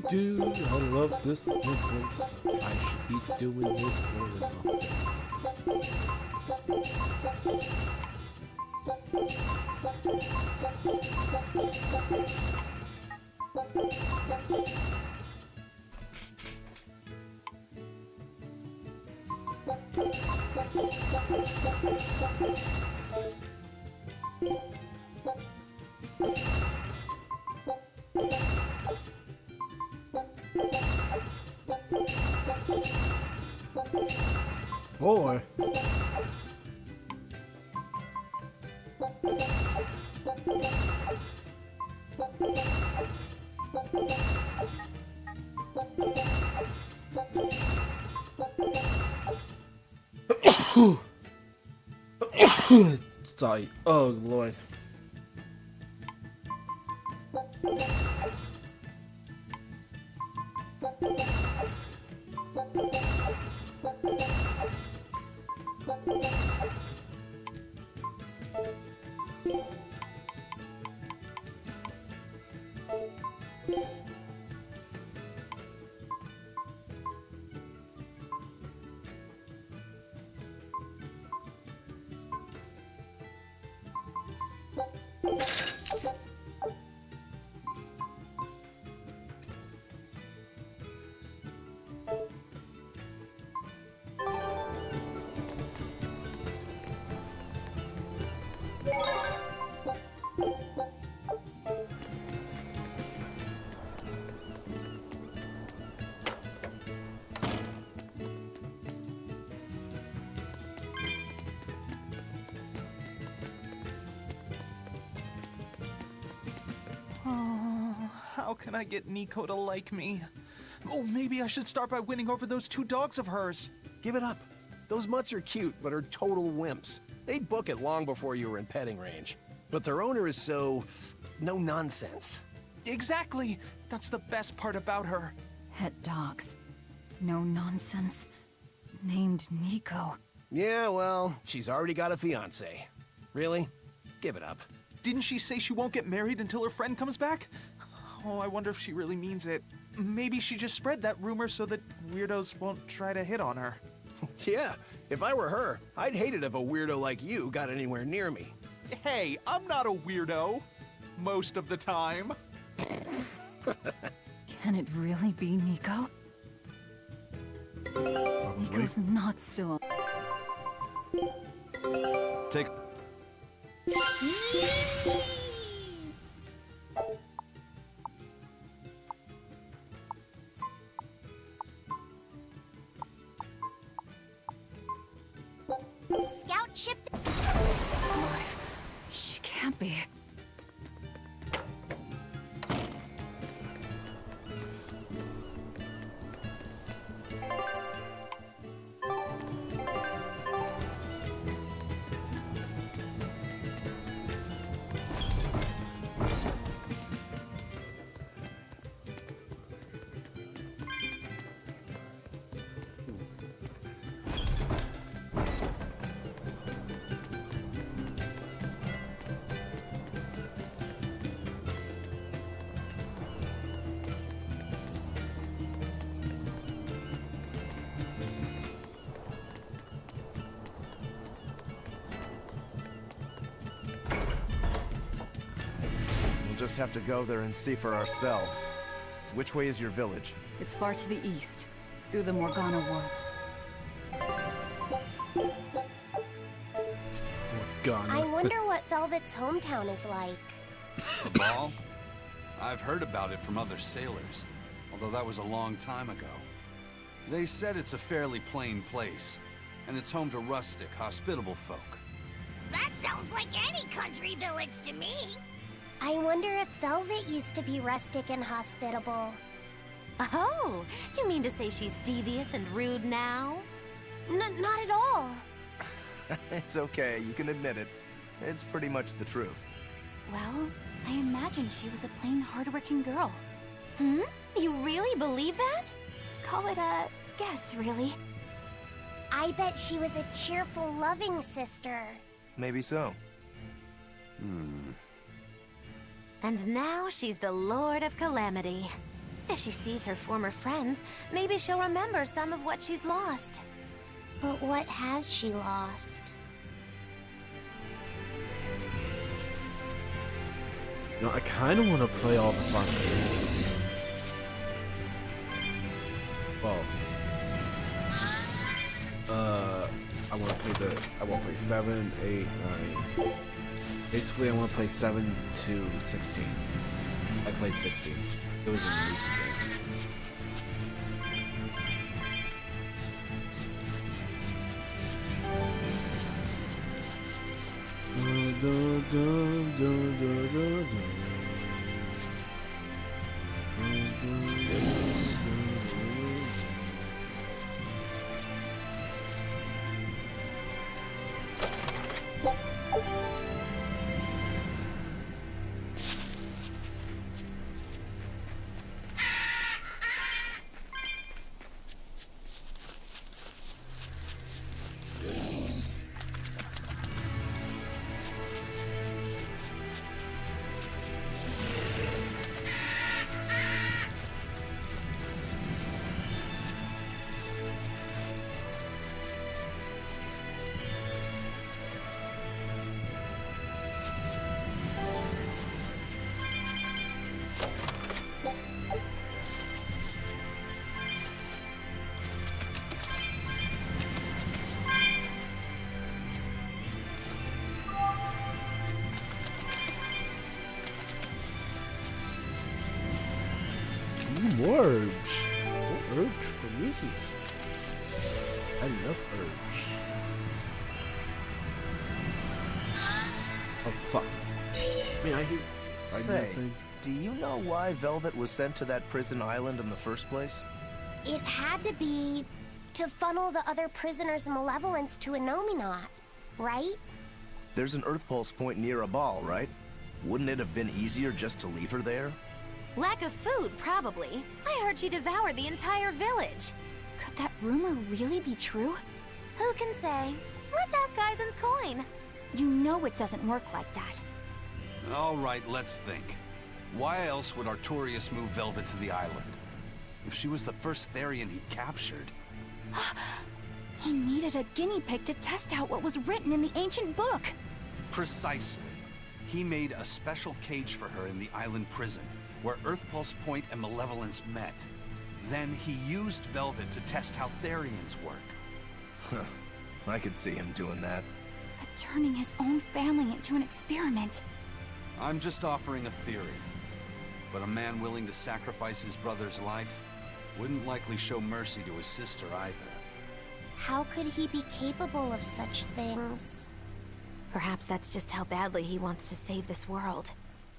I love this reference. I should be doing this more than often. Boy. Sorry. Oh, Lord. How can I get Nico to like me? Oh, maybe I should start by winning over those 2 dogs of hers. Give it up. Those mutts are cute, but are total wimps. They'd book it long before you were in petting range. But their owner is so... no nonsense. Exactly. That's the best part about her. Het dogs. No nonsense. Named Nico. Yeah, well, she's already got a fiancé. Really? Give it up. Didn't she say she won't get married until her friend comes back? Oh, I wonder if she really means it. Maybe she just spread that rumor so that weirdos won't try to hit on her. Yeah, if I were her, I'd hate it if a weirdo like you got anywhere near me. Hey, I'm not a weirdo. Most of the time. Can it really be Nico? Nico's not still. Take. Scout ship. She can't be. We'll just have to go there and see for ourselves. Which way is your village? It's far to the east, through the Morgana woods. I wonder what Velvet's hometown is like. The ball? I've heard about it from other sailors, although that was a long time ago. They said it's a fairly plain place, and it's home to rustic, hospitable folk. That sounds like any country village to me. I wonder if Velvet used to be rustic and hospitable. Oh, you mean to say she's devious and rude now? Not at all. It's okay, you can admit it. It's pretty much the truth. Well, I imagine she was a plain, hardworking girl. Hmm? You really believe that? Call it a guess, really. I bet she was a cheerful, loving sister. Maybe so. And now she's the Lord of Calamity. If she sees her former friends, maybe she'll remember some of what she's lost. But what has she lost? You know, I kind of want to play all the Final Fantasy games. Well, I want to play 7, 8, 9. Basically, I want to play 7 to 16. I played 16. It was an amazing game. More herbs. More herbs for me. I love herbs. Oh fuck. I mean, I hear. Say, do you know why Velvet was sent to that prison island in the first place? It had to be to funnel the other prisoners' malevolence to Innominat, right? There's an Earth Pulse point near a ball, right? Wouldn't it have been easier just to leave her there? Lack of food, probably. I heard she devoured the entire village. Could that rumor really be true? Who can say? Let's ask Eisen's coin. You know it doesn't work like that. All right, let's think. Why else would Artorias move Velvet to the island? If she was the first Therian he captured. He needed a guinea pig to test out what was written in the ancient book. Precisely. He made a special cage for her in the island prison, where Earth Pulse Point and Malevolence met. Then he used Velvet to test how Therians work. Huh. I could see him doing that. But turning his own family into an experiment. I'm just offering a theory. But a man willing to sacrifice his brother's life wouldn't likely show mercy to his sister either. How could he be capable of such things? Perhaps that's just how badly he wants to save this world.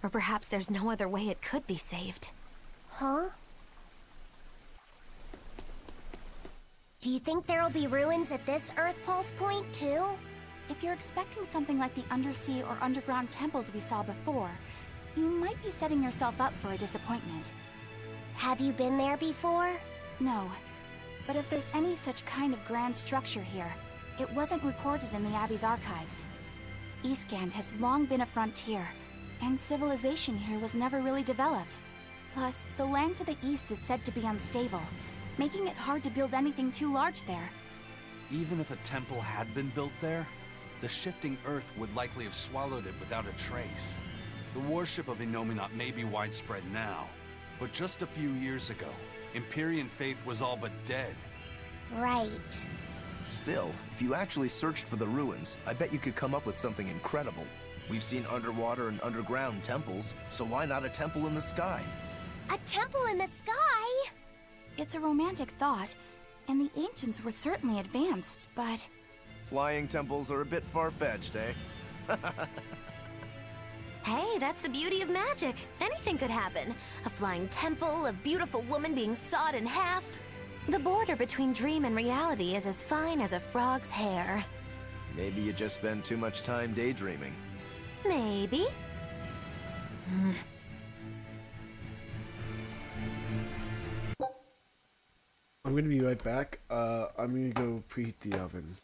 Or perhaps there's no other way it could be saved. Huh? Do you think there'll be ruins at this Earth Pulse Point, too? If you're expecting something like the undersea or underground temples we saw before, you might be setting yourself up for a disappointment. Have you been there before? No. But if there's any such kind of grand structure here, it wasn't recorded in the Abbey's archives. Eastgand has long been a frontier, and civilization here was never really developed. Plus, the land to the east is said to be unstable, making it hard to build anything too large there. Even if a temple had been built there, the shifting earth would likely have swallowed it without a trace. The worship of Innominat may be widespread now, but just a few years ago, Empyrean faith was all but dead. Right. Still, if you actually searched for the ruins, I bet you could come up with something incredible. We've seen underwater and underground temples, so why not a temple in the sky? A temple in the sky? It's a romantic thought, and the ancients were certainly advanced, but... Flying temples are a bit far-fetched, eh? Hey, that's the beauty of magic. Anything could happen. A flying temple, a beautiful woman being sawed in half. The border between dream and reality is as fine as a frog's hair. Maybe you just spend too much time daydreaming. Maybe. I'm gonna be right back. I'm gonna go preheat the oven.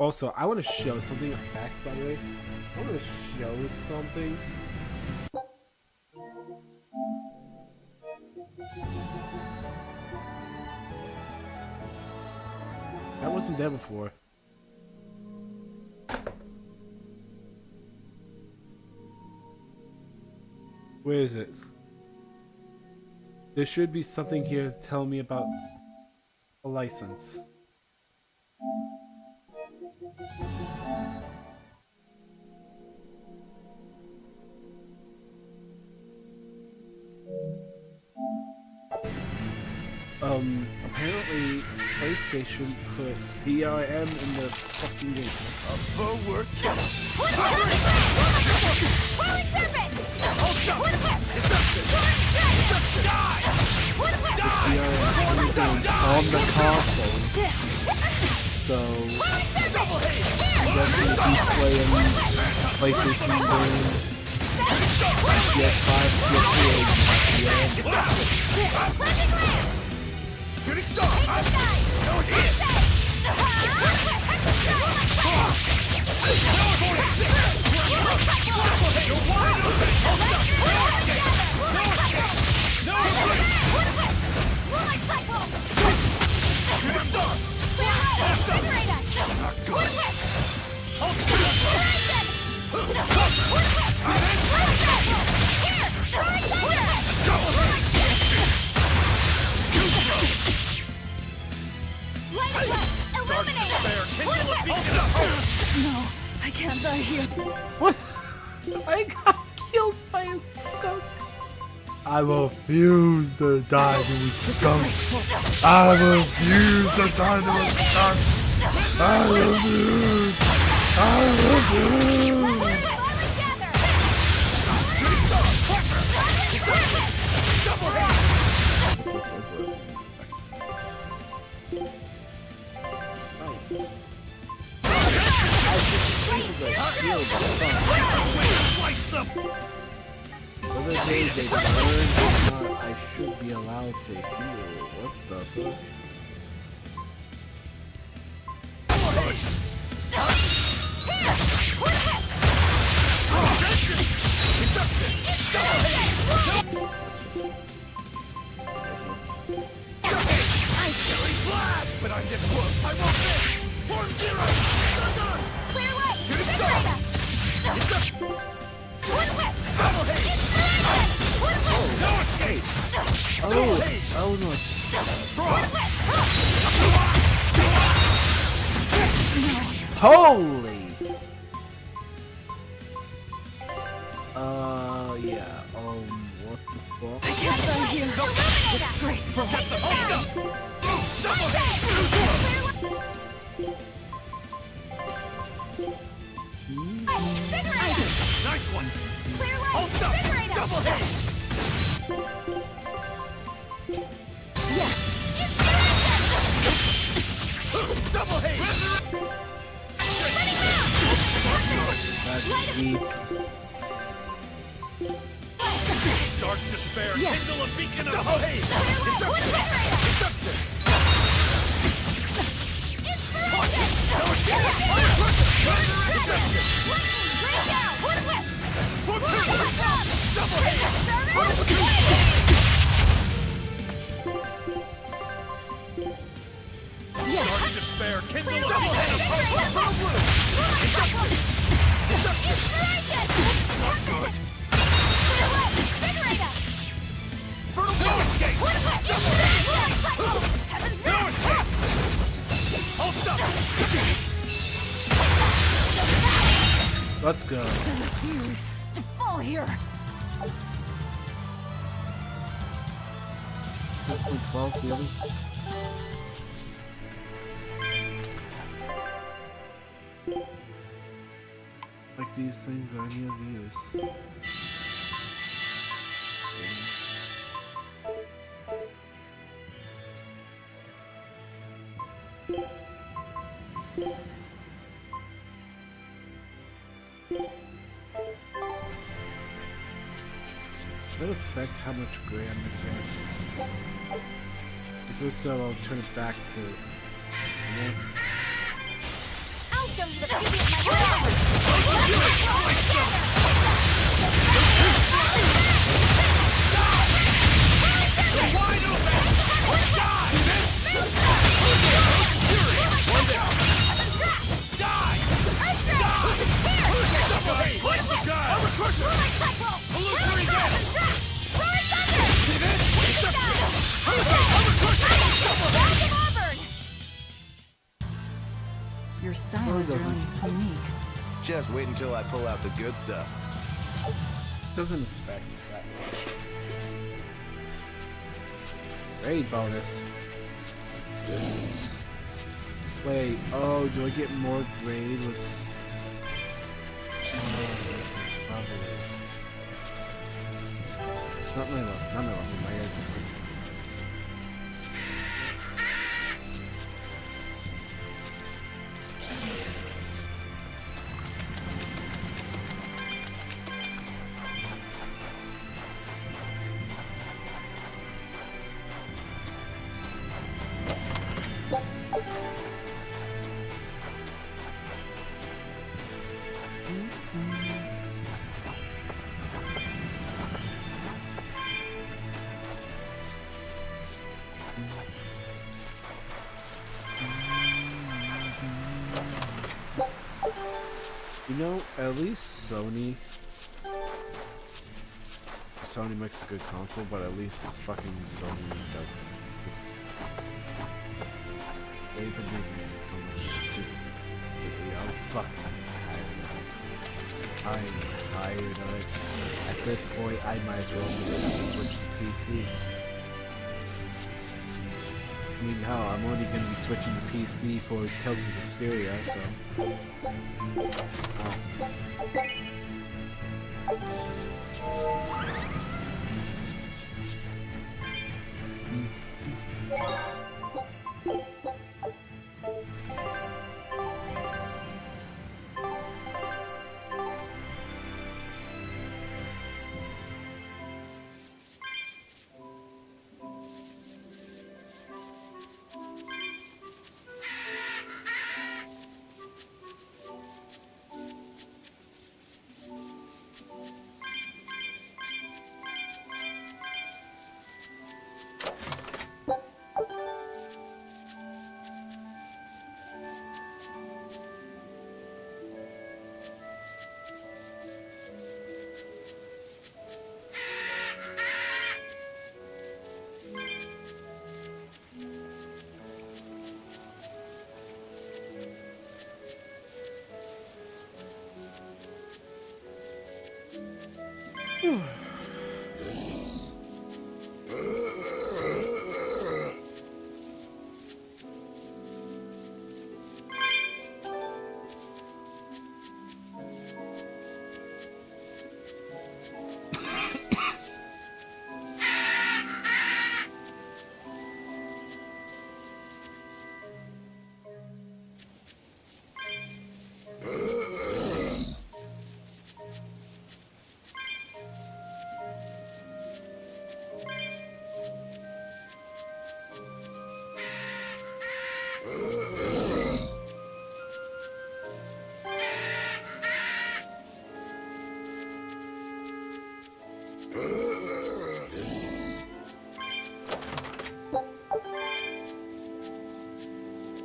Also, I want to show something back, by the way. I want to show something. That wasn't there before. Where is it? There should be something here to tell me about a license. Apparently PlayStation put DRM in the fucking game. A forward kill. Whirling serpent! On the console. So that's going to be playing PlayStation games, PS5, PS3, Shooting star! No hit! No, I can't die here. What? I got killed by a skunk. I refuse to die to a skunk. I refuse to die to a skunk. I refuse. I refuse. Other days they learned I should be allowed to heal. What the fuck? But I'm this close. I won't miss. Form zero. Clear way! Shooting star! Double hit! No escape! Oh no. Holy! Yeah, what the fuck? I can't die here. Disgraceful. Nice one! Clear way! Hold up! Double hit! Yes! Double hit! That's deep. Dark despair! Yes. Kindle a beacon of hope! Deception! Dark despair! Kindle a beacon of hope! Let's go. I refuse to fall here. 12, the other. Like these things are any of use. Does that affect how much gray I'm mixing? Is this so I'll turn it back to... I'll show you the beauty of my power! Wide open! Die! One down! Die! What's the gun? Illusory gas! See this? Your style is really unique. Just wait until I pull out the good stuff. Doesn't affect me that much. Raid bonus. Wait, oh, do I get more grade with... probably. Not my level, not my level, my different. You know, at least Sony makes a good console, but at least fucking Sony does it. They've been doing this so much stupid lately. I'm fucking tired of it. I'm tired of it. At this point, I might as well just switch to PC. I mean, hell, I'm only going to be switching to PC for Tales of Berseria, so...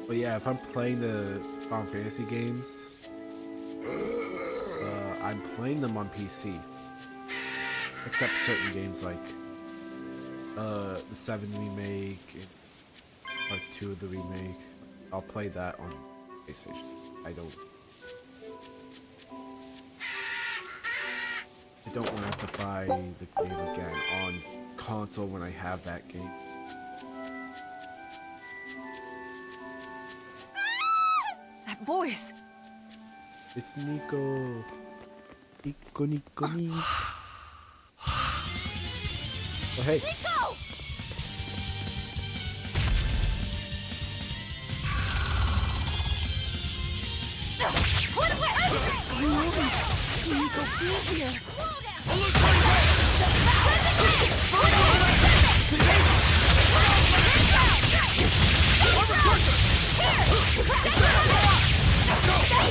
But yeah, if I'm playing the Final Fantasy games, I'm playing them on PC. Except certain games like the 7 remake and Part 2 of the remake. I'll play that on PlayStation. I don't want to have to buy the game again on console when I have that game. That voice! It's Nico. Nico, Nico, Nico. Oh, hey. Nico! What's going on? Nico, please here. Go!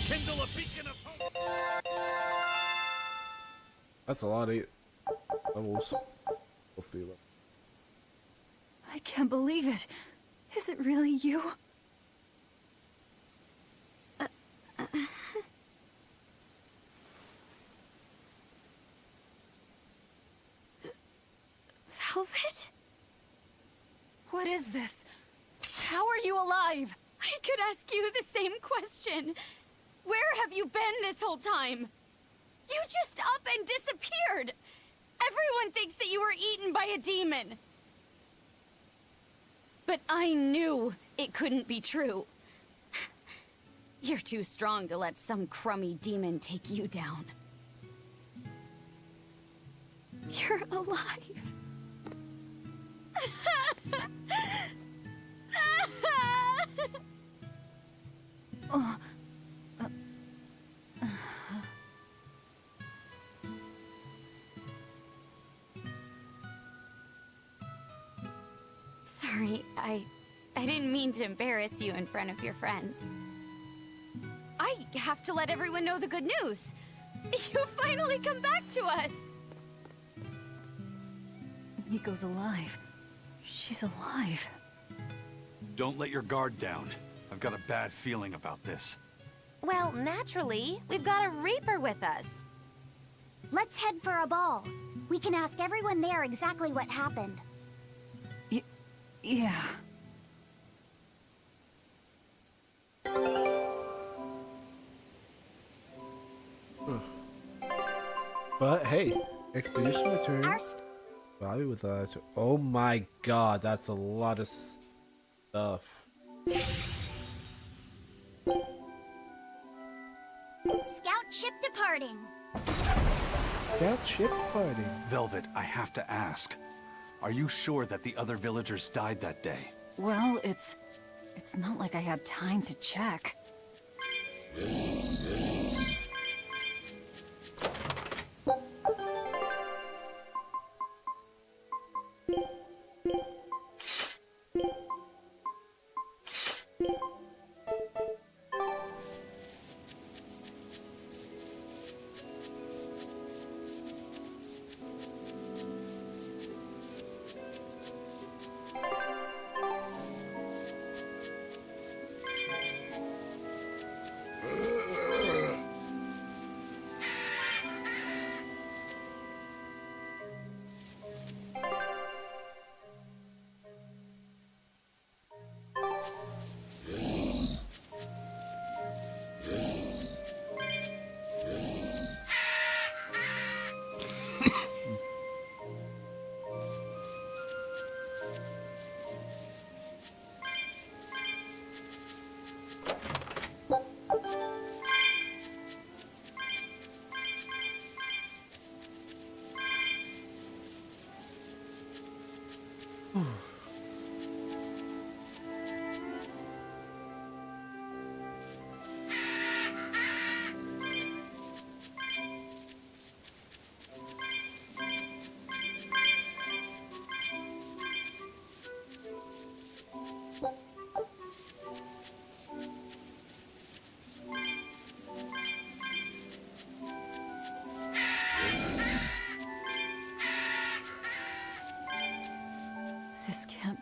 Kindle a beacon of hope! That's a lot of levels. We'll see. I can't believe it. Is it really you? Velvet? What is this? How are you alive? I could ask you the same question. Where have you been this whole time? You just up and disappeared! Everyone thinks that you were eaten by a demon. But I knew it couldn't be true. You're too strong to let some crummy demon take you down. You're alive. Oh. Sorry, I didn't mean to embarrass you in front of your friends. I have to let everyone know the good news. You finally come back to us. Nico's alive. She's alive. Don't let your guard down. I've got a bad feeling about this. Well, naturally, we've got a Reaper with us. Let's head for a ball. We can ask everyone there exactly what happened. Yeah. But hey, expedition returns. Probably with oh my god, that's a lot of stuff. Scout ship departing. Scout ship departing. Velvet, I have to ask. Are you sure that the other villagers died that day? Well, it's not like I had time to check.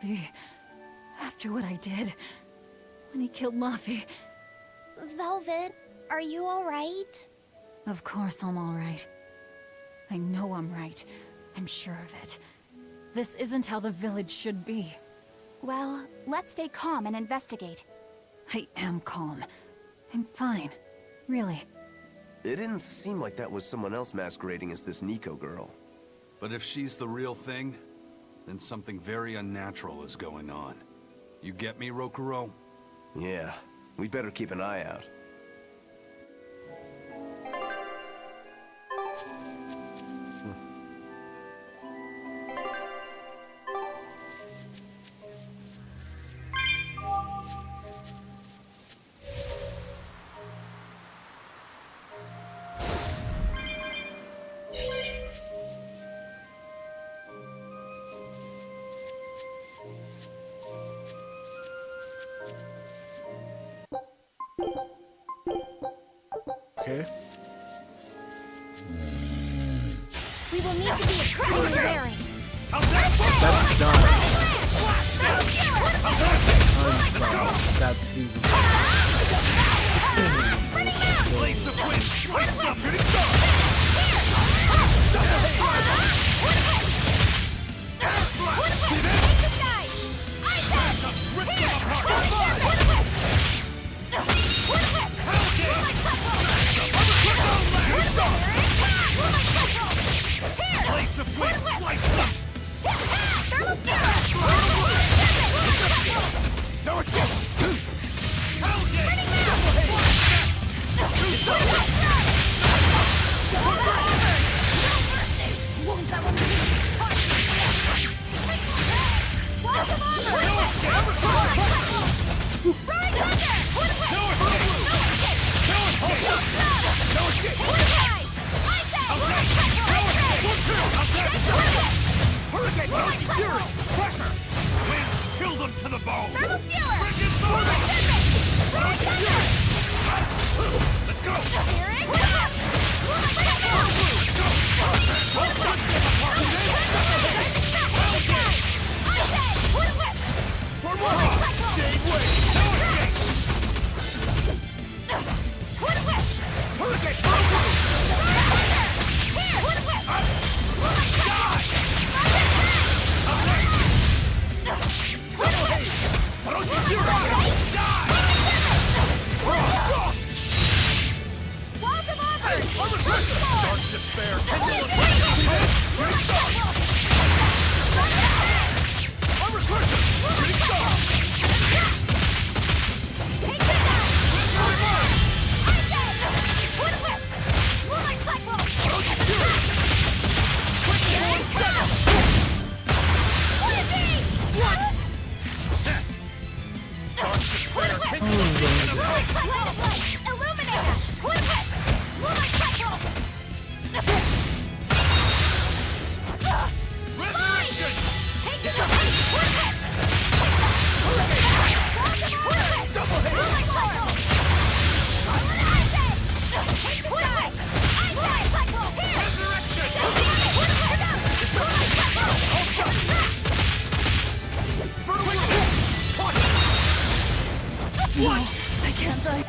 be? After what I did, when he killed Laffy. Velvet, are you alright? Of course I'm alright. I know I'm right. I'm sure of it. This isn't how the village should be. Well, let's stay calm and investigate. I am calm. I'm fine. Really. It didn't seem like that was someone else masquerading as this Nico girl. But if she's the real thing, then something very unnatural is going on. You get me, Rokuro? Yeah, we better keep an eye out. Okay. We will need to be extremely wary. That's done. That season. Blades of wind, slice them, shooting star! Blades of wind, slice them! No escape! Chill them to the bone! Let's go!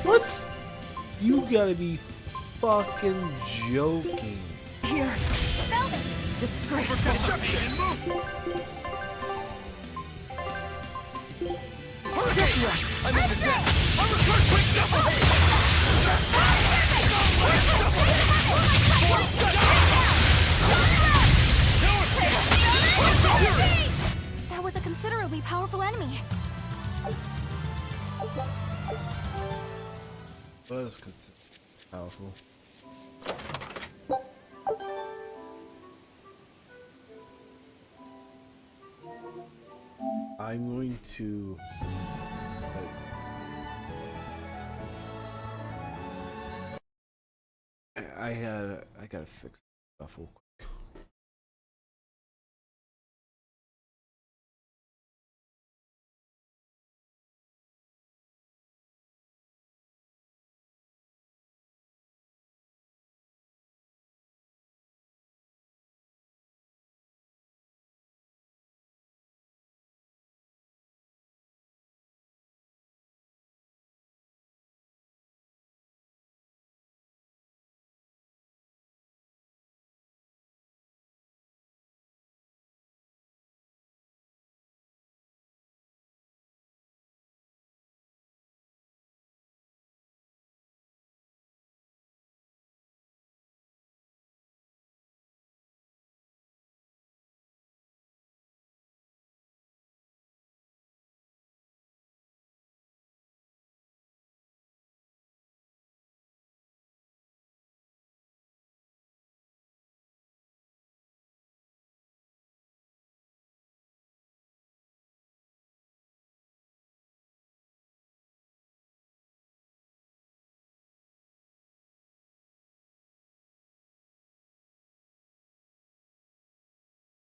What? You gotta be fucking joking. Here. Disgraceful. I'm in the deck! I'm a quick That was a considerably powerful enemy. Was considered powerful. I'm going to I gotta fix stuff real quick.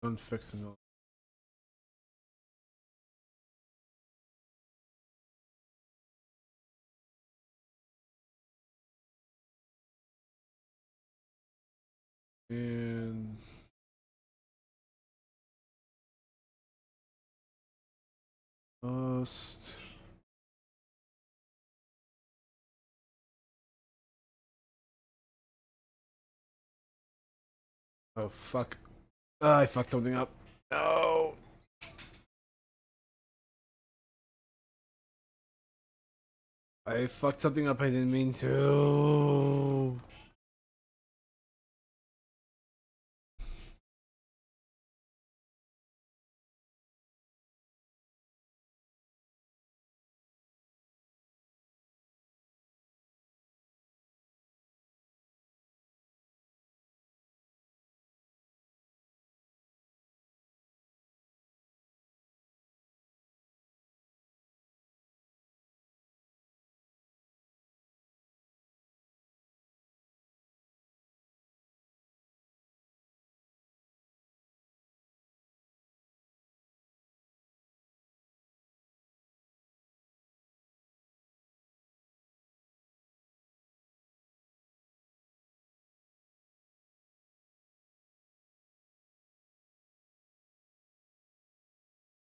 Done fixing all. And Lost. Oh fuck. I fucked something up. No. I fucked something up I didn't mean to.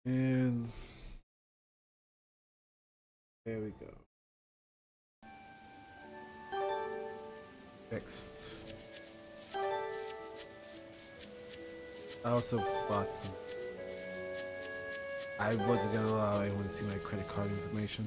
And there we go. Fixed. I also bought some. I wasn't gonna allow anyone to see my credit card information.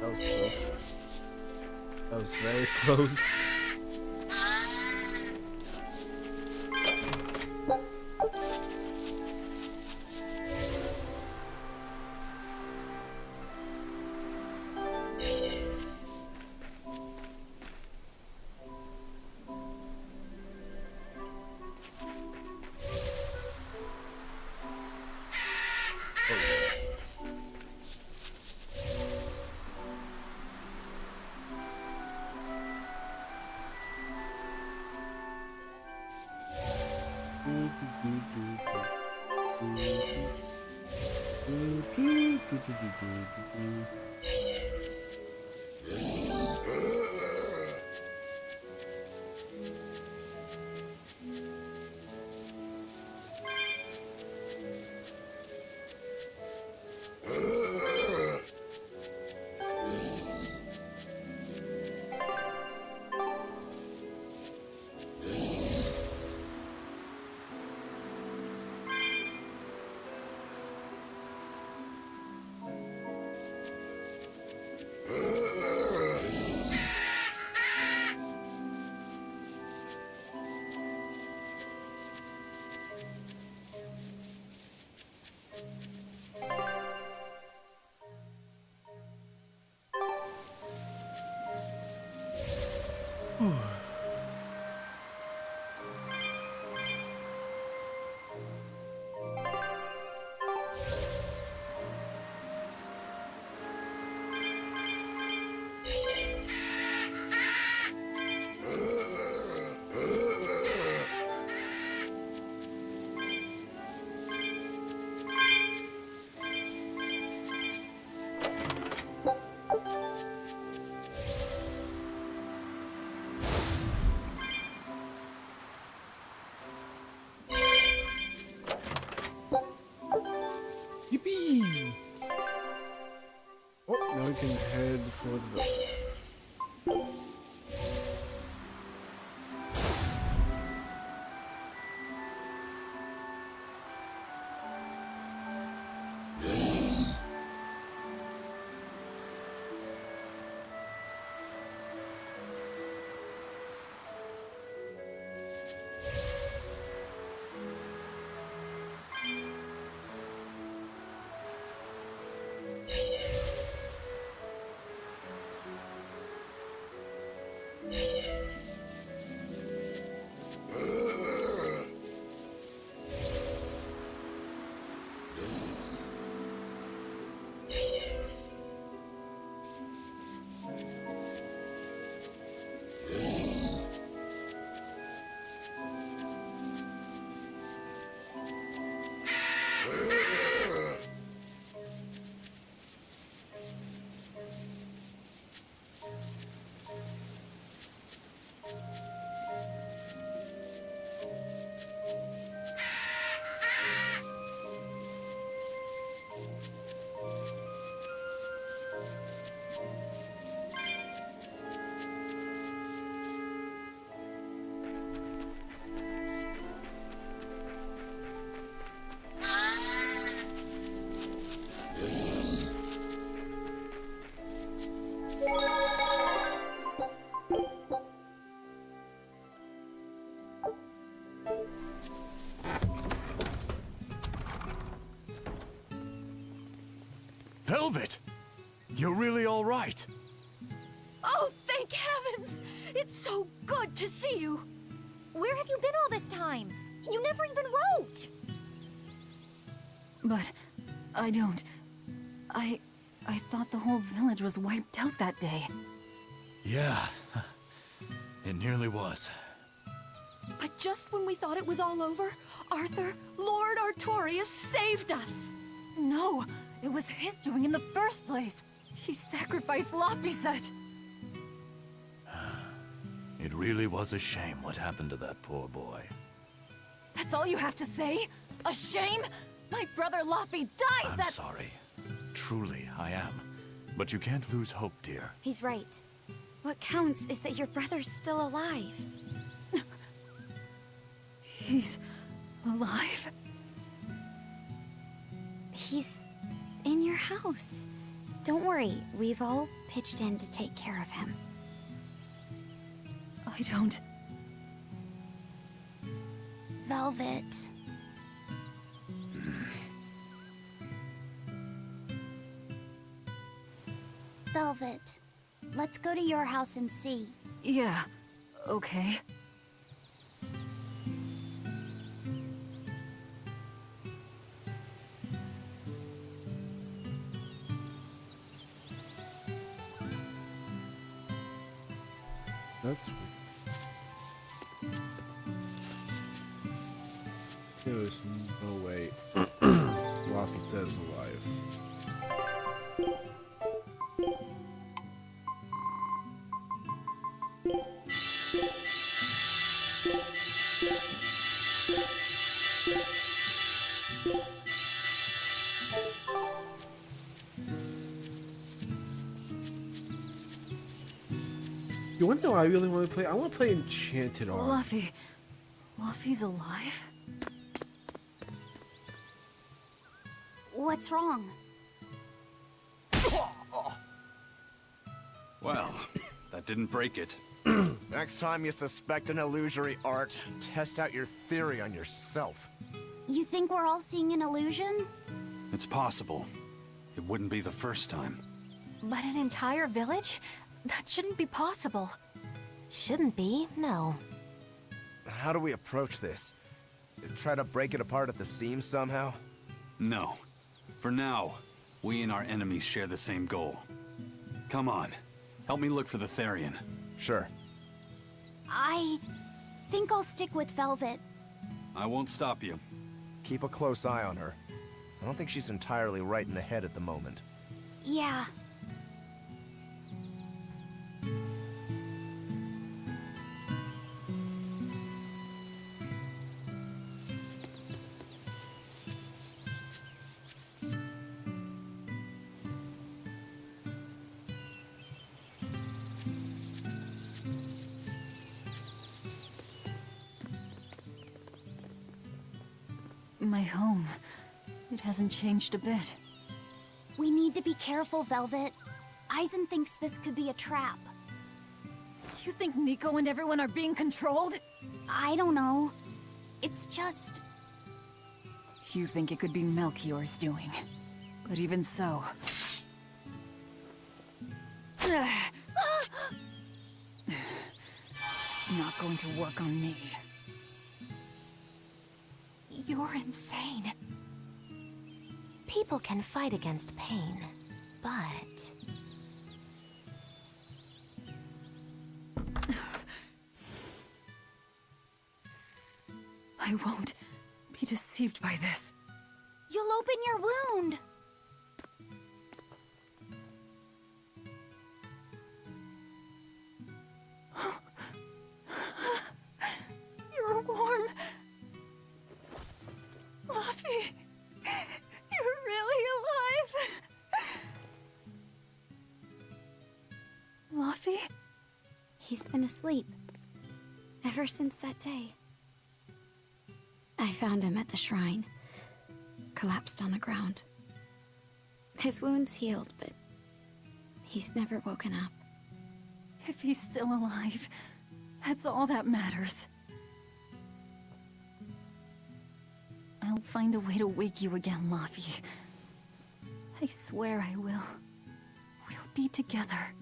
That was close. That was very close. Yippee! I can head for the... Velvet! You're really all right. Oh, thank heavens! It's so good to see you! Where have you been all this time? You never even wrote! But I don't. I thought the whole village was wiped out that day. Yeah, it nearly was. But just when we thought it was all over, Arthur, Lord Artorias saved us! No, it was his doing in the first place. He sacrificed Laphicet. It really was a shame what happened to that poor boy. That's all you have to say? A shame? My brother Laphie died I'm sorry. Truly, I am. But you can't lose hope, dear. He's right. What counts is that your brother's still alive. He's alive? He's in your house. Don't worry, we've all pitched in to take care of him. I don't... Velvet. Velvet, let's go to your house and see. Yeah, okay. That's weird. There's no way Laphicet's alive. You wanna know what I really want to play? I want to play Enchanted Ark. Laphie's alive? What's wrong? Well, that didn't break it. Next time you suspect an illusory art, test out your theory on yourself. You think we're all seeing an illusion? It's possible. It wouldn't be the first time. But an entire village? That shouldn't be possible. Shouldn't be, no. How do we approach this? Try to break it apart at the seams somehow? No. For now, we and our enemies share the same goal. Come on. Help me look for the Therian. Sure. I think I'll stick with Velvet. I won't stop you. Keep a close eye on her. I don't think she's entirely right in the head at the moment. Yeah. my home. It hasn't changed a bit. We need to be careful, Velvet. Eisen thinks this could be a trap. You think Nico and everyone are being controlled? I don't know. It's just... You think it could be Melchior's doing. But even so... It's not going to work on me. You're insane. People can fight against pain, but... I won't be deceived by this. You'll open your wound! You're warm. Luffy, you're really alive. Luffy? He's been asleep. Ever since that day. I found him at the shrine. Collapsed on the ground. His wounds healed, but he's never woken up. If he's still alive, that's all that matters. I'll find a way to wake you again, Luffy. I swear I will. We'll be together.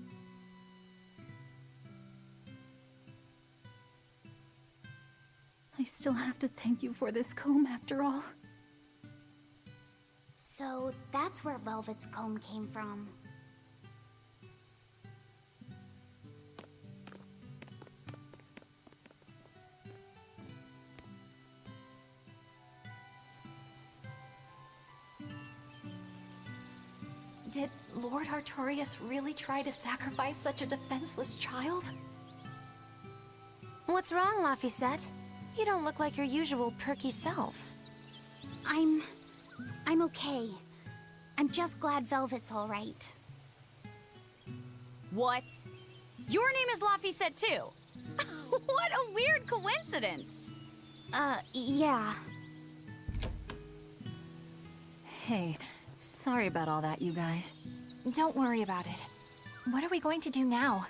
I still have to thank you for this comb after all. So that's where Velvet's comb came from. Did Lord Artorias really try to sacrifice such a defenseless child? What's wrong, Laphicet? You don't look like your usual perky self. I'm okay. I'm just glad Velvet's all right. What? Your name is Laphicet too? What a weird coincidence! Yeah. Hey, sorry about all that, you guys. Don't worry about it. What are we going to do now?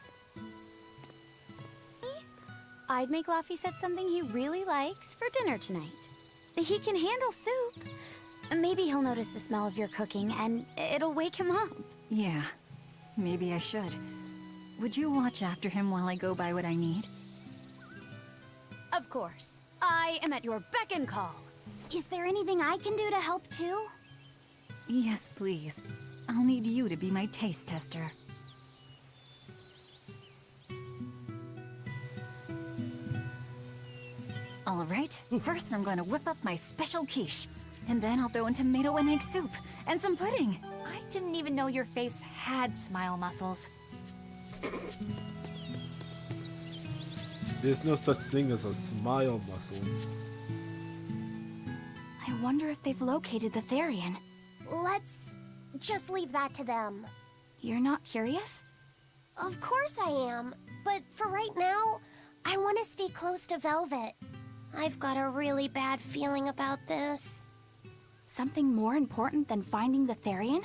I'd make Laphicet something he really likes for dinner tonight. He can handle soup. Maybe he'll notice the smell of your cooking and it'll wake him up. Yeah, maybe I should. Would you watch after him while I go buy what I need? Of course. I am at your beck and call. Is there anything I can do to help too? Yes, please. I'll need you to be my taste tester. All right, first I'm going to whip up my special quiche. And then I'll throw in tomato and egg soup, and some pudding. I didn't even know your face had smile muscles. There's no such thing as a smile muscle. I wonder if they've located the Therian. Let's just leave that to them. You're not curious? Of course I am, but for right now, I want to stay close to Velvet. I've got a really bad feeling about this. Something more important than finding the Therian?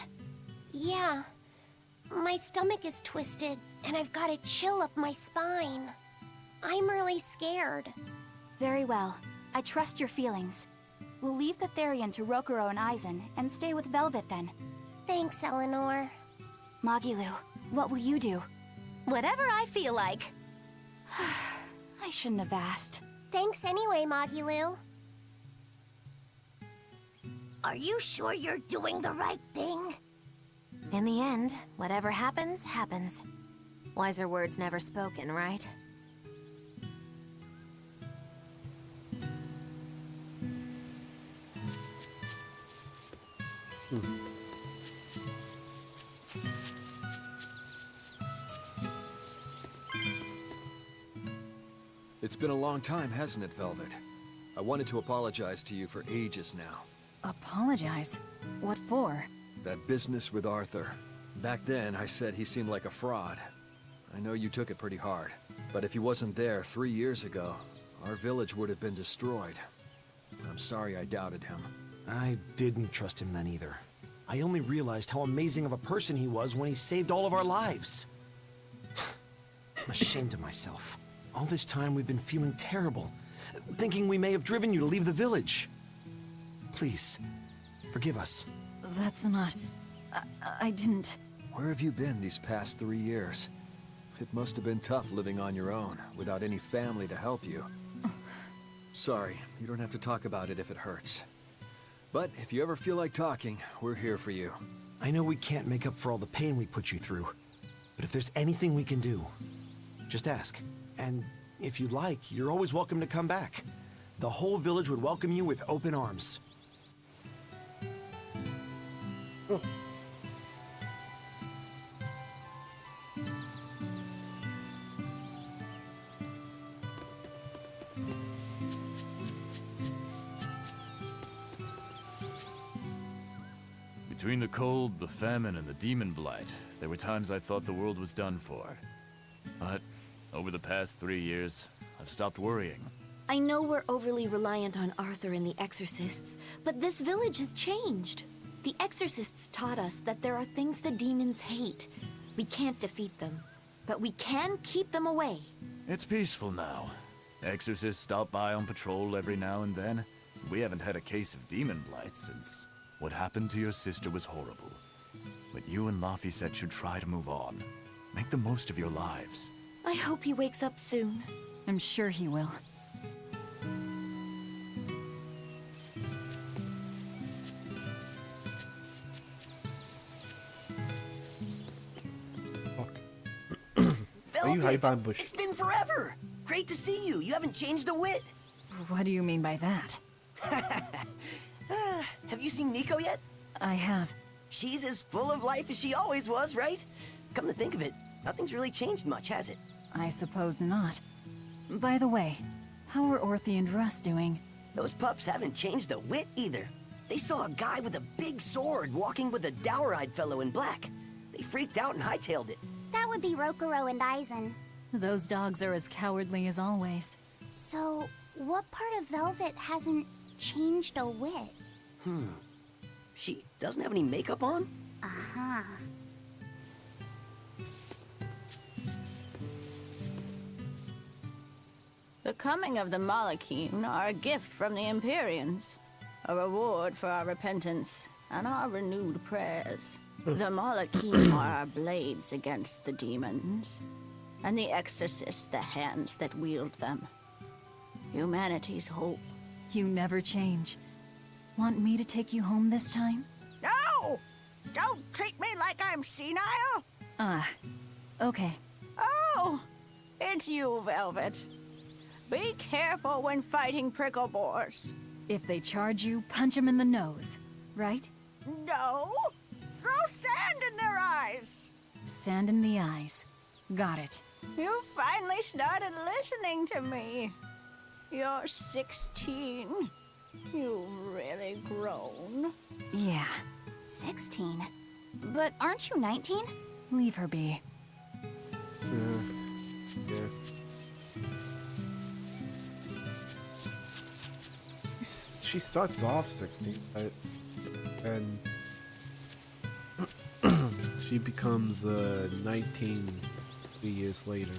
Yeah. My stomach is twisted, and I've got a chill up my spine. I'm really scared. Very well. I trust your feelings. We'll leave the Therian to Rokuro and Eisen, and stay with Velvet then. Thanks, Eleanor. Magilu, what will you do? Whatever I feel like. I shouldn't have asked. Thanks anyway, Magilu. Are you sure you're doing the right thing? In the end, whatever happens, happens. Wiser words never spoken, right? It's been a long time, hasn't it, Velvet? I wanted to apologize to you for ages now. Apologize? What for? That business with Arthur. Back then, I said he seemed like a fraud. I know you took it pretty hard. But if he wasn't there 3 years ago, our village would have been destroyed. I'm sorry I doubted him. I didn't trust him then either. I only realized how amazing of a person he was when he saved all of our lives. I'm ashamed of myself. All this time we've been feeling terrible, thinking we may have driven you to leave the village. Please, forgive us. That's not... I didn't... Where have you been these past 3 years? It must have been tough living on your own, without any family to help you. Sorry, you don't have to talk about it if it hurts. But if you ever feel like talking, we're here for you. I know we can't make up for all the pain we put you through, but if there's anything we can do, just ask. And if you'd like, you're always welcome to come back. The whole village would welcome you with open arms. Oh. Between the cold, the famine, and the demon blight, there were times I thought the world was done for. But over the past 3 years, I've stopped worrying. I know we're overly reliant on Arthur and the Exorcists, but this village has changed. The Exorcists taught us that there are things the demons hate. We can't defeat them, but we can keep them away. It's peaceful now. Exorcists stop by on patrol every now and then. We haven't had a case of demon blight since what happened to your sister was horrible. But you and Laphicet should try to move on. Make the most of your lives. I hope he wakes up soon. I'm sure he will. Are you hype on Bush? It's been forever! Great to see you. You haven't changed a whit. What do you mean by that? Have you seen Nico yet? I have. She's as full of life as she always was, right? Come to think of it, nothing's really changed much, has it? I suppose not. By the way, how are Orthy and Russ doing? Those pups haven't changed a whit either. They saw a guy with a big sword walking with a dour-eyed fellow in black. They freaked out and hightailed it. That would be Rokuro and Aizen. Those dogs are as cowardly as always. So, what part of Velvet hasn't changed a whit? She doesn't have any makeup on? Uh-huh. The coming of the Malachim are a gift from the Empyreans, a reward for our repentance and our renewed prayers. The Malachim are our blades against the demons, and the Exorcists the hands that wield them. Humanity's hope. You never change. Want me to take you home this time? No! Don't treat me like I'm senile! Okay. Oh! It's you, Velvet. Be careful when fighting prickle boars. If they charge you, punch them in the nose, right? No! Throw sand in their eyes! Sand in the eyes. Got it. You finally started listening to me. You're 16. You've really grown. Yeah. 16? But aren't you 19? Leave her be. Yeah. She starts off 16, right? And she becomes 19 3 years later.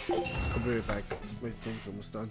I'll be right back. My thing's almost done.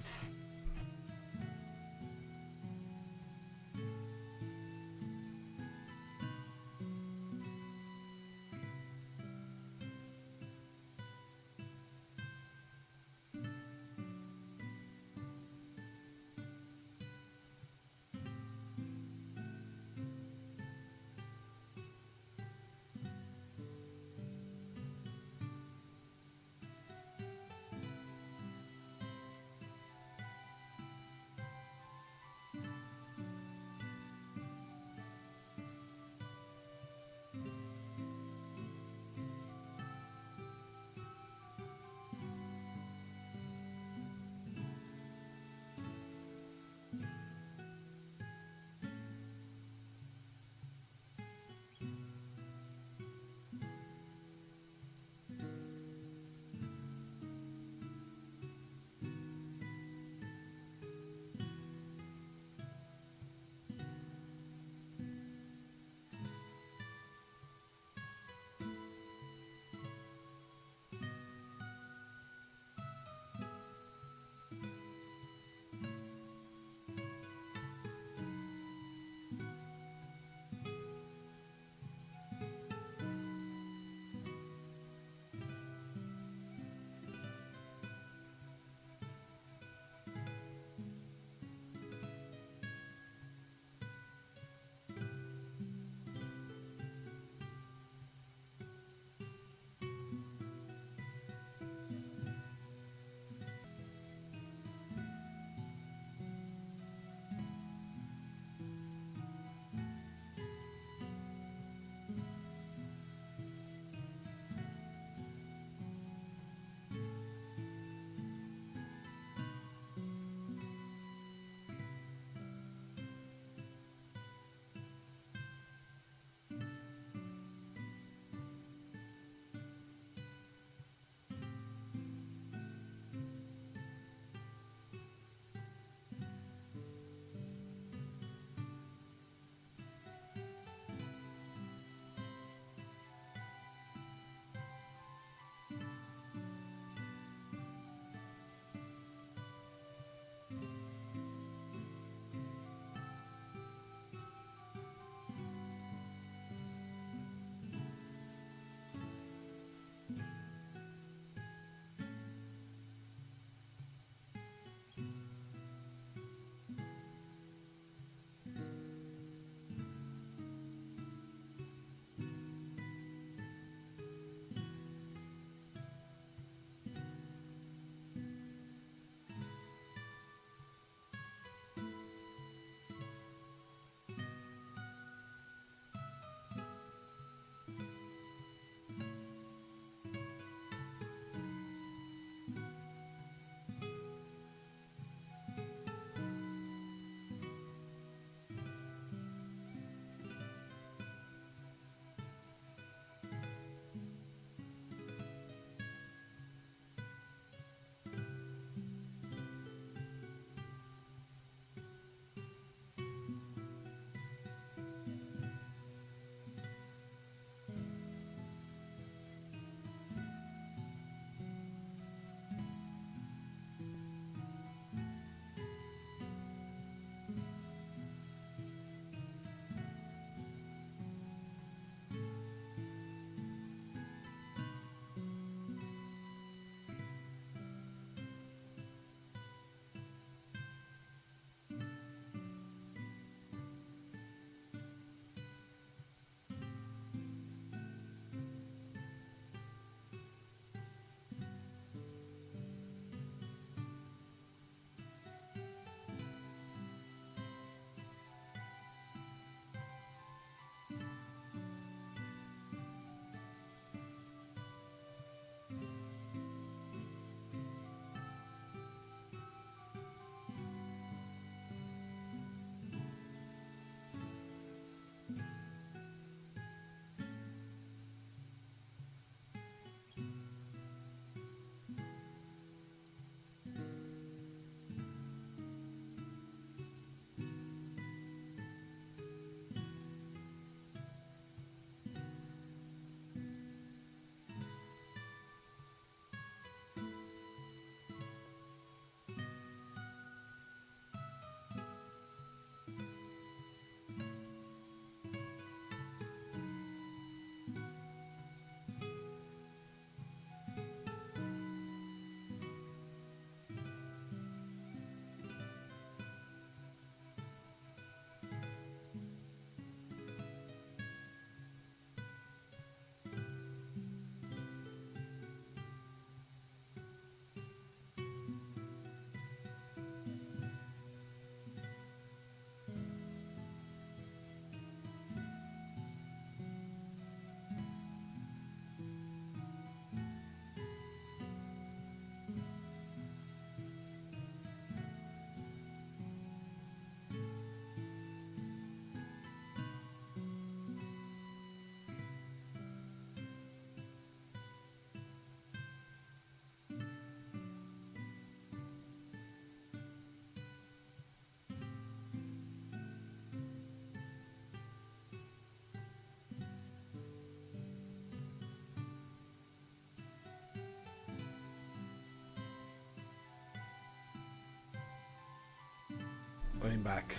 coming back.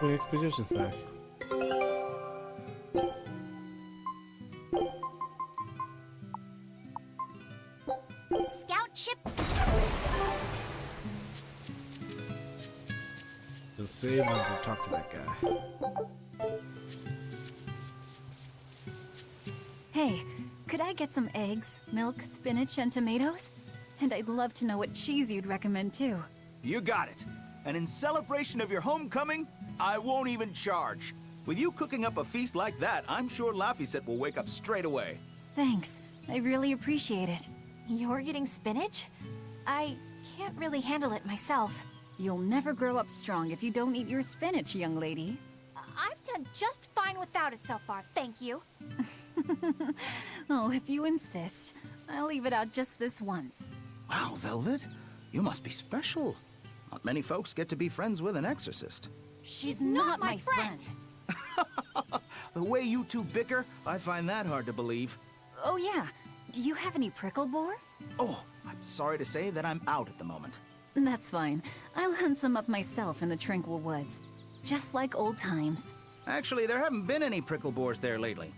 Expedition's back. Scout ship. You'll save and go talk to that guy. Hey, could I get some eggs, milk, spinach, and tomatoes? And I'd love to know what cheese you'd recommend too. You got it. And in celebration of your homecoming, I won't even charge. With you cooking up a feast like that, I'm sure Laphicet will wake up straight away. Thanks. I really appreciate it. You're getting spinach? I can't really handle it myself. You'll never grow up strong if you don't eat your spinach, young lady. I've done just fine without it so far, thank you. Oh, if you insist. I'll leave it out just this once. Wow, Velvet, you must be special. Not many folks get to be friends with an exorcist. She's not my friend. The way you two bicker, I find that hard to believe. Oh yeah, do you have any prickle boar? Oh, I'm sorry to say that I'm out at the moment. That's fine. I'll hunt some up myself in the tranquil woods. Just like old times. Actually, there haven't been any prickle boars there lately.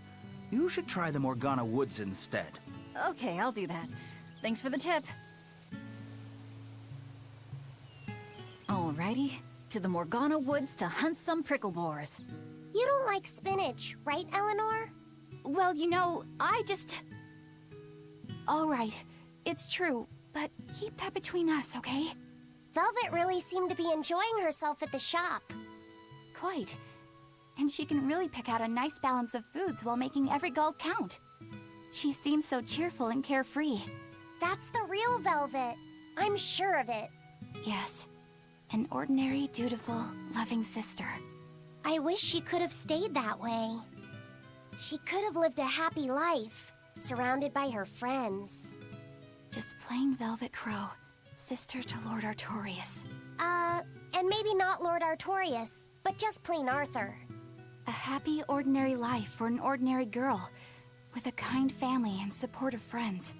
You should try the Morgana Woods instead. Okay, I'll do that. Thanks for the tip. Alrighty, to the Morgana Woods to hunt some prickle boars. You don't like spinach, right, Eleanor? Well, you know, I just... All right, it's true, but keep that between us, okay? Velvet really seemed to be enjoying herself at the shop. Quite. And she can really pick out a nice balance of foods while making every gulp count. She seems so cheerful and carefree. That's the real Velvet. I'm sure of it. Yes. An ordinary, dutiful, loving sister. I wish she could have stayed that way. She could have lived a happy life, surrounded by her friends. Just plain Velvet Crow, sister to Lord Artorias. And maybe not Lord Artorias, but just plain Arthur. A happy, ordinary life for an ordinary girl, with a kind family and supportive friends.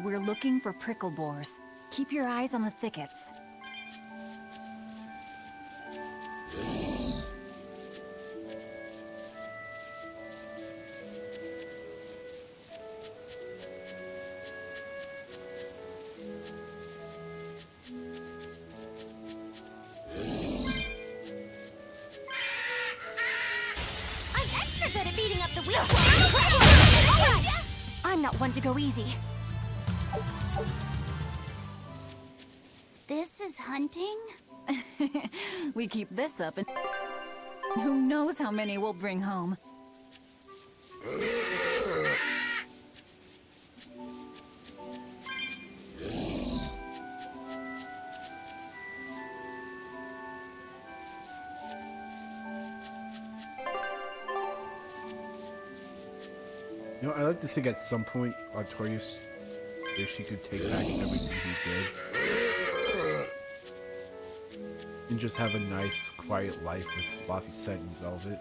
We're looking for prickle boars. Keep your eyes on the thickets. I'm extra good at beating up the weak I'm not one to go easy. This is hunting? We keep this up and who knows how many we'll bring home. You know, I'd like to think at some point Artorias wish he could take back everything he did. And just have a nice, quiet life with Laphicet and Velvet.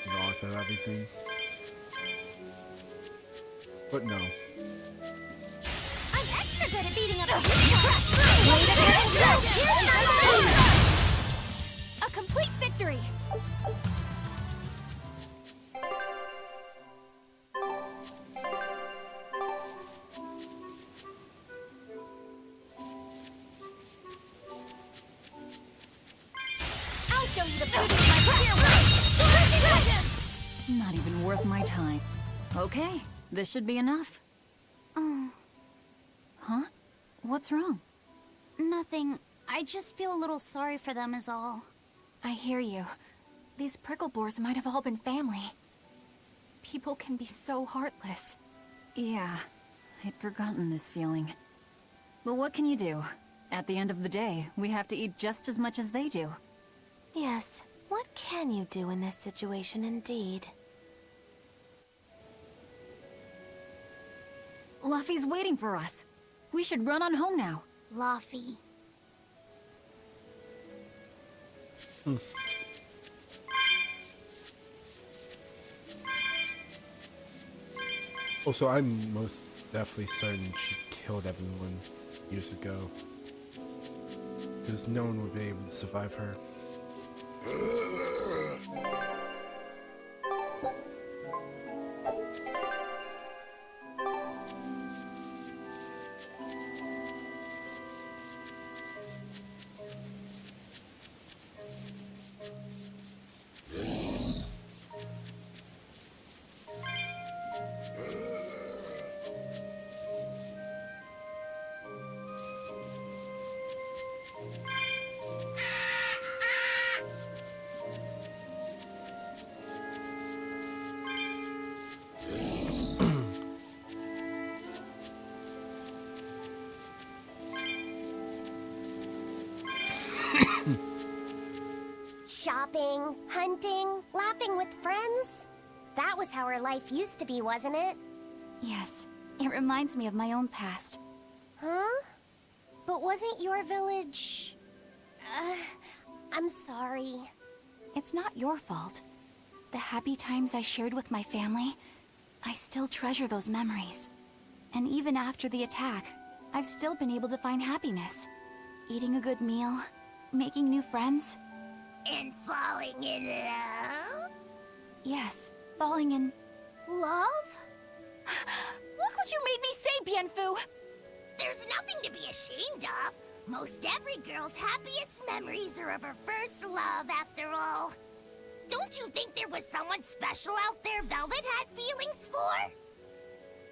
And Arthur and everything. But no. I'm extra good at beating up the weak show you the beauty of my press. Not even worth my time. Okay, this should be enough. Oh, Huh? What's wrong? nothing. I just feel a little sorry for them is all. I hear you. These prickle boars might have all been family. People can be so heartless. Yeah, I'd forgotten this feeling. But what can you do? At the end of the day, we have to eat just as much as they do. Yes, what can you do in this situation indeed? Luffy's waiting for us. We should run on home now. Luffy. Also, I'm most definitely certain she killed everyone years ago. Because no one would be able to survive her. Shopping, hunting, laughing with friends. That was how her life used to be, wasn't it? Yes, it reminds me of my own past. Huh? But wasn't your village... I'm sorry. It's not your fault. The happy times I shared with my family, I still treasure those memories. And even after the attack, I've still been able to find happiness. Eating a good meal, making new friends. And falling in love? Yes, falling in... Love? Look what you made me say, Bienfu! There's nothing to be ashamed of. Most every girl's happiest memories are of her first love, after all. Don't you think there was someone special out there Velvet had feelings for?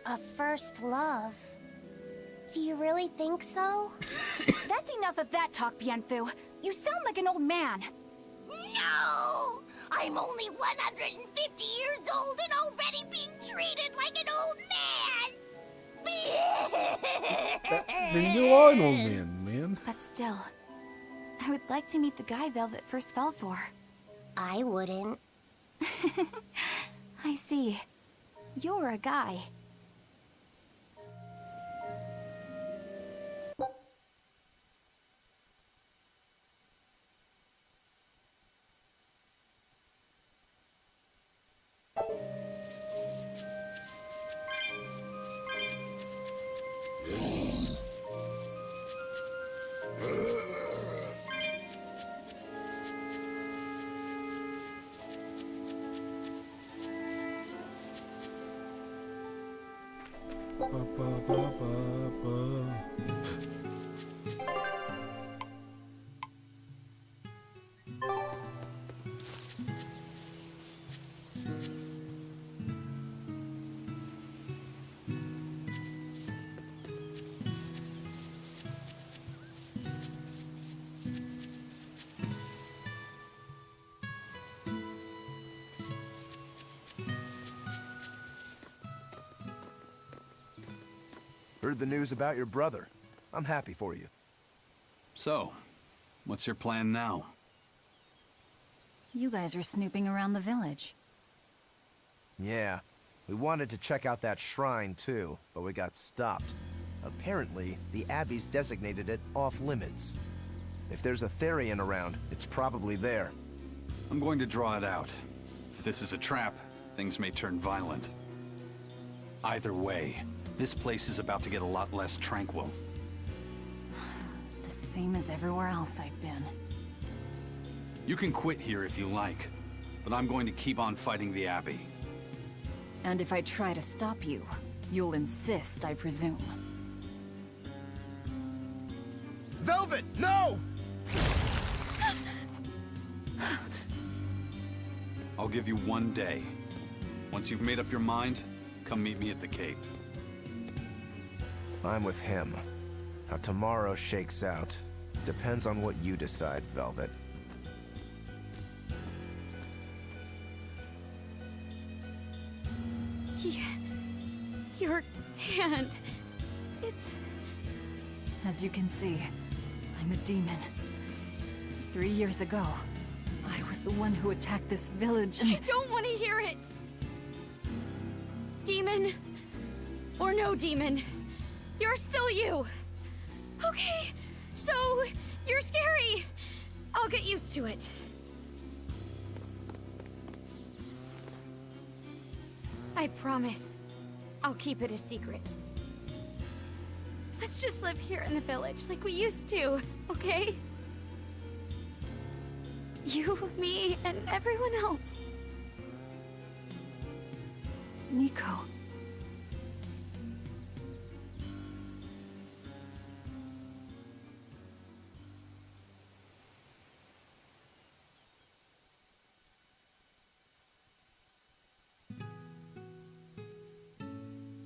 A first love. Do you really think so? That's enough of that talk, Bienfu. You sound like an old man. No! I'm only 150 years old and already being treated like an old man! Then you are an old man. But still, I would like to meet the guy Velvet first fell for. I wouldn't. I see. You're a guy. Heard the news about your brother. I'm happy for you. So, what's your plan now? You guys are snooping around the village. Yeah, we wanted to check out that shrine too, but we got stopped. Apparently, the Abbey's designated it off-limits. If there's a Therian around, it's probably there. I'm going to draw it out. If this is a trap, things may turn violent. Either way, this place is about to get a lot less tranquil. The same as everywhere else I've been. You can quit here if you like, but I'm going to keep on fighting the Abbey. And if I try to stop you, you'll insist, I presume. Velvet, no! I'll give you 1 day. Once you've made up your mind, come meet me at the Cape. I'm with him. How tomorrow shakes out depends on what you decide, Velvet. Your hand... It's... As you can see, I'm a demon. 3 years ago, I was the one who attacked this village and... I don't want to hear it! Demon, or no demon, you're still you! Okay, so you're scary! I'll get used to it. I promise, I'll keep it a secret. Let's just live here in the village like we used to, okay? You, me, and everyone else. Nico.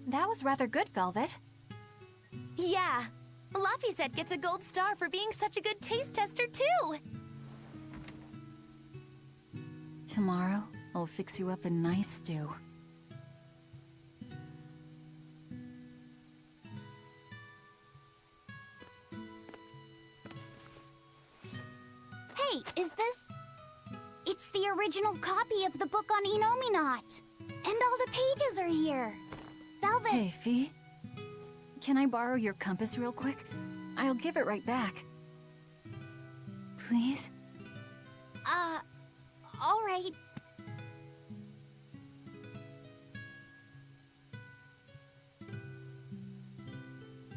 That was rather good, Velvet. Yeah. Laphicet gets a gold star for being such a good taste tester, too! Tomorrow, I'll fix you up a nice stew. Hey, is this... It's the original copy of the book on Enominat. And all the pages are here. Velvet... Hey, Fee. Can I borrow your compass real quick? I'll give it right back. Please? All right.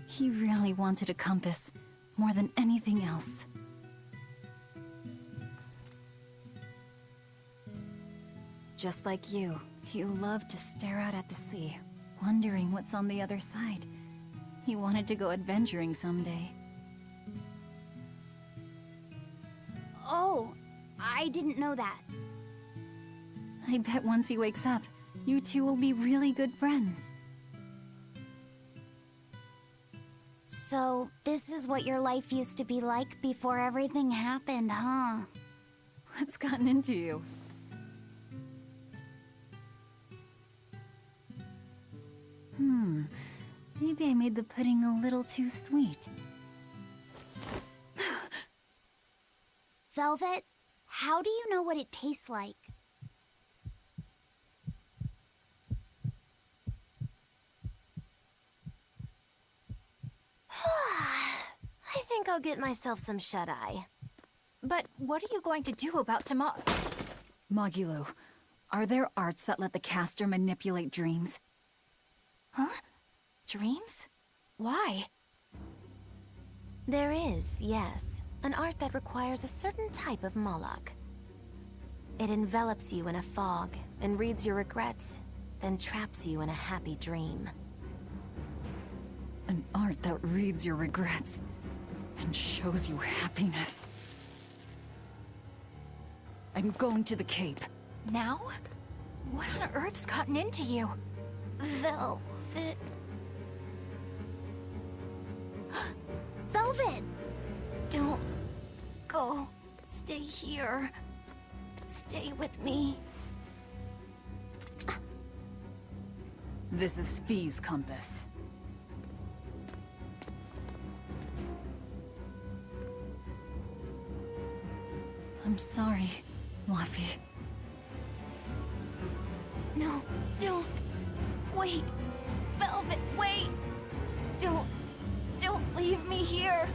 He really wanted a compass, more than anything else. Just like you, he loved to stare out at the sea, wondering what's on the other side. He wanted to go adventuring someday. Oh, I didn't know that. I bet once he wakes up, you two will be really good friends. So, this is what your life used to be like before everything happened, huh? What's gotten into you? Maybe I made the pudding a little too sweet. Velvet, how do you know what it tastes like? I think I'll get myself some shut-eye. But what are you going to do about tomorrow? Magilu, are there arts that let the caster manipulate dreams? Huh? Dreams? Why? There is, yes. An art that requires a certain type of Moloch. It envelops you in a fog and reads your regrets, then traps you in a happy dream. An art that reads your regrets and shows you happiness. I'm going to the Cape. Now? What on earth's gotten into you? Velvet... Velvet! Don't go. Stay here. Stay with me. This is Fee's compass. I'm sorry, Laphi. No, don't. Wait. Velvet, wait. Don't leave me here.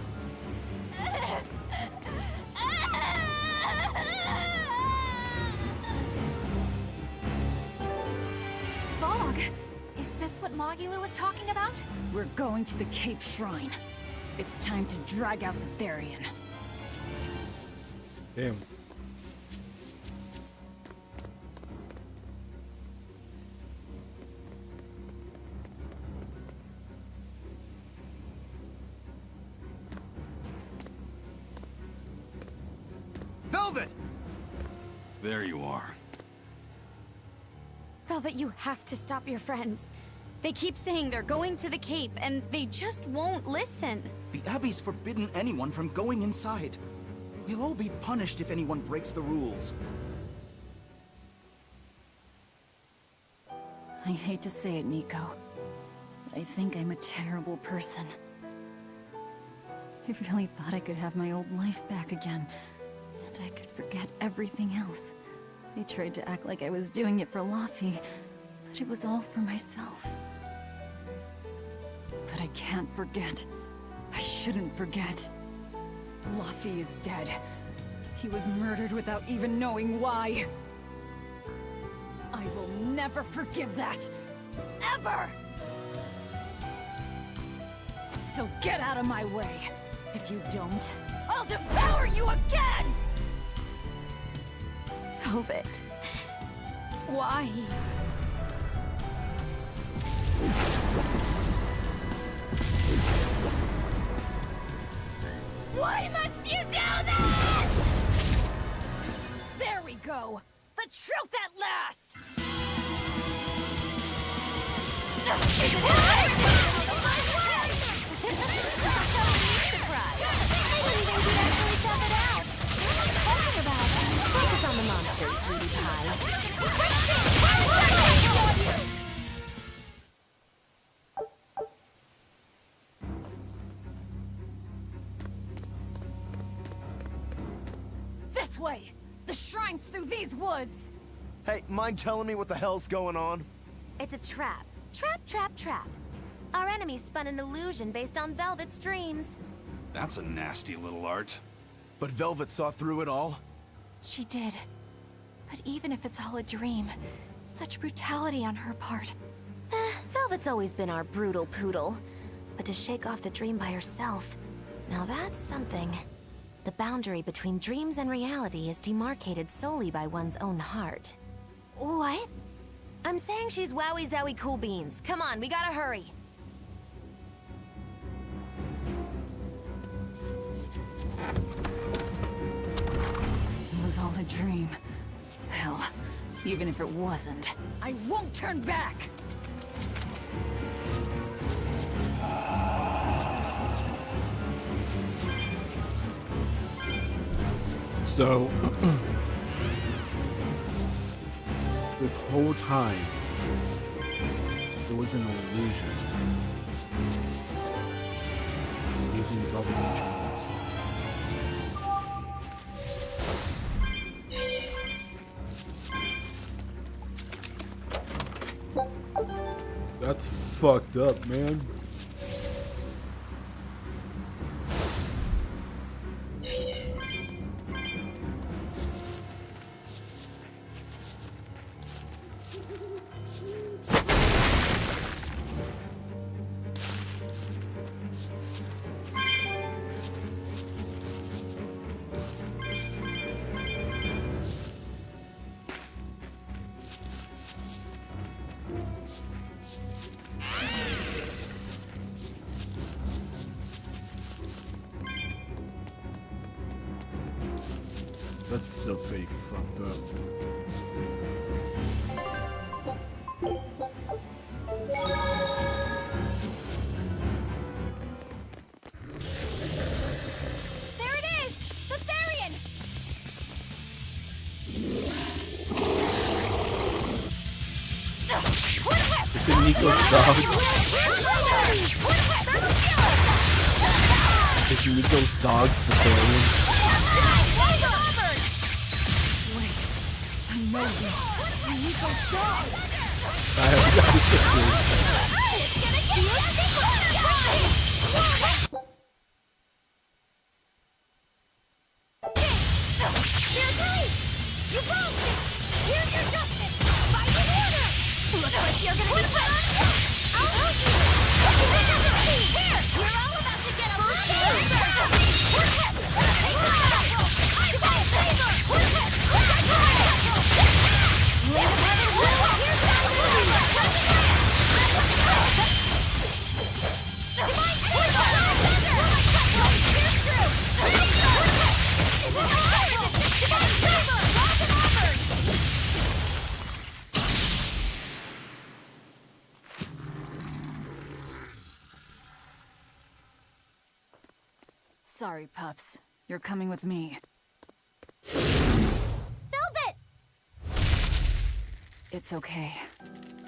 Fog. Is this what Magilu was talking about? We're going to the Cape Shrine. It's time to drag out the Therian. Damn. There you are. Velvet, you have to stop your friends. They keep saying they're going to the Cape, and they just won't listen. The Abbey's forbidden anyone from going inside. We'll all be punished if anyone breaks the rules. I hate to say it, Nico, but I think I'm a terrible person. I really thought I could have my old life back again, and I could forget everything else. I tried to act like I was doing it for Laffy, but it was all for myself. But I can't forget. I shouldn't forget. Laffy is dead. He was murdered without even knowing why. I will never forgive that. Ever! So get out of my way. If you don't, I'll devour you again! Velvet. Why? Why must you do this? There we go. The truth at last! Focus on the monsters, sweetie pie. This way! The shrine's through these woods! Hey, mind telling me what the hell's going on? It's a trap. Trap. Our enemy spun an illusion based on Velvet's dreams. That's a nasty little art. But Velvet saw through it all? She did. But even if it's all a dream, such brutality on her part. Velvet's always been our brutal poodle. But to shake off the dream by herself, now that's something. The boundary between dreams and reality is demarcated solely by one's own heart. What? I'm saying she's wowie zowie cool beans. Come on, we gotta hurry. It was all a dream. Hell, even if it wasn't, I won't turn back! So, this whole time, it was an illusion. Using Velvet's charms. That's fucked up, man. That's still pretty fucked up. There it is! The Therian! It's in Nico's dog. It's in Nico's dog's the Therian. I know you. You're Nico's dog! I have got Here's your justice! Fight in order! Looks like you're gonna be I'll help you! Here! You're all about to get a Divine Sorry, pups. You're coming with me. Velvet! It's okay.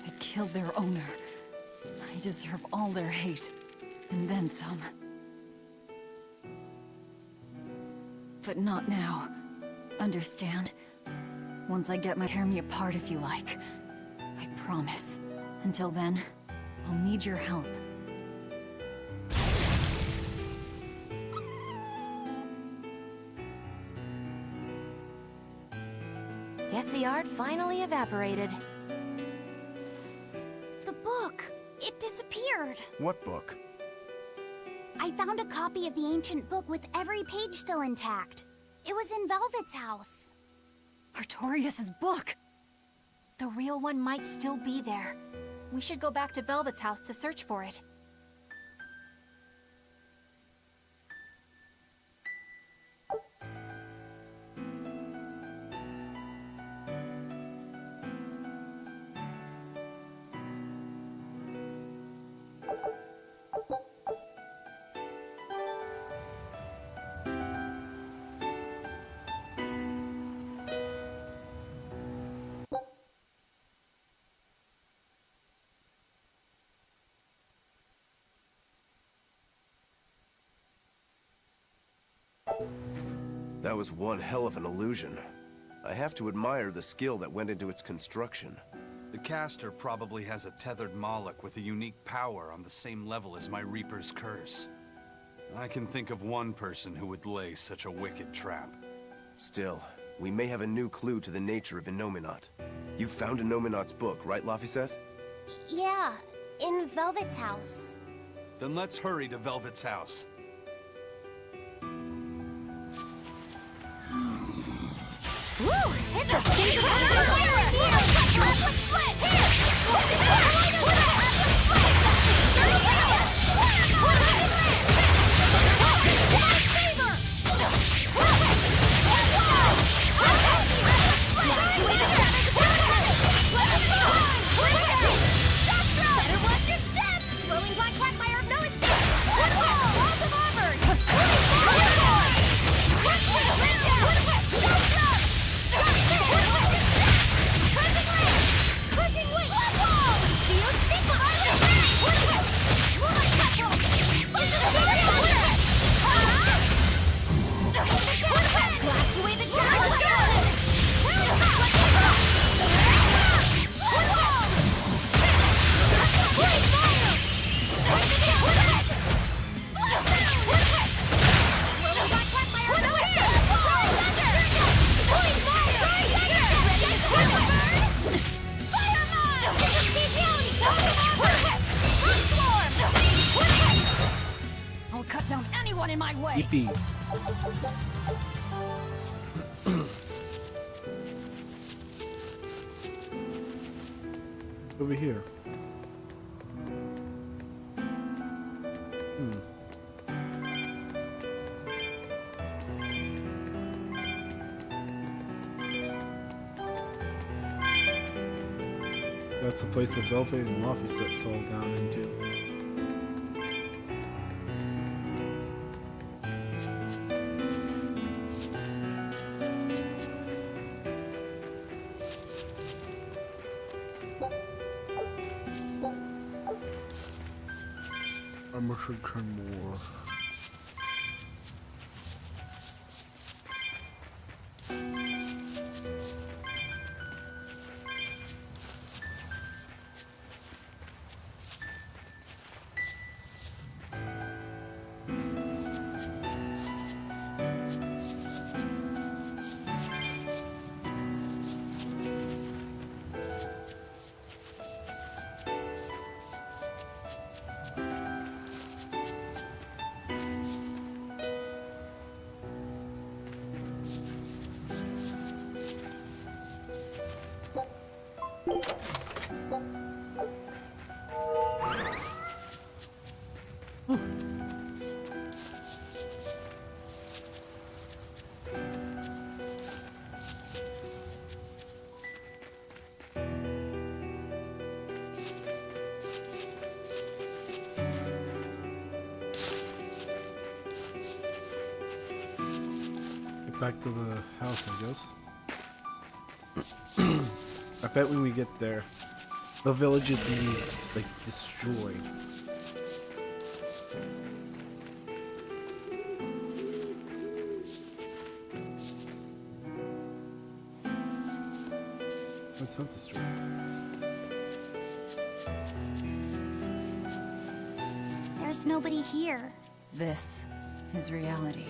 I killed their owner. I deserve all their hate. And then some. But not now. Understand? Once I get tear me apart if you like. I promise. Until then, I'll need your help. Guess the art finally evaporated. The book! It disappeared! What book? I found a copy of the ancient book with every page still intact. It was in Velvet's house. Artorias' book! The real one might still be there. We should go back to Velvet's house to search for it. That was one hell of an illusion. I have to admire the skill that went into its construction. The caster probably has a tethered Moloch with a unique power on the same level as my Reaper's curse. I can think of one person who would lay such a wicked trap. Still, we may have a new clue to the nature of Innominat. You found Innominat's book, right, Laphicet? Yeah, in Velvet's house. Then let's hurry to Velvet's house. Woo! It's a big I'll cut down anyone in my way! Yippee. Over here. That's the place where Velvet and Laphicet fell down into. Armor should turn more. Get back to the house, I guess. I bet when we get there, the village is gonna be, like, destroyed. It's not destroyed. There's nobody here. This is reality.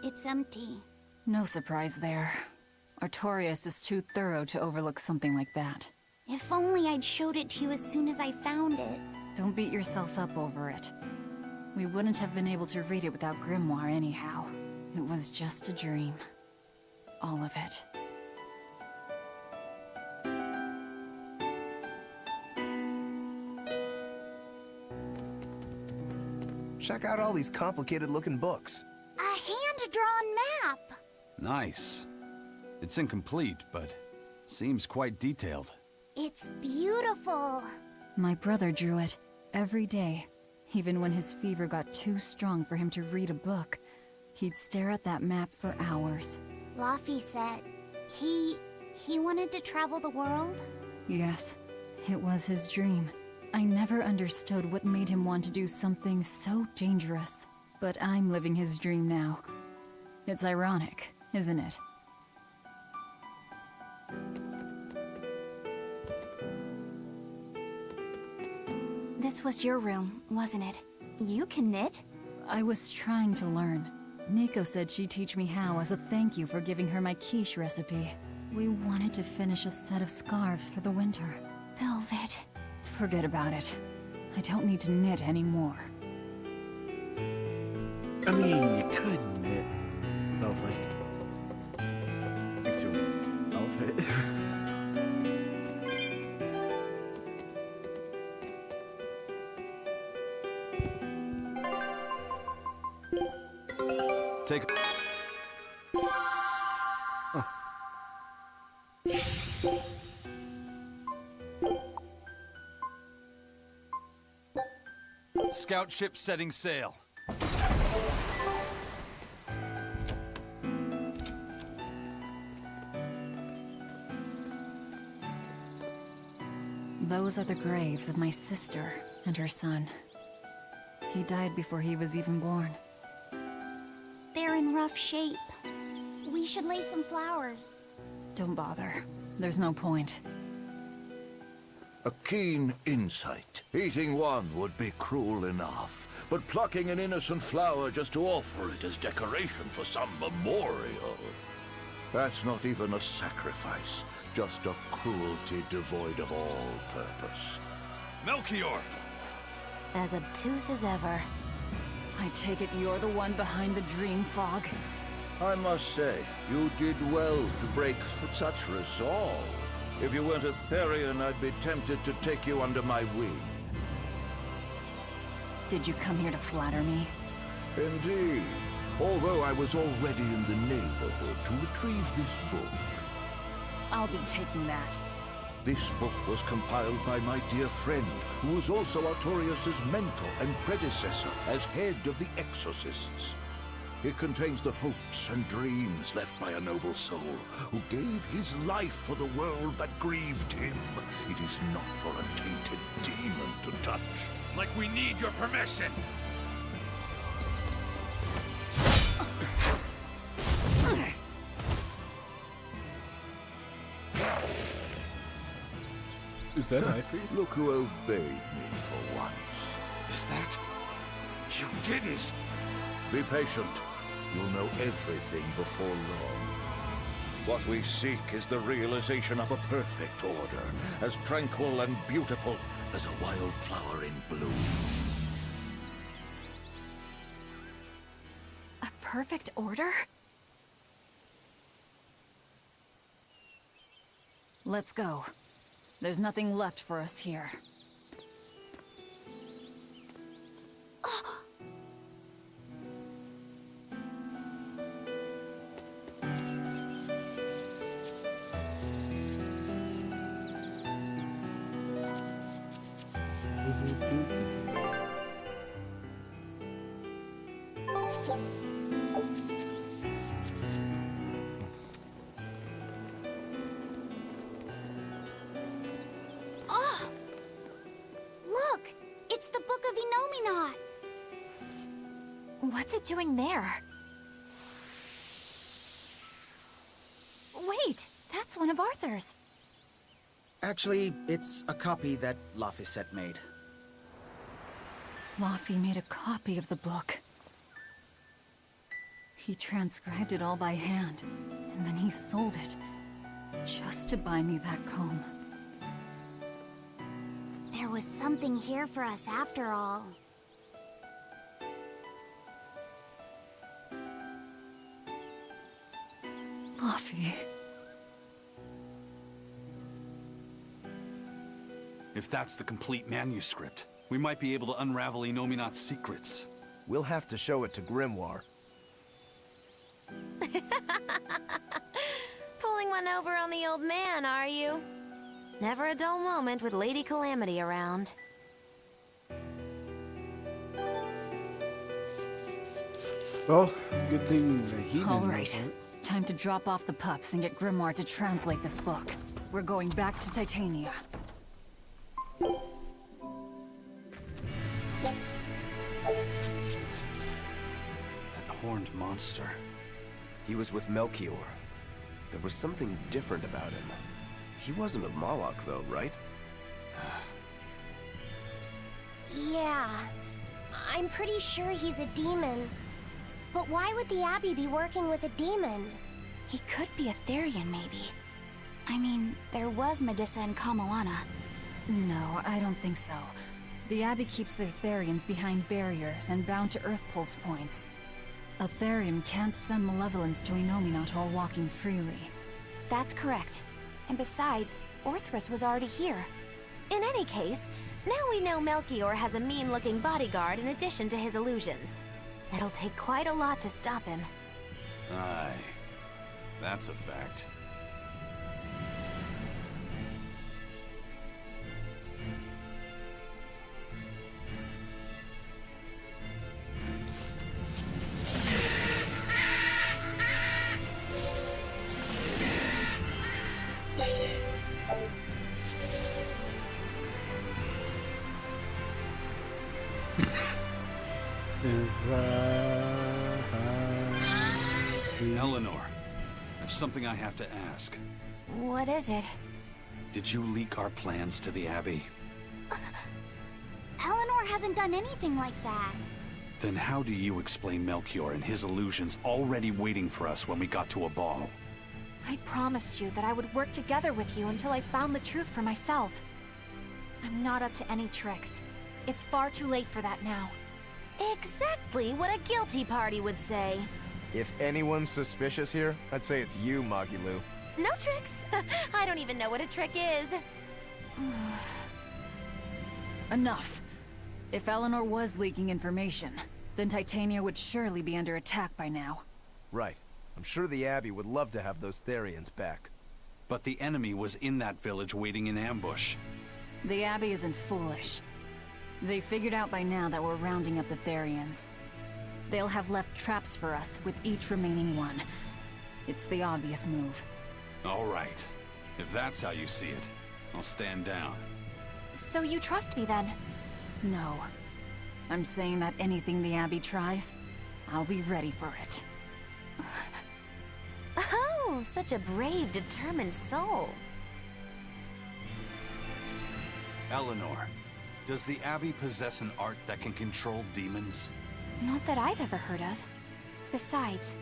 It's empty. No surprise there. Artorias is too thorough to overlook something like that. If only I'd showed it to you as soon as I found it. Don't beat yourself up over it. We wouldn't have been able to read it without Grimoire anyhow. It was just a dream. All of it. Check out all these complicated-looking books. A hand-drawn map! Nice. It's incomplete, but seems quite detailed. It's beautiful. My brother drew it every day. Even when his fever got too strong for him to read a book, he'd stare at that map for hours. Laffy said he wanted to travel the world? Yes, it was his dream. I never understood what made him want to do something so dangerous. But I'm living his dream now. It's ironic, isn't it? This was your room, wasn't it? You can knit? I was trying to learn. Nico said she'd teach me how as a thank you for giving her my quiche recipe. We wanted to finish a set of scarves for the winter. Velvet. Forget about it. I don't need to knit anymore. I mean, you could knit. No, like, makes your outfit. Take a... Scout ship setting sail. Those are the graves of my sister and her son. He died before he was even born. They're in rough shape. We should lay some flowers. Don't bother. There's no point. A keen insight. Eating one would be cruel enough, but plucking an innocent flower just to offer it as decoration for some memorial. That's not even a sacrifice, just a cruelty devoid of all purpose. Melchior! As obtuse as ever. I take it you're the one behind the dream fog? I must say, you did well to break such resolve. If you weren't a Therian, I'd be tempted to take you under my wing. Did you come here to flatter me? Indeed. Although I was already in the neighborhood to retrieve this book. I'll be taking that. This book was compiled by my dear friend, who was also Artorias' mentor and predecessor as head of the Exorcists. It contains the hopes and dreams left by a noble soul who gave his life for the world that grieved him. It is not for a tainted demon to touch. Like we need your permission! Is that I for you? Look who obeyed me for once. Is that... You didn't! Be patient. You'll know everything before long. What we seek is the realization of a perfect order, as tranquil and beautiful as a wildflower in bloom. A perfect order? Let's go. There's nothing left for us here. Oh! Look! It's the Book of Enominat! What's it doing there? Wait, that's one of Arthur's. Actually, it's a copy that Laphicet made. Laffy made a copy of the book. He transcribed it all by hand, and then he sold it, just to buy me that comb. There was something here for us after all. Laffy. If that's the complete manuscript, we might be able to unravel Enominat's secrets. We'll have to show it to Grimoire. Pulling one over on the old man, are you? Never a dull moment with Lady Calamity around. Well, good thing that he didn't. All right. Time to drop off the pups and get Grimoire to translate this book. We're going back to Titania. That horned monster. He was with Melchior. There was something different about him. He wasn't a Moloch, though, right? Yeah, I'm pretty sure he's a demon. But why would the Abbey be working with a demon? He could be a Therian, maybe. I mean, there was Medusa and Kamoana. No, I don't think so. The Abbey keeps their Therians behind barriers and bound to Earth Pulse points. A Therian can't send malevolence to Enominat while walking freely. That's correct. And besides, Orthrus was already here. In any case, now we know Melchior has a mean-looking bodyguard in addition to his illusions. It'll take quite a lot to stop him. Aye. That's a fact. Eleanor, there's something I have to ask. What is it? Did you leak our plans to the Abbey? Eleanor hasn't done anything like that. Then how do you explain Melchior and his illusions already waiting for us when we got to a ball? I promised you that I would work together with you until I found the truth for myself. I'm not up to any tricks. It's far too late for that now. Exactly what a guilty party would say. If anyone's suspicious here, I'd say it's you, Magilu. No tricks. I don't even know what a trick is. Enough. If Eleanor was leaking information, then Titania would surely be under attack by now. Right. I'm sure the Abbey would love to have those Therians back. But the enemy was in that village waiting in ambush. The Abbey isn't foolish. They figured out by now that we're rounding up the Therians. They'll have left traps for us with each remaining one. It's the obvious move. All right. If that's how you see it, I'll stand down. So you trust me then? No. I'm saying that anything the Abbey tries, I'll be ready for it. Oh, such a brave, determined soul. Eleanor, does the Abbey possess an art that can control demons? Not that I've ever heard of. Besides,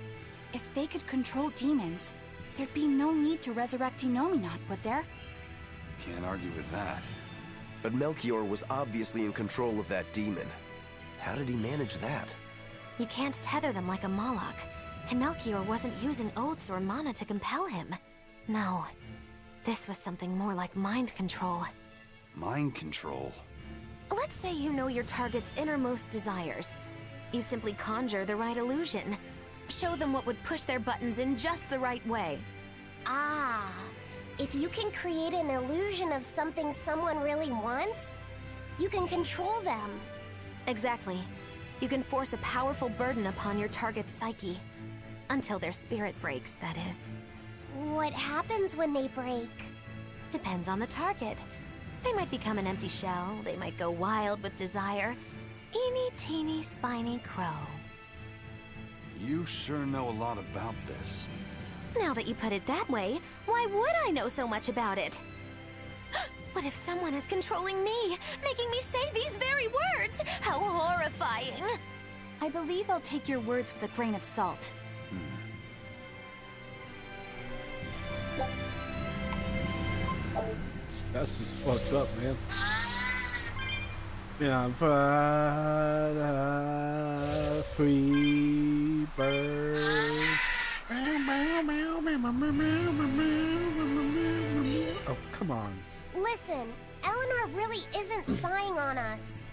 if they could control demons, there'd be no need to resurrect Enominat, would there? Can't argue with that. But Melchior was obviously in control of that demon. How did he manage that? You can't tether them like a Moloch, and Melchior wasn't using oaths or mana to compel him. No. This was something more like mind control. Mind control? Let's say you know your target's innermost desires. You simply conjure the right illusion. Show them what would push their buttons in just the right way. Ah, if you can create an illusion of something someone really wants, you can control them. Exactly. You can force a powerful burden upon your target's psyche. Until their spirit breaks, that is. What happens when they break? Depends on the target. They might become an empty shell, they might go wild with desire. Eeny teeny spiny crow. You sure know a lot about this. Now that you put it that way, why would I know so much about it? What if someone is controlling me, making me say these very words? How horrifying! I believe I'll take your words with a grain of salt. That's just fucked up, man. Yeah, but free bird. Oh, come on. Listen, Eleanor really isn't spying on us.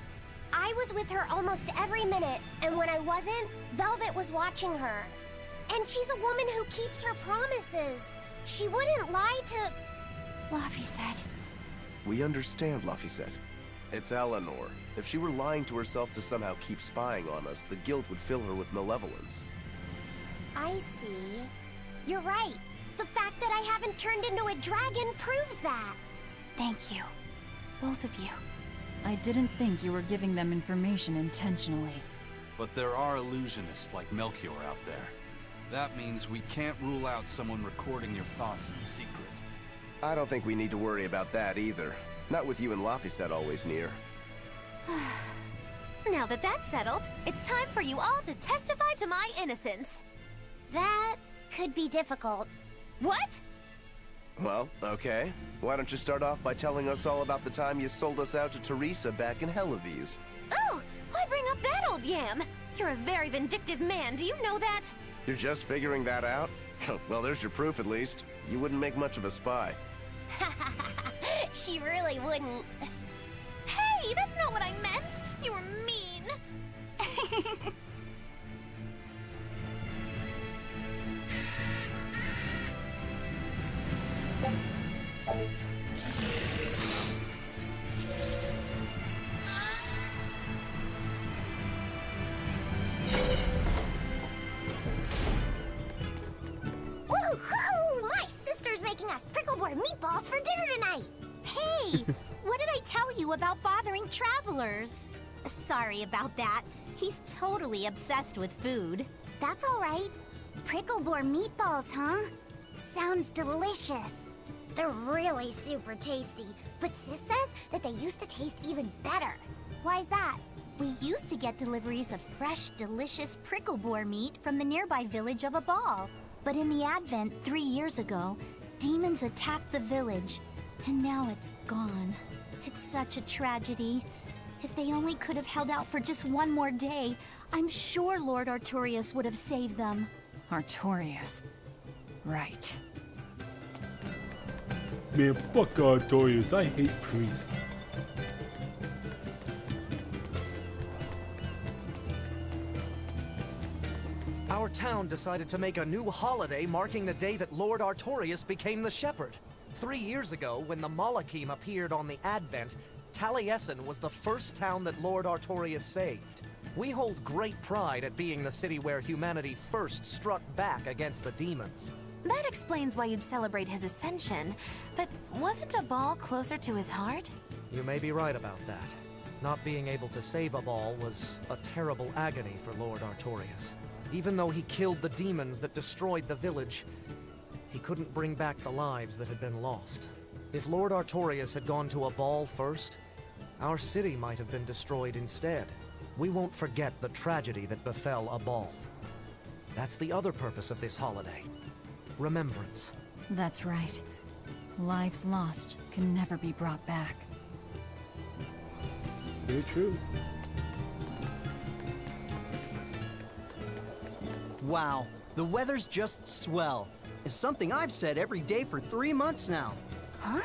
I was with her almost every minute, and when I wasn't, Velvet was watching her. And she's a woman who keeps her promises. She wouldn't lie to... Laphicet. We understand, Laphicet. It's Eleanor. If she were lying to herself to somehow keep spying on us, the guilt would fill her with malevolence. I see. You're right. The fact that I haven't turned into a dragon proves that. Thank you. Both of you. I didn't think you were giving them information intentionally. But there are illusionists like Melchior out there. That means we can't rule out someone recording your thoughts in secret. I don't think we need to worry about that either. Not with you and Laphicet always near. Now that that's settled, it's time for you all to testify to my innocence. That could be difficult. What? Well, okay. Why don't you start off by telling us all about the time you sold us out to Teresa back in Helives? Oh, why bring up that old yam? You're a very vindictive man, do you know that? You're just figuring that out? Well, there's your proof at least. You wouldn't make much of a spy. She really wouldn't. Hey, that's not what I meant! You were mean! Woohoo! My sister's making us prickleboard meatballs for dinner tonight! Hey! What did I tell you about bothering travelers? Sorry about that. He's totally obsessed with food. That's all right. Prickleboard meatballs, huh? Sounds delicious. They're really super tasty, but Sis says that they used to taste even better. Why's that? We used to get deliveries of fresh, delicious prickleboar meat from the nearby village of Abal. But in the Advent 3 years ago, demons attacked the village, and now it's gone. It's such a tragedy. If they only could have held out for just one more day, I'm sure Lord Artorius would have saved them. Artorius. Right. Man, fuck Artorius. I hate priests. Our town decided to make a new holiday marking the day that Lord Artorius became the Shepherd. 3 years ago, when the Malachim appeared on the Advent, Taliesin was the first town that Lord Artorius saved. We hold great pride at being the city where humanity first struck back against the demons. That explains why you'd celebrate his ascension, but wasn't Abal closer to his heart? You may be right about that. Not being able to save Abal was a terrible agony for Lord Artorius. Even though he killed the demons that destroyed the village, he couldn't bring back the lives that had been lost. If Lord Artorius had gone to Abal first, our city might have been destroyed instead. We won't forget the tragedy that befell Abal. That's the other purpose of this holiday. Remembrance. That's right. Lives lost can never be brought back. Very true. Wow, the weather's just swell. It's something I've said every day for 3 months now. Huh?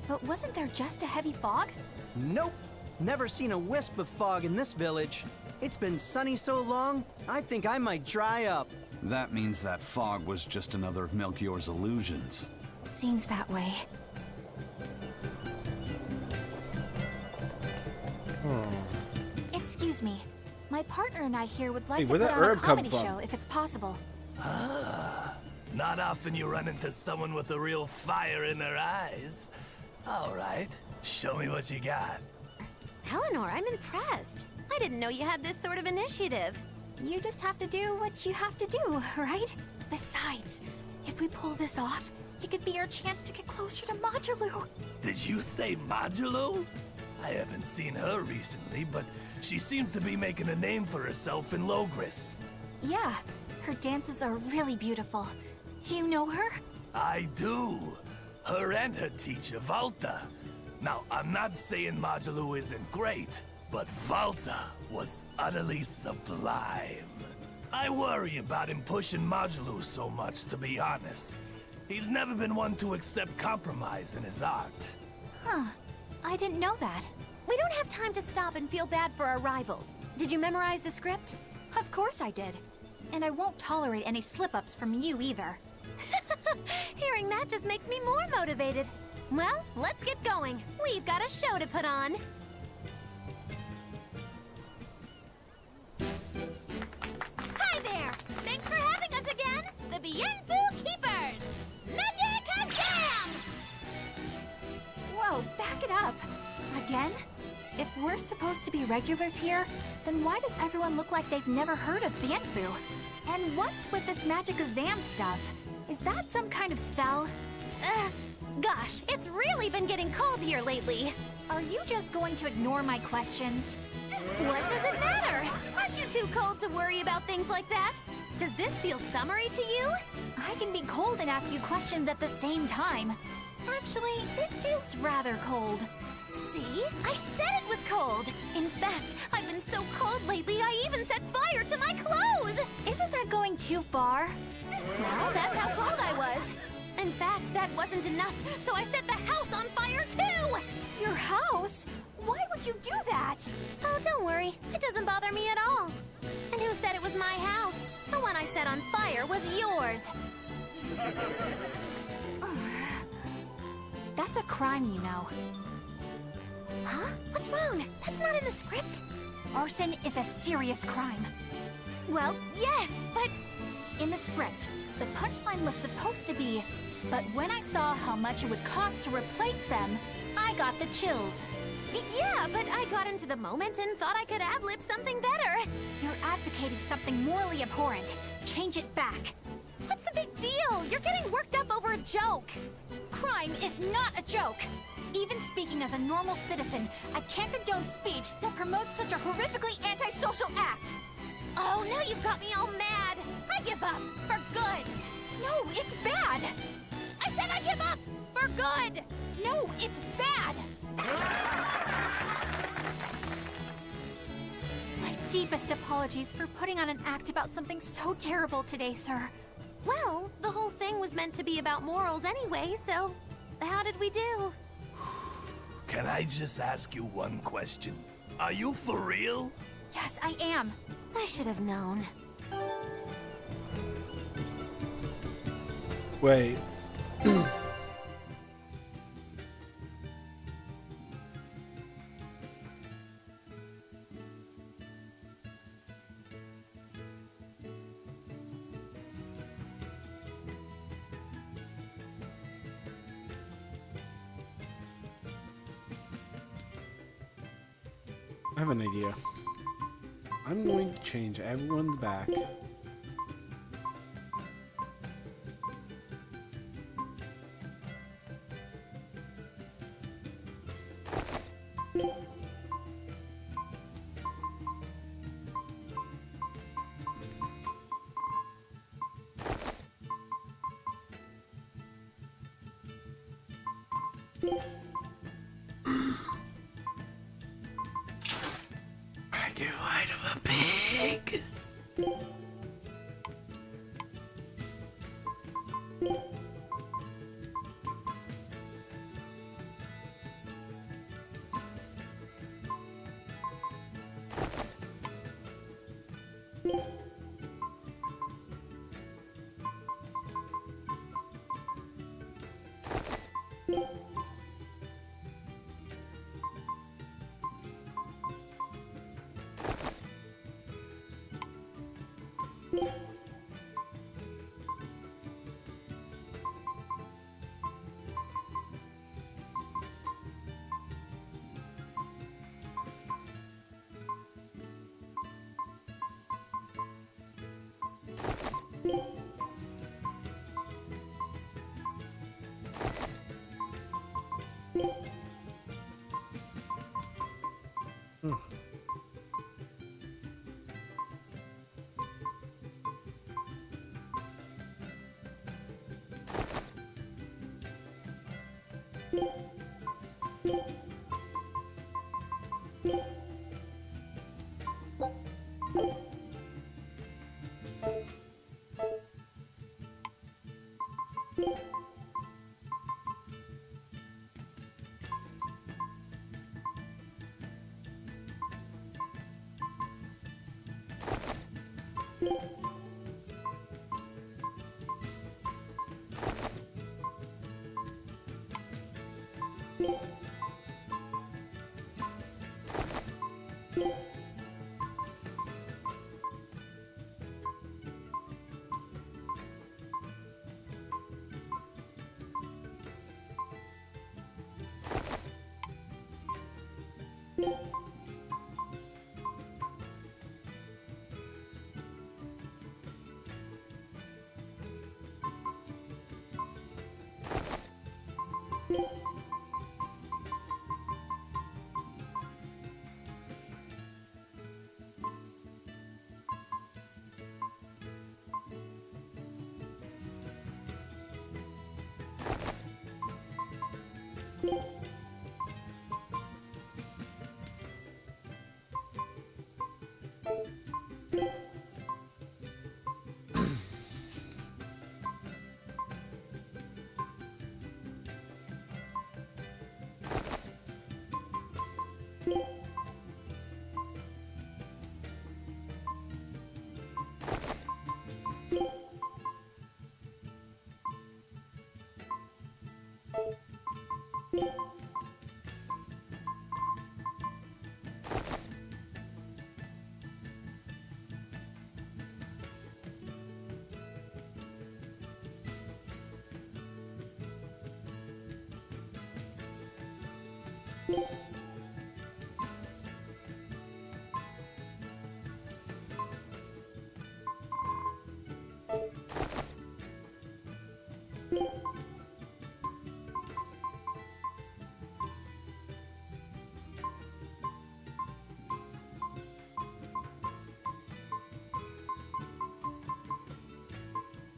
But wasn't there just a heavy fog? Nope. Never seen a wisp of fog in this village. It's been sunny so long, I think I might dry up. That means that fog was just another of Melchior's illusions. Seems that way. Excuse me. My partner and I here would like Hey, to where'd put that on a herb come comedy from? show if it's possible. Not often you run into someone with a real fire in their eyes. All right, show me what you got. Eleanor, I'm impressed. I didn't know you had this sort of initiative. You just have to do what you have to do, right? Besides, if we pull this off, it could be our chance to get closer to Modulu. Did you say Modulo? I haven't seen her recently, but she seems to be making a name for herself in Logris. Yeah, her dances are really beautiful. Do you know her? I do. Her and her teacher, Valta. Now, I'm not saying Modulo isn't great, but Valta was utterly sublime. I worry about him pushing Modulo so much, to be honest. He's never been one to accept compromise in his art. Huh. I didn't know that. We don't have time to stop and feel bad for our rivals. Did you memorize the script? Of course I did. And I won't tolerate any slip-ups from you either. Hearing that just makes me more motivated. Well, let's get going. We've got a show to put on. Hi there! Thanks for having us again, the Bienfu Keepers! Magic Hazam! Whoa, back it up. Again? If we're supposed to be regulars here, then why does everyone look like they've never heard of Bienfu? And what's with this Magic Azam stuff? Is that some kind of spell? Gosh, it's really been getting cold here lately. Are you just going to ignore my questions? What does it matter? Aren't you too cold to worry about things like that? Does this feel summery to you? I can be cold and ask you questions at the same time. Actually, it feels rather cold. See? I said it was cold! In fact, I've been so cold lately, I even set fire to my clothes! Isn't that going too far? Well, that's how cold I was. In fact, that wasn't enough, so I set the house on fire too! Your house? Why would you do that? Oh, don't worry. It doesn't bother me at all. And who said it was my house? The one I set on fire was yours. That's a crime, you know. Huh? What's wrong? That's not in the script. Arson is a serious crime. Well, yes, but... In the script, the punchline was supposed to be, but when I saw how much it would cost to replace them, I got the chills. Yeah, but I got into the moment and thought I could ad-lib something better. You're advocating something morally abhorrent. Change it back. What's the big deal? You're getting worked up over a joke. Crime is not a joke. Even speaking as a normal citizen, I can't condone speech that promotes such a horrifically antisocial act. Oh, now you've got me all mad. I give up. For good. No, it's bad. I said I give up. For good. No, it's bad. My deepest apologies for putting on an act about something so terrible today, sir. Well, the whole thing was meant to be about morals anyway, so how did we do? Can I just ask you one question? Are you for real? Yes, I am. I should have known. Wait. I have an idea. I'm going to change everyone's back.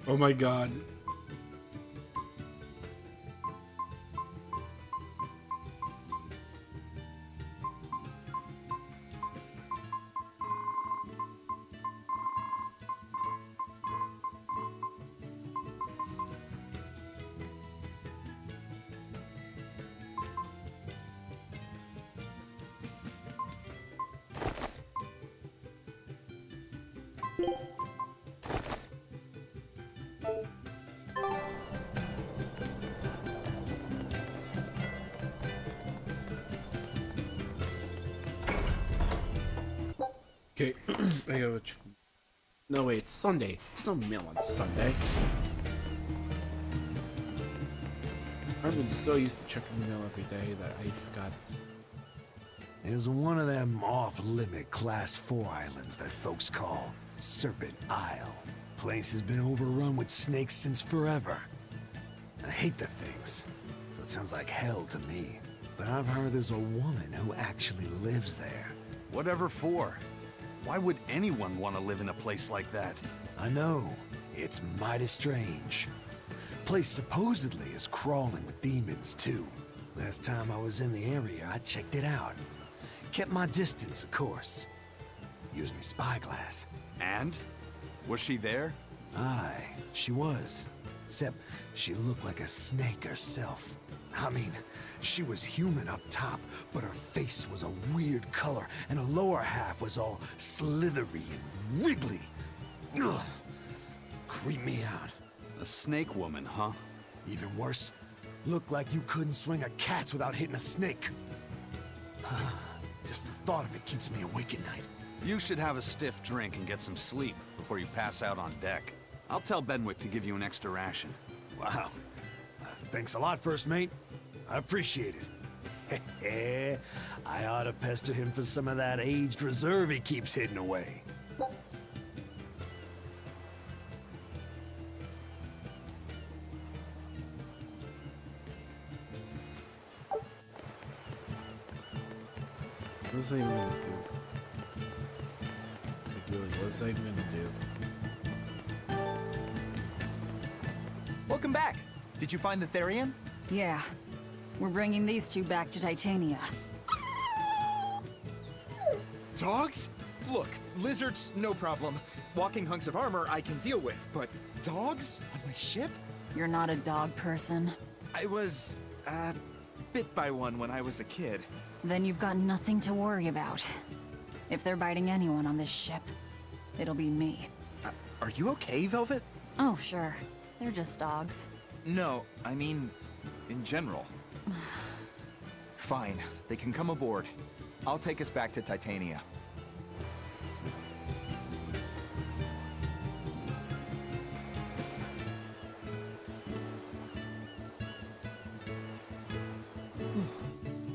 Oh my god. Okay, I gotta check. No, wait, it's Sunday. There's no mail on Sunday. I've been so used to checking the mail every day that I forgot. There's one of them off-limit Class 4 islands that folks call Serpent Isle. Place has been overrun with snakes since forever. I hate the things, so it sounds like hell to me. But I've heard there's a woman who actually lives there. Whatever for? Why would anyone want to live in a place like that? I know. It's mighty strange. Place supposedly is crawling with demons, too. Last time I was in the area, I checked it out. Kept my distance, of course. Used me spyglass. And? Was she there? Aye, she was. Except she looked like a snake herself. I mean, she was human up top, but her face was a weird color, and her lower half was all slithery and wiggly. Ugh. Creep me out. A snake woman, huh? Even worse, Looked like you couldn't swing a cat's without hitting a snake. Just the thought of it keeps me awake at night. You should have a stiff drink and get some sleep before you pass out on deck. I'll tell Benwick to give you an extra ration. Wow. Thanks a lot, First Mate. I appreciate it. I ought to pester him for some of that aged reserve he keeps hidden away. What's that even gonna do? Like, really, what's that even gonna do? Welcome back. Did you find the Therian? Yeah. We're bringing these two back to Titania. Dogs? Look, lizards, no problem. Walking hunks of armor I can deal with, but dogs on my ship? You're not a dog person. I was, bit by one when I was a kid. Then you've got nothing to worry about. If they're biting anyone on this ship, it'll be me. Are you okay, Velvet? Oh, sure. They're just dogs. No, I mean, in general. Fine, they can come aboard. I'll take us back to Titania.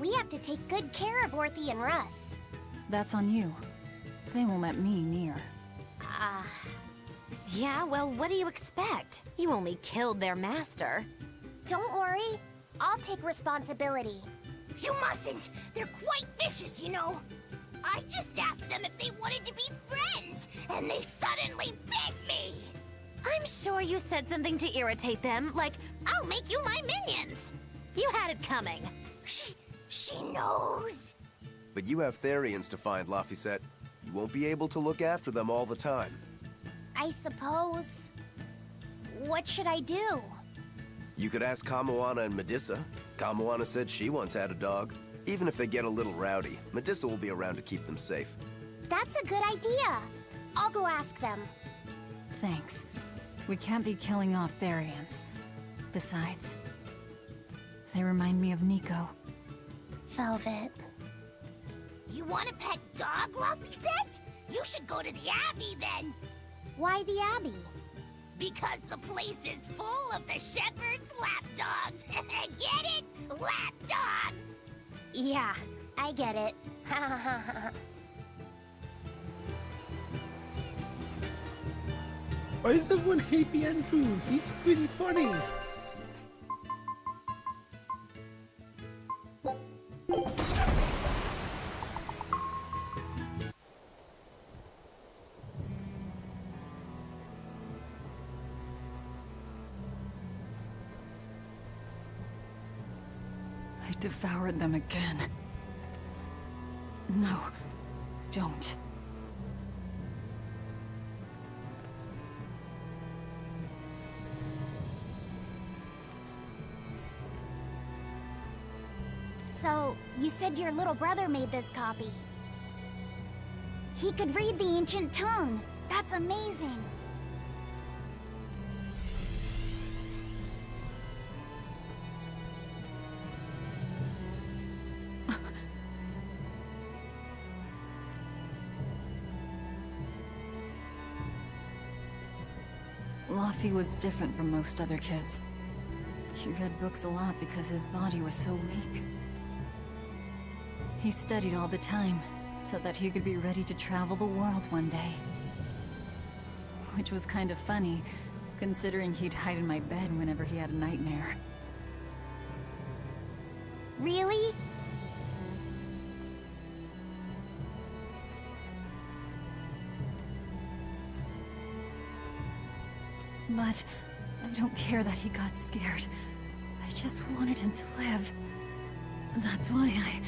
We have to take good care of Orthy and Russ. That's on you. They won't let me near. Yeah, well, what do you expect? You only killed their master. Don't worry. I'll take responsibility. You mustn't. They're quite vicious, you know. I just asked them if they wanted to be friends, and they suddenly bit me. I'm sure you said something to irritate them, like, I'll make you my minions. You had it coming. She knows. But you have Therians to find, Laphicet. You won't be able to look after them all the time. I suppose. What should I do? You could ask Kamoana and Medissa. Kamoana said she once had a dog. Even if they get a little rowdy, Medissa will be around to keep them safe. That's a good idea. I'll go ask them. Thanks. We can't be killing off Therians. Besides, they remind me of Nico. Velvet. You want a pet dog, Laphicet? You should go to the Abbey then. Why the Abbey? Because the place is full of the shepherd's lapdogs. Get it? Lapdogs! Yeah, I get it. Why does everyone hate Bienfu? He's pretty funny. I devoured them again. No, don't. So, you said your little brother made this copy. He could read the ancient tongue. That's amazing. Laffy was different from most other kids. He read books a lot because his body was so weak. He studied all the time, so that he could be ready to travel the world one day. Which was kind of funny, considering he'd hide in my bed whenever he had a nightmare. Really? But I don't care that he got scared. I just wanted him to live. That's why I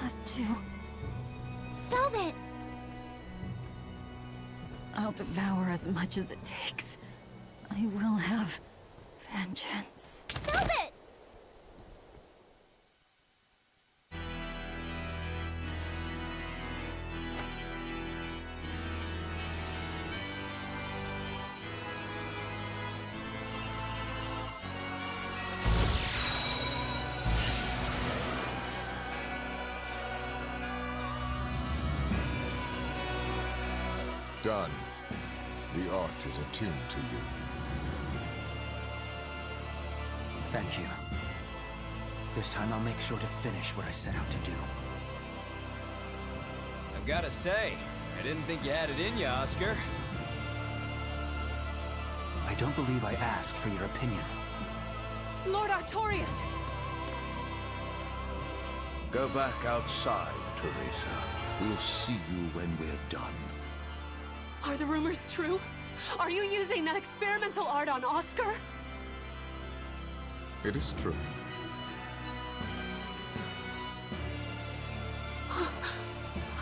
have to... Velvet! I'll devour as much as it takes. I will have vengeance. Velvet! Done. The art is attuned to you. Thank you. This time I'll make sure to finish what I set out to do. I've gotta say, I didn't think you had it in you, Oscar. I don't believe I asked for your opinion. Lord Artorias! Go back outside, Teresa. We'll see you when we're done. Are the rumors true? Are you using that experimental art on Oscar? It is true.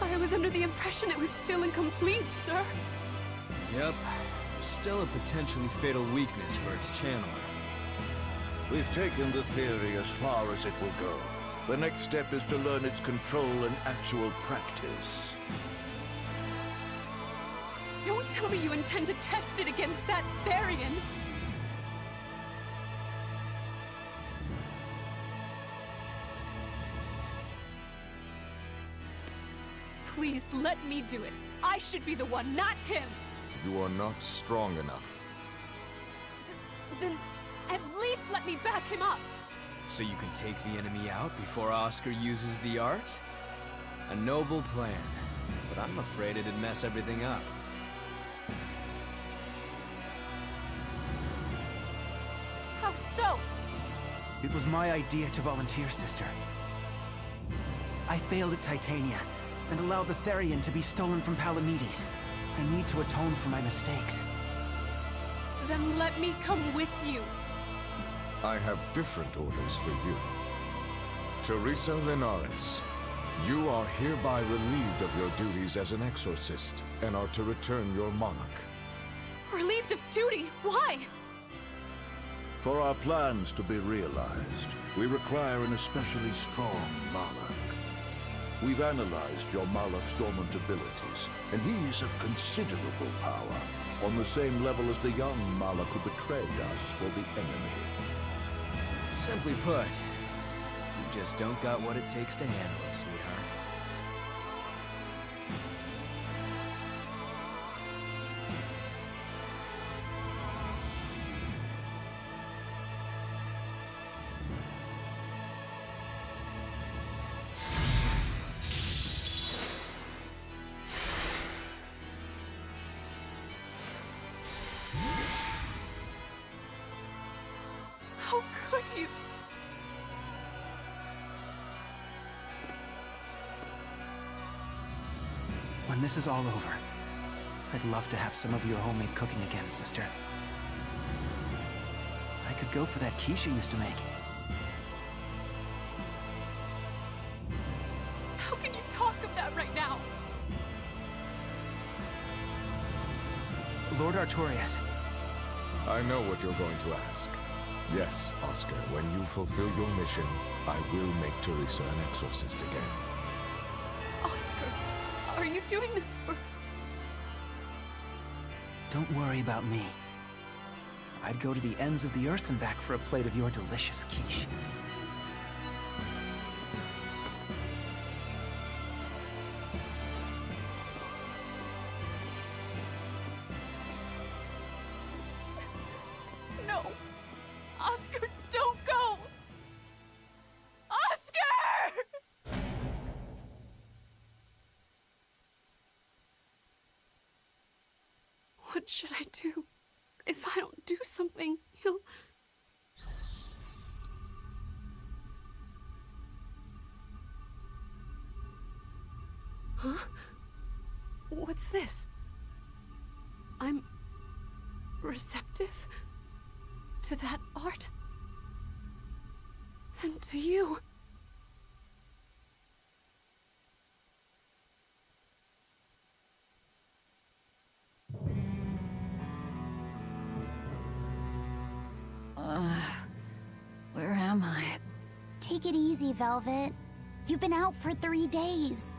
I was under the impression it was still incomplete, sir. Yep. There's still a potentially fatal weakness for its channeler. We've taken the theory as far as it will go. The next step is to learn its control and actual practice. Don't tell me you intend to test it against that Therian. Please let me do it. I should be the one, not him. You are not strong enough. Then at least let me back him up. So you can take the enemy out before Oscar uses the art? A noble plan, but I'm afraid it'd mess everything up. How so? It was my idea to volunteer, sister. I failed at Titania, and allowed the Therian to be stolen from Palamedes. I need to atone for my mistakes. Then let me come with you. I have different orders for you. Teresa Linares, you are hereby relieved of your duties as an exorcist, and are to return your monarch. Relieved of duty? Why? For our plans to be realized, we require an especially strong monarch. We've analyzed your monarch's dormant abilities, and he's of considerable power, on the same level as the young monarch who betrayed us for the enemy. Simply put, you just don't got what it takes to handle him, sweetheart. How could you? When this is all over, I'd love to have some of your homemade cooking again, sister. I could go for that quiche you used to make. How can you talk of that right now? Lord Artorias. I know what you're going to ask. Yes, Oscar, when you fulfill your mission, I will make Teresa an exorcist again. Oscar, are you doing this for... Don't worry about me. I'd go to the ends of the earth and back for a plate of your delicious quiche. No! Oscar, don't go! Oscar! What should I do? If I don't do something, he'll... Huh? What's this? I'm... receptive? To that art? And to you? Where am I? Take it easy, Velvet. You've been out for 3 days.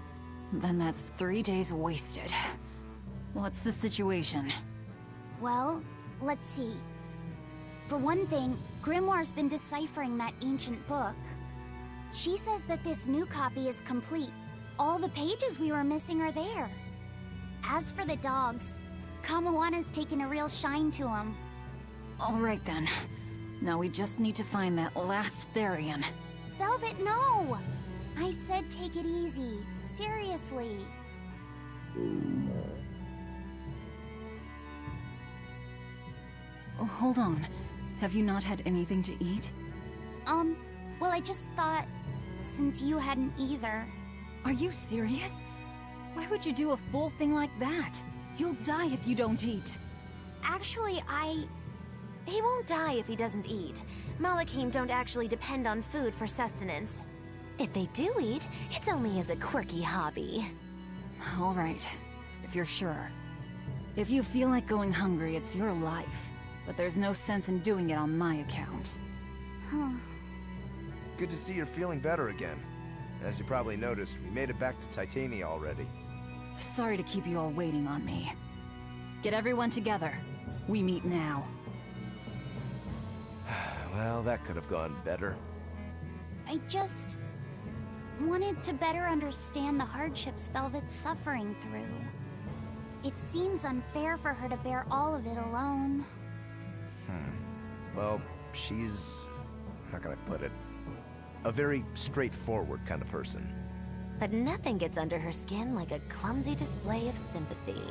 Then that's 3 days wasted. What's the situation? Well, let's see. For one thing, Grimoire's been deciphering that ancient book. She says that this new copy is complete. All the pages we were missing are there. As for the dogs, Kamawana's taken a real shine to them. All right then. Now we just need to find that last Therian. Velvet, no! I said take it easy. Seriously. Oh, hold on. Have you not had anything to eat? Well, I just thought, since you hadn't either. Are you serious? Why would you do a full thing like that? You'll die if you don't eat. Actually, He won't die if he doesn't eat. Malakim don't actually depend on food for sustenance. If they do eat, it's only as a quirky hobby. All right, if you're sure. If you feel like going hungry, it's your life. But there's no sense in doing it on my account. Good to see you're feeling better again. As you probably noticed, we made it back to Titania already. Sorry to keep you all waiting on me. Get everyone together. We meet now. Well, that could have gone better. I just wanted to better understand the hardships Velvet's suffering through. It seems unfair for her to bear all of it alone. Well, she's... how can I put it? A very straightforward kind of person. But nothing gets under her skin like a clumsy display of sympathy.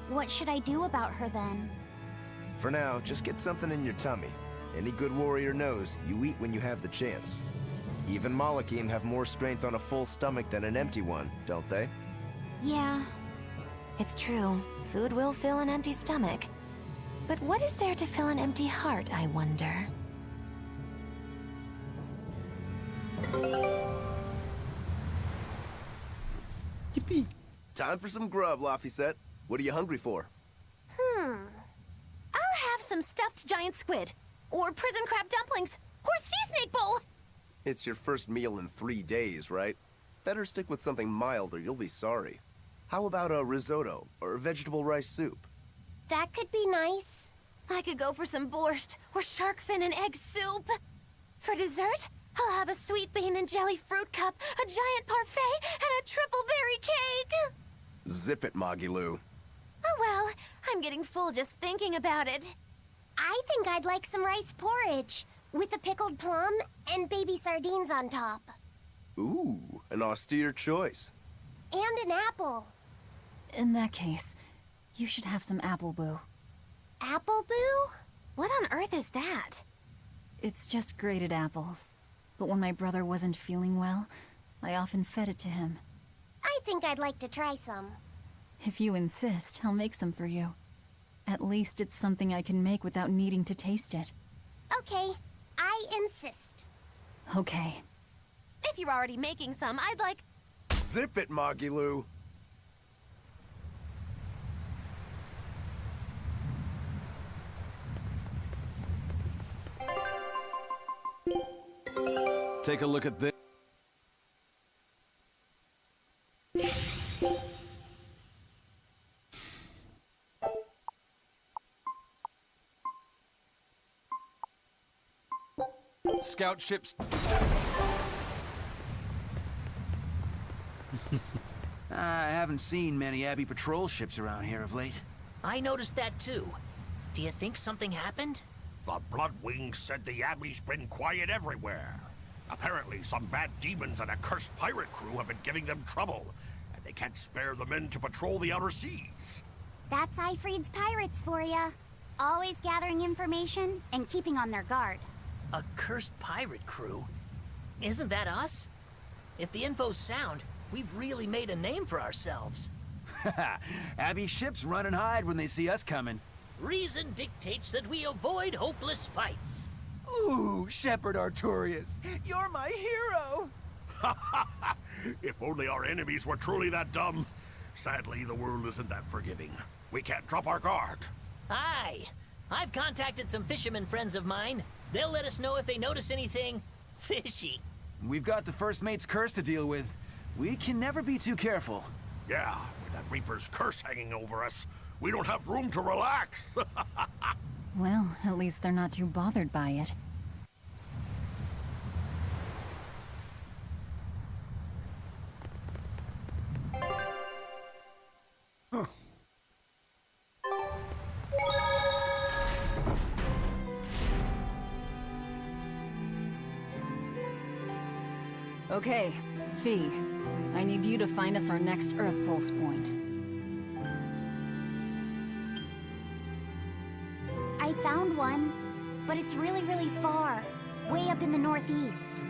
What should I do about her then? For now, just get something in your tummy. Any good warrior knows you eat when you have the chance. Even Malakim have more strength on a full stomach than an empty one, don't they? Yeah. It's true. Food will fill an empty stomach. But what is there to fill an empty heart, I wonder? Yippee! Time for some grub, Laphicet. What are you hungry for? I'll have some stuffed giant squid. Or prison crab dumplings. Or sea snake bowl. It's your first meal in 3 days, right? Better stick with something mild or you'll be sorry. How about a risotto or vegetable rice soup? That could be nice. I could go for some borscht or shark fin and egg soup. For dessert, I'll have a sweet bean and jelly fruit cup, a giant parfait, and a triple berry cake. Zip it, Magilu. Oh well, I'm getting full just thinking about it. I think I'd like some rice porridge with a pickled plum and baby sardines on top. Ooh, an austere choice. And an apple. In that case, you should have some apple boo. Apple boo? What on earth is that? It's just grated apples. But when my brother wasn't feeling well, I often fed it to him. I think I'd like to try some. If you insist, I'll make some for you. At least it's something I can make without needing to taste it. Okay, I insist. Okay. If you're already making some, I'd like... Zip it, Magilu. Take a look at this. Scout ships. I haven't seen many Abbey patrol ships around here of late. I noticed that too. Do you think something happened? The Bloodwings said the Abbey's been quiet everywhere. Apparently, some bad demons and a cursed pirate crew have been giving them trouble, and they can't spare the men to patrol the outer seas. That's Ifrid's pirates for ya. Always gathering information and keeping on their guard. A cursed pirate crew? Isn't that us? If the info's sound, we've really made a name for ourselves. Abbey ships run and hide when they see us coming. Reason dictates that we avoid hopeless fights. Ooh, Shepherd Artorias, you're my hero! If only our enemies were truly that dumb. Sadly, the world isn't that forgiving. We can't drop our guard. Aye. I've contacted some fishermen friends of mine. They'll let us know if they notice anything fishy. We've got the First Mate's curse to deal with. We can never be too careful. Yeah, with that Reaper's curse hanging over us, we don't have room to relax. Well, at least they're not too bothered by it. Huh. Okay, Fee. I need you to find us our next Earth Pulse point. I found one, but it's really, really far. Way up in the northeast.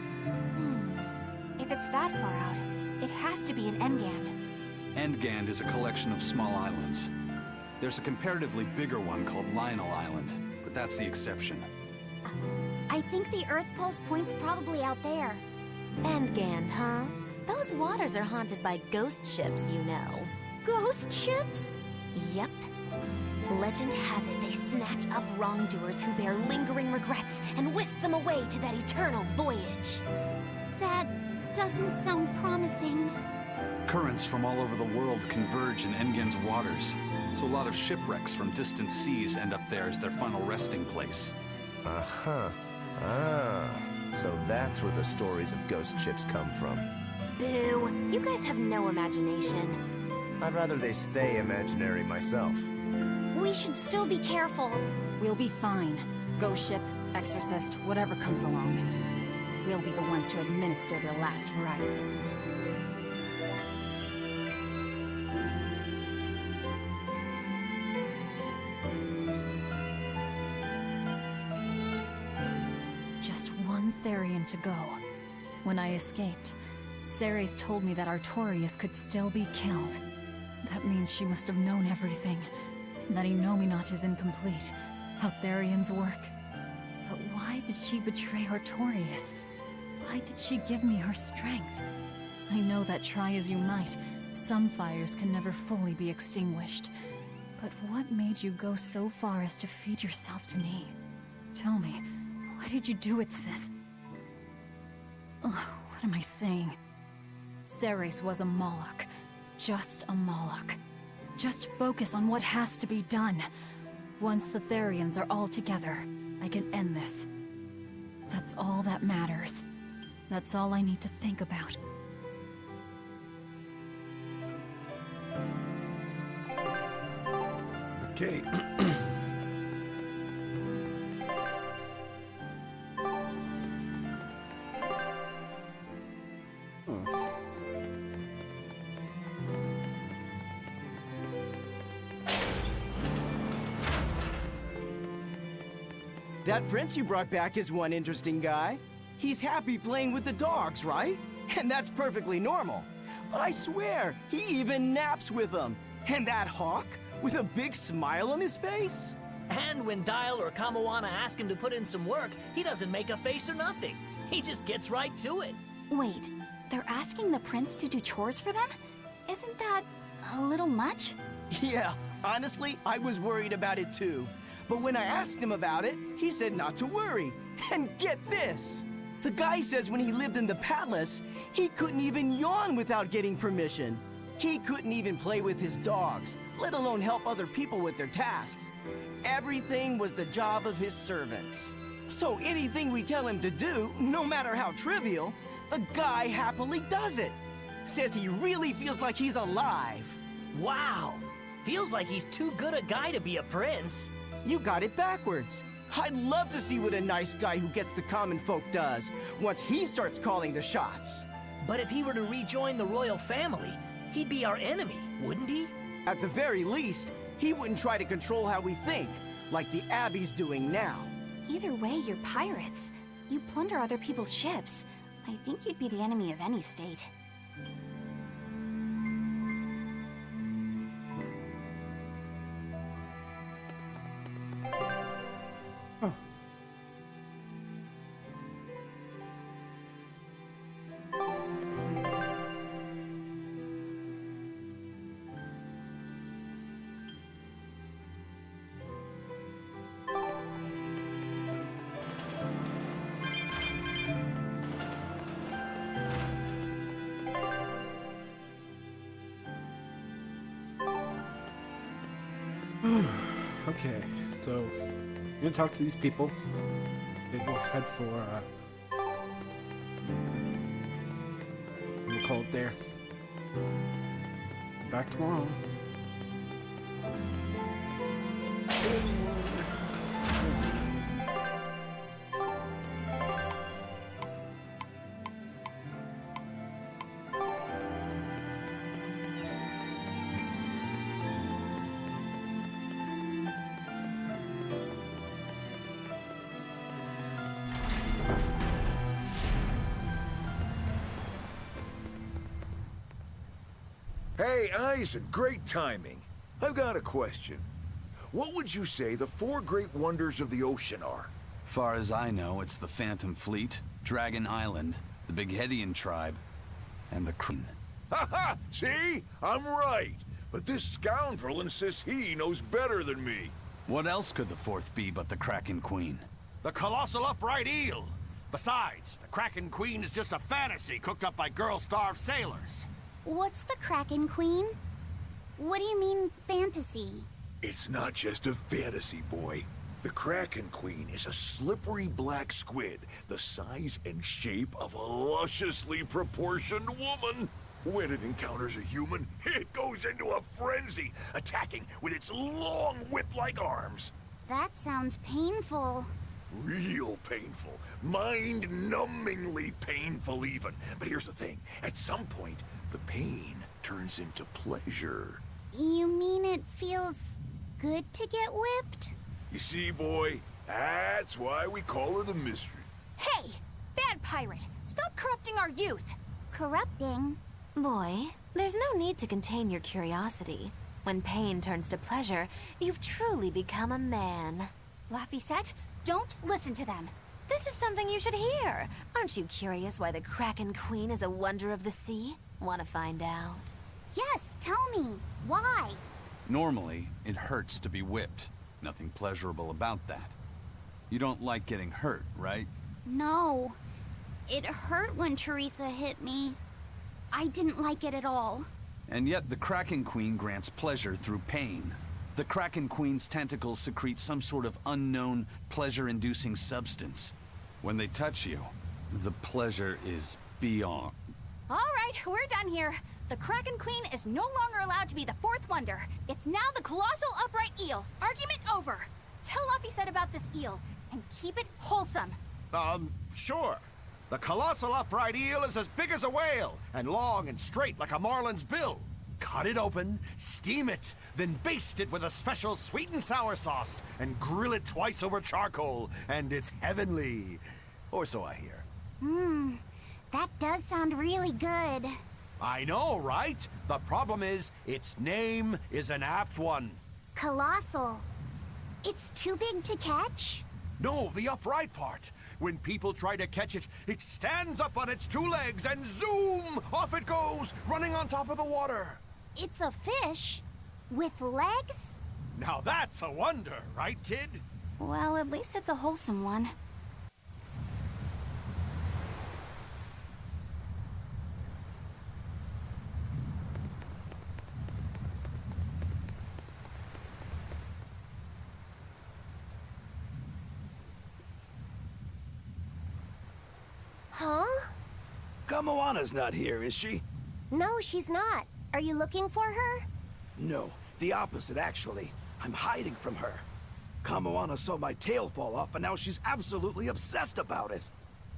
If it's that far out, it has to be an Engand. Endgand is a collection of small islands. There's a comparatively bigger one called Lionel Island, but that's the exception. I think the Earth Pulse point's probably out there. Endgand, huh? Those waters are haunted by ghost ships, you know. Ghost ships? Yep. Legend has it they snatch up wrongdoers who bear lingering regrets and whisk them away to that eternal voyage. That doesn't sound promising. Currents from all over the world converge in Engand's waters, so a lot of shipwrecks from distant seas end up there as their final resting place. Uh-huh. Ah, so that's where the stories of ghost ships come from. Boo! You guys have no imagination. I'd rather they stay imaginary myself. We should still be careful. We'll be fine. Ghost ship, exorcist, whatever comes along. We'll be the ones to administer their last rites. Just one Therian to go. When I escaped, Ceres told me that Artorias could still be killed. That means she must have known everything. That Innominat is incomplete. How Therians work. But why did she betray Artorias? Why did she give me her strength? I know that try as you might, some fires can never fully be extinguished. But what made you go so far as to feed yourself to me? Tell me, why did you do it, sis? Ugh, what am I saying? Ceres was a Moloch. Just a Moloch. Just focus on what has to be done. Once the Therians are all together, I can end this. That's all that matters. That's all I need to think about. Okay. That prince you brought back is one interesting guy. He's happy playing with the dogs, right? And that's perfectly normal. But I swear, he even naps with them. And that hawk, with a big smile on his face? And when Dial or Kamawana ask him to put in some work, he doesn't make a face or nothing. He just gets right to it. Wait, they're asking the prince to do chores for them? Isn't that a little much? Yeah, honestly, I was worried about it too. But when I asked him about it, he said not to worry. And get this! The guy says when he lived in the palace, he couldn't even yawn without getting permission. He couldn't even play with his dogs, let alone help other people with their tasks. Everything was the job of his servants. So anything we tell him to do, no matter how trivial, the guy happily does it. Says he really feels like he's alive. Wow! Feels like he's too good a guy to be a prince. You got it backwards. I'd love to see what a nice guy who gets the common folk does once he starts calling the shots. But if he were to rejoin the royal family, he'd be our enemy, wouldn't he? At the very least, he wouldn't try to control how we think, like the Abbey's doing now. Either way, you're pirates. You plunder other people's ships. I think you'd be the enemy of any state. Okay, so I'm gonna talk to these people. They will head for we'll call it there. Back tomorrow. Hey, Eisen, great timing. I've got a question. What would you say the 4 great wonders of the ocean are? Far as I know, it's the Phantom Fleet, Dragon Island, the Big Hedian tribe, and the Queen. Ha ha! See? I'm right. But this scoundrel insists he knows better than me. What else could the 4th be but the Kraken Queen? The colossal upright eel. Besides, the Kraken Queen is just a fantasy cooked up by girl-starved sailors. What's the Kraken Queen? What do you mean, fantasy? It's not just a fantasy, boy. The Kraken Queen is a slippery black squid, the size and shape of a lusciously proportioned woman. When it encounters a human, it goes into a frenzy, attacking with its long whip-like arms. That sounds painful. Real painful. Mind-numbingly painful even. But here's the thing. At some point, the pain turns into pleasure. You mean it feels good to get whipped? You see, boy, that's why we call her the Mystery. Hey! Bad pirate! Stop corrupting our youth! Corrupting? Boy, there's no need to contain your curiosity. When pain turns to pleasure, you've truly become a man. Laphicet, don't listen to them. This is something you should hear. Aren't you curious why the Kraken Queen is a wonder of the sea? Want to find out? Yes, tell me. Why? Normally, it hurts to be whipped. Nothing pleasurable about that. You don't like getting hurt, right? No. It hurt when Teresa hit me. I didn't like it at all. And yet the Kraken Queen grants pleasure through pain. The Kraken Queen's tentacles secrete some sort of unknown, pleasure-inducing substance. When they touch you, the pleasure is beyond. All right, we're done here. The Kraken Queen is no longer allowed to be the 4th wonder. It's now the colossal upright eel. Argument over. Tell Laphicet about this eel, and keep it wholesome. Sure. The colossal upright eel is as big as a whale, and long and straight like a marlin's bill. Cut it open, steam it, then baste it with a special sweet and sour sauce, and grill it twice over charcoal, and it's heavenly. Or so I hear. That does sound really good. I know, right? The problem is, its name is an apt one. Colossal. It's too big to catch? No, the upright part. When people try to catch it, it stands up on its 2 legs and zoom! Off it goes, running on top of the water. It's a fish? With legs? Now that's a wonder, right, kid? Well, at least it's a wholesome one. Huh? Kamoana's not here, is she? No, she's not. Are you looking for her? No, the opposite, actually. I'm hiding from her. Kamoana saw my tail fall off, and now she's absolutely obsessed about it.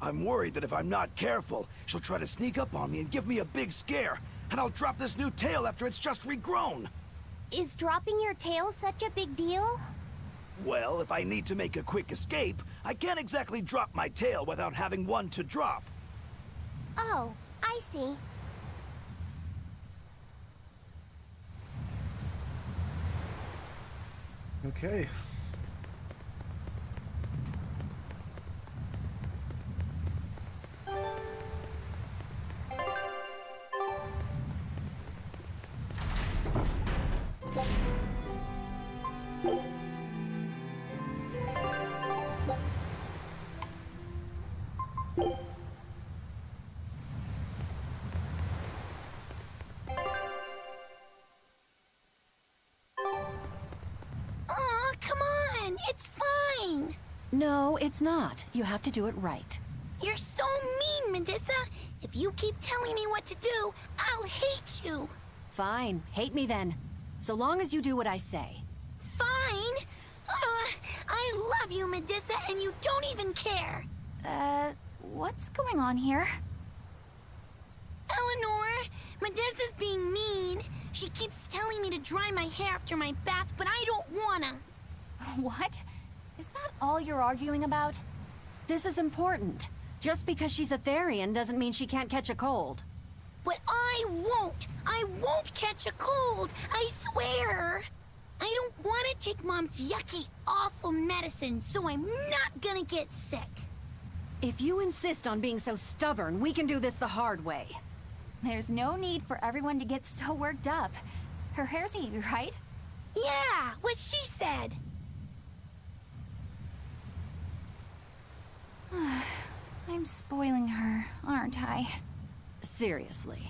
I'm worried that if I'm not careful, she'll try to sneak up on me and give me a big scare, and I'll drop this new tail after it's just regrown. Is dropping your tail such a big deal? Well, if I need to make a quick escape, I can't exactly drop my tail without having one to drop. Oh, I see. Okay. Aw, come on! It's fine! No, it's not. You have to do it right. You're so mean, Medissa! If you keep telling me what to do, I'll hate you! Fine, hate me then. So long as you do what I say. Fine! I love you, Medissa, and you don't even care! What's going on here? Eleanor, Medissa's being mean. She keeps telling me to dry my hair after my bath, but I don't wanna. What? Is that all you're arguing about? This is important. Just because she's a Therian doesn't mean she can't catch a cold. But I won't! I won't catch a cold! I swear! I don't want to take Mom's yucky, awful medicine, so I'm not gonna get sick. If you insist on being so stubborn, we can do this the hard way. There's no need for everyone to get so worked up. Her hair's heat, right? Yeah, what she said. I'm spoiling her, aren't I? Seriously.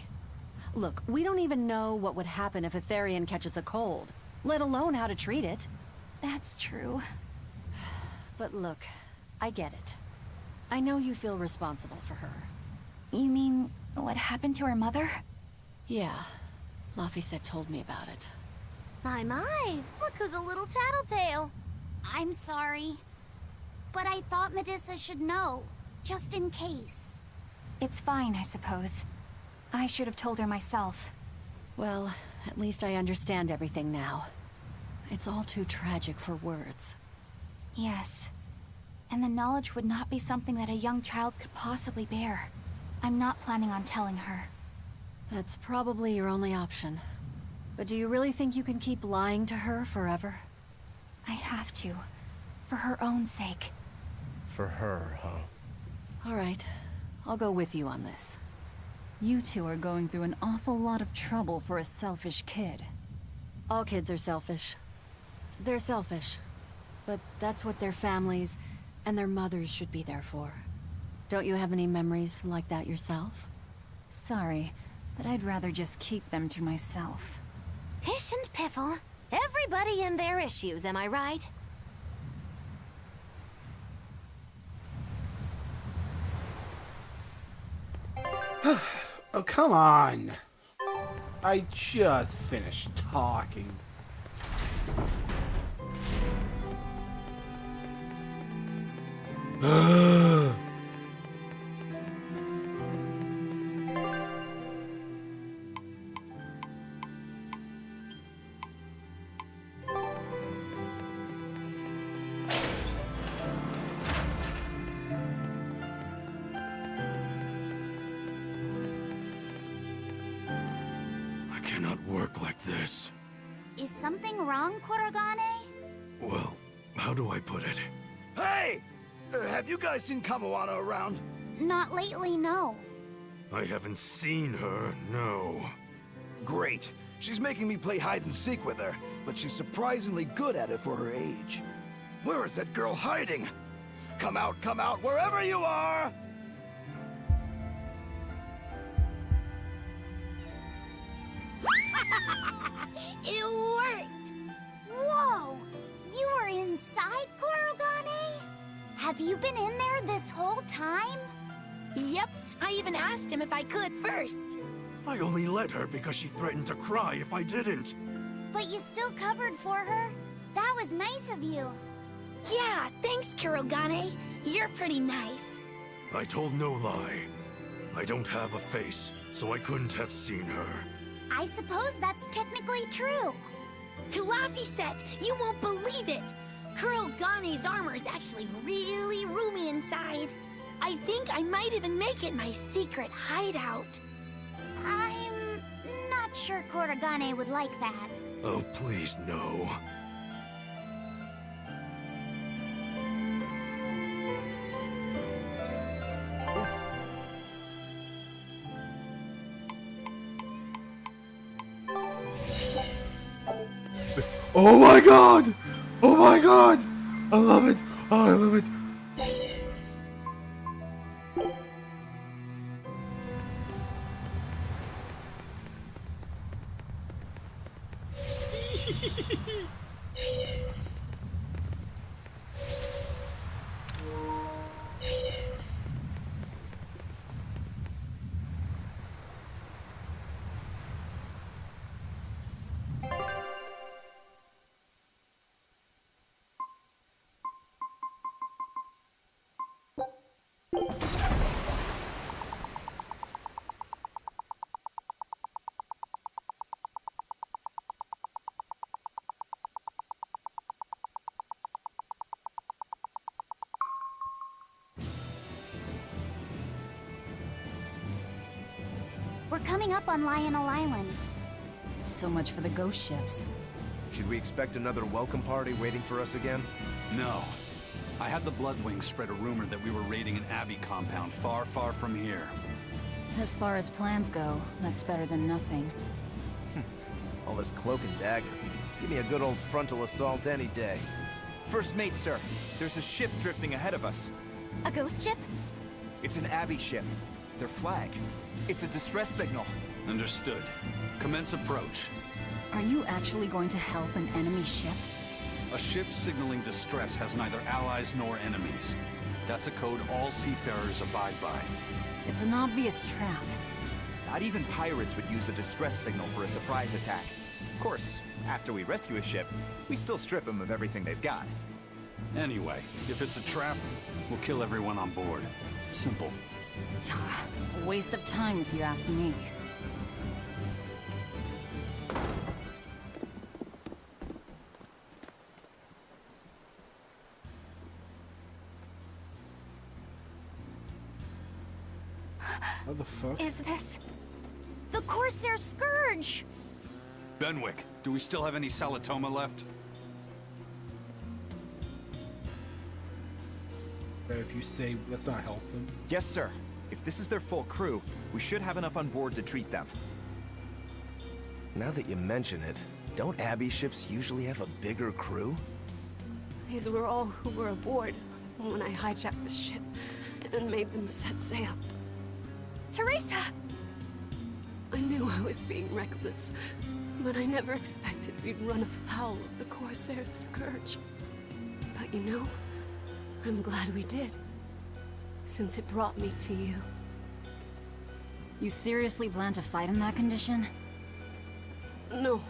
Look, we don't even know what would happen if a Therian catches a cold, let alone how to treat it. That's true. But look, I get it. I know you feel responsible for her. You mean what happened to her mother? Yeah, Laphicet told me about it. My, look who's a little tattletale. I'm sorry. But I thought Medissa should know, just in case. It's fine, I suppose. I should have told her myself. Well, at least I understand everything now. It's all too tragic for words. Yes. And the knowledge would not be something that a young child could possibly bear. I'm not planning on telling her. That's probably your only option. But do you really think you can keep lying to her forever? I have to. For her own sake. For her, huh? All right. I'll go with you on this. You two are going through an awful lot of trouble for a selfish kid. All kids are selfish. They're selfish. But that's what their families and their mothers should be there for. Don't you have any memories like that yourself? Sorry, but I'd rather just keep them to myself. Pish and Piffle. Everybody and their issues, am I right? Oh, come on. I just finished talking. I cannot work like this. Is something wrong, Kurogane? Well, how do I put it? Hey! Have you guys seen Kamoana around? Not lately, no. I haven't seen her, no. Great. She's making me play hide and seek with her, but she's surprisingly good at it for her age. Where is that girl hiding? Come out, wherever you are! It worked! Whoa! You were inside, Kurogane? Have you been in there this whole time? Yep, I even asked him if I could first. I only let her because she threatened to cry if I didn't. But you still covered for her. That was nice of you. Yeah, thanks, Kurogane. You're pretty nice. I told no lie. I don't have a face, so I couldn't have seen her. I suppose that's technically true. Laphicet, you won't believe it! Kurogane's armor is actually really roomy inside. I think I might even make it my secret hideout. I'm not sure Kurogane would like that. Oh, please, no. Oh my god! Oh my god! I love it! Oh, I love it! We're coming up on Lionel Island. So much for the ghost ships. Should we expect another welcome party waiting for us again? No. I had the Bloodwings spread a rumor that we were raiding an Abbey compound far, far from here. As far as plans go, that's better than nothing. All this cloak and dagger. Give me a good old frontal assault any day. First mate, sir. There's a ship drifting ahead of us. A ghost ship? It's an Abbey ship. Their flag. It's a distress signal. Understood. Commence approach. Are you actually going to help an enemy ship? A ship signaling distress has neither allies nor enemies. That's a code all seafarers abide by. It's an obvious trap. Not even pirates would use a distress signal for a surprise attack. Of course, after we rescue a ship, we still strip them of everything they've got. Anyway, if it's a trap, we'll kill everyone on board. Simple. A waste of time if you ask me. What the fuck? Is this... the Corsair Scourge? Benwick, do we still have any Salatoma left? If you say, let's not help them. Yes, sir. If this is their full crew, we should have enough on board to treat them. Now that you mention it, don't Abbey ships usually have a bigger crew? These were all who were aboard when I hijacked the ship and made them set sail. Teresa! I knew I was being reckless, but I never expected we'd run afoul of the Corsair's Scourge. But you know, I'm glad we did, since it brought me to you. You seriously plan to fight in that condition? No.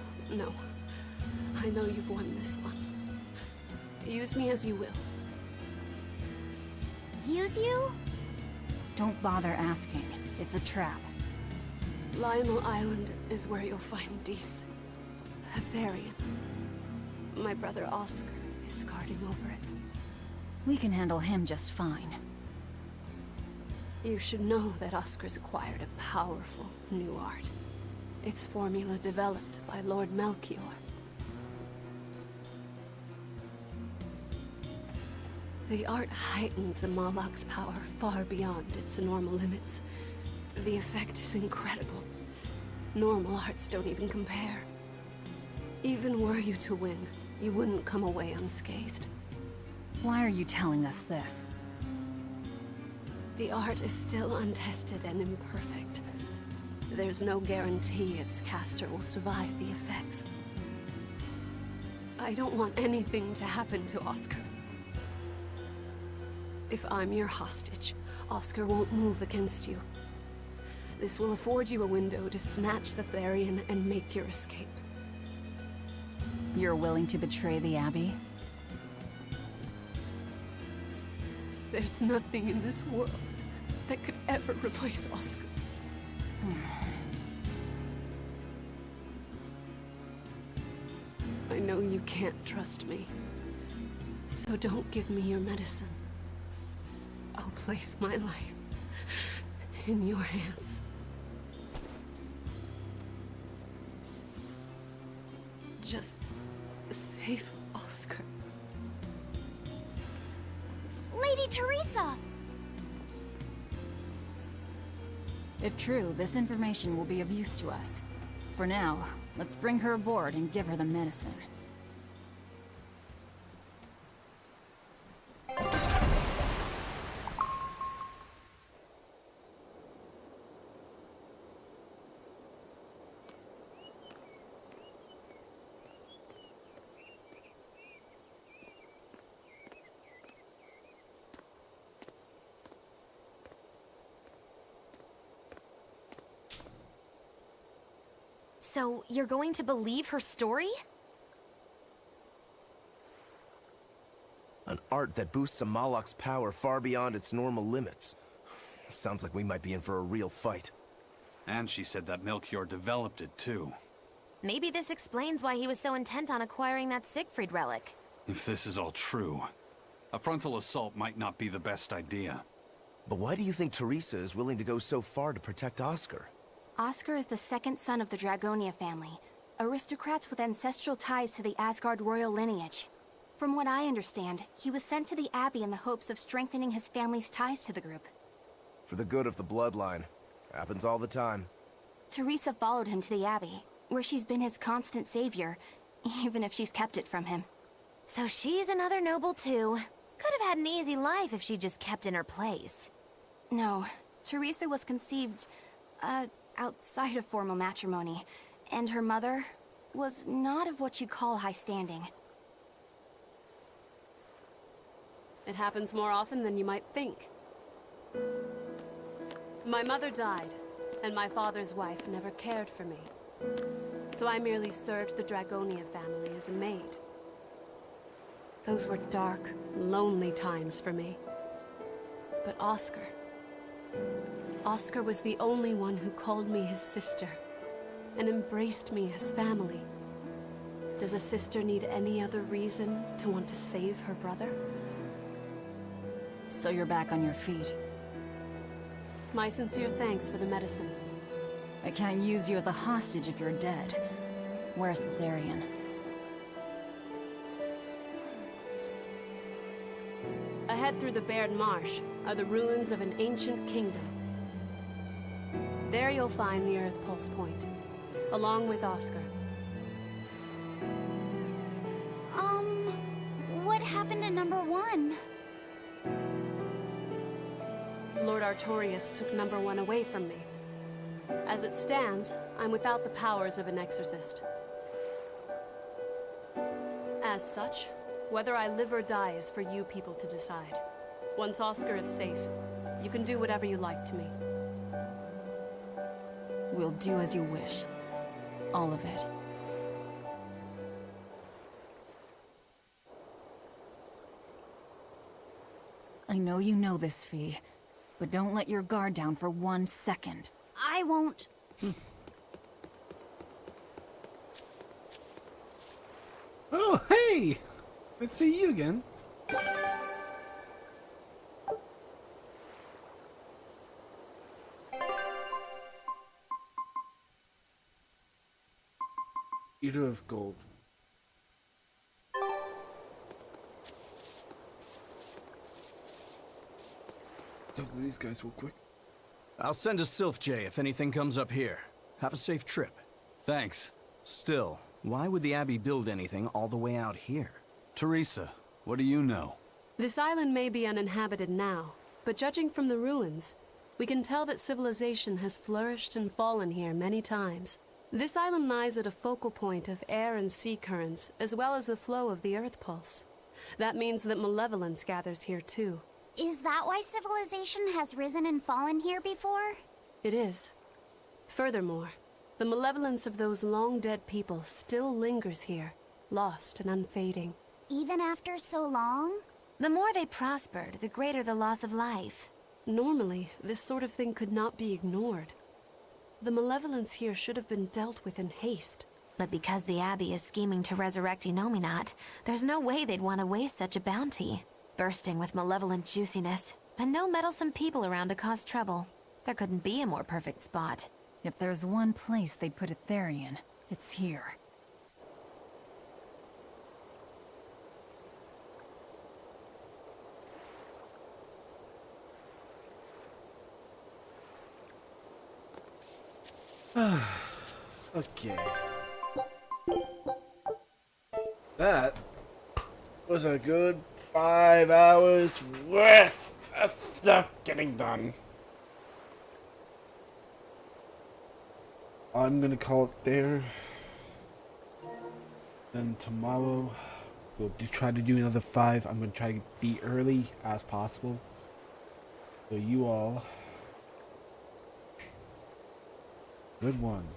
I know you've won this one. Use me as you will. Use you? Don't bother asking. It's a trap. Lionel Island is where you'll find Dees. Aetherian. My brother Oscar is guarding over it. We can handle him just fine. You should know that Oscar's acquired a powerful new art. Its formula developed by Lord Melchior. The art heightens a Malak's power far beyond its normal limits. The effect is incredible. Normal arts don't even compare. Even were you to win, you wouldn't come away unscathed. Why are you telling us this? The art is still untested and imperfect. There's no guarantee its caster will survive the effects. I don't want anything to happen to Oscar. If I'm your hostage, Oscar won't move against you. This will afford you a window to snatch the Therian and make your escape. You're willing to betray the Abbey? There's nothing in this world that could ever replace Oscar. I know you can't trust me, so don't give me your medicine. I'll place my life in your hands. Just save Oscar. Lady Teresa! If true, this information will be of use to us. For now, let's bring her aboard and give her the medicine. So, you're going to believe her story? An art that boosts a Malak's power far beyond its normal limits. Sounds like we might be in for a real fight. And she said that Melchior developed it, too. Maybe this explains why he was so intent on acquiring that Siegfried relic. If this is all true, a frontal assault might not be the best idea. But why do you think Teresa is willing to go so far to protect Oscar? Oscar is the second son of the Dragonia family, aristocrats with ancestral ties to the Asgard royal lineage. From what I understand, he was sent to the Abbey in the hopes of strengthening his family's ties to the group. For the good of the bloodline. Happens all the time. Teresa followed him to the Abbey, where she's been his constant savior, even if she's kept it from him. So she's another noble too. Could have had an easy life if she just kept in her place. No, Teresa was conceived, outside of formal matrimony, and her mother was not of what you'd call high standing. It happens more often than you might think. My mother died, and my father's wife never cared for me. So I merely served the Dragonia family as a maid. Those were dark, lonely times for me. But Oscar was the only one who called me his sister, and embraced me as family. Does a sister need any other reason to want to save her brother? So you're back on your feet. My sincere thanks for the medicine. I can't use you as a hostage if you're dead. Where's the Therian? Ahead through the bared marsh are the ruins of an ancient kingdom. There you'll find the Earth Pulse Point, along with Oscar. What happened to number 1? Lord Artorius took number 1 away from me. As it stands, I'm without the powers of an exorcist. As such, whether I live or die is for you people to decide. Once Oscar is safe, you can do whatever you like to me. We'll do as you wish. All of it. I know you know this, Fee, but don't let your guard down for 1 second. I won't. Oh, hey! Let's see you again. You do have gold. Talk to these guys real quick. I'll send a Sylph J if anything comes up here. Have a safe trip. Thanks. Still, why would the Abbey build anything all the way out here? Teresa, what do you know? This island may be uninhabited now, but judging from the ruins, we can tell that civilization has flourished and fallen here many times. This island lies at a focal point of air and sea currents, as well as the flow of the Earth Pulse. That means that malevolence gathers here too. Is that why civilization has risen and fallen here before? It is. Furthermore, the malevolence of those long-dead people still lingers here, lost and unfading. Even after so long? The more they prospered, the greater the loss of life. Normally, this sort of thing could not be ignored. The malevolence here should have been dealt with in haste. But because the Abbey is scheming to resurrect Inominat, there's no way they'd want to waste such a bounty. Bursting with malevolent juiciness, and no meddlesome people around to cause trouble. There couldn't be a more perfect spot. If there's one place they'd put a Therian, it's here. Okay. That was a good 5 hours worth of stuff getting done. I'm gonna call it there. Then tomorrow we'll try to do another 5. I'm gonna try to be early as possible. So you all, good one.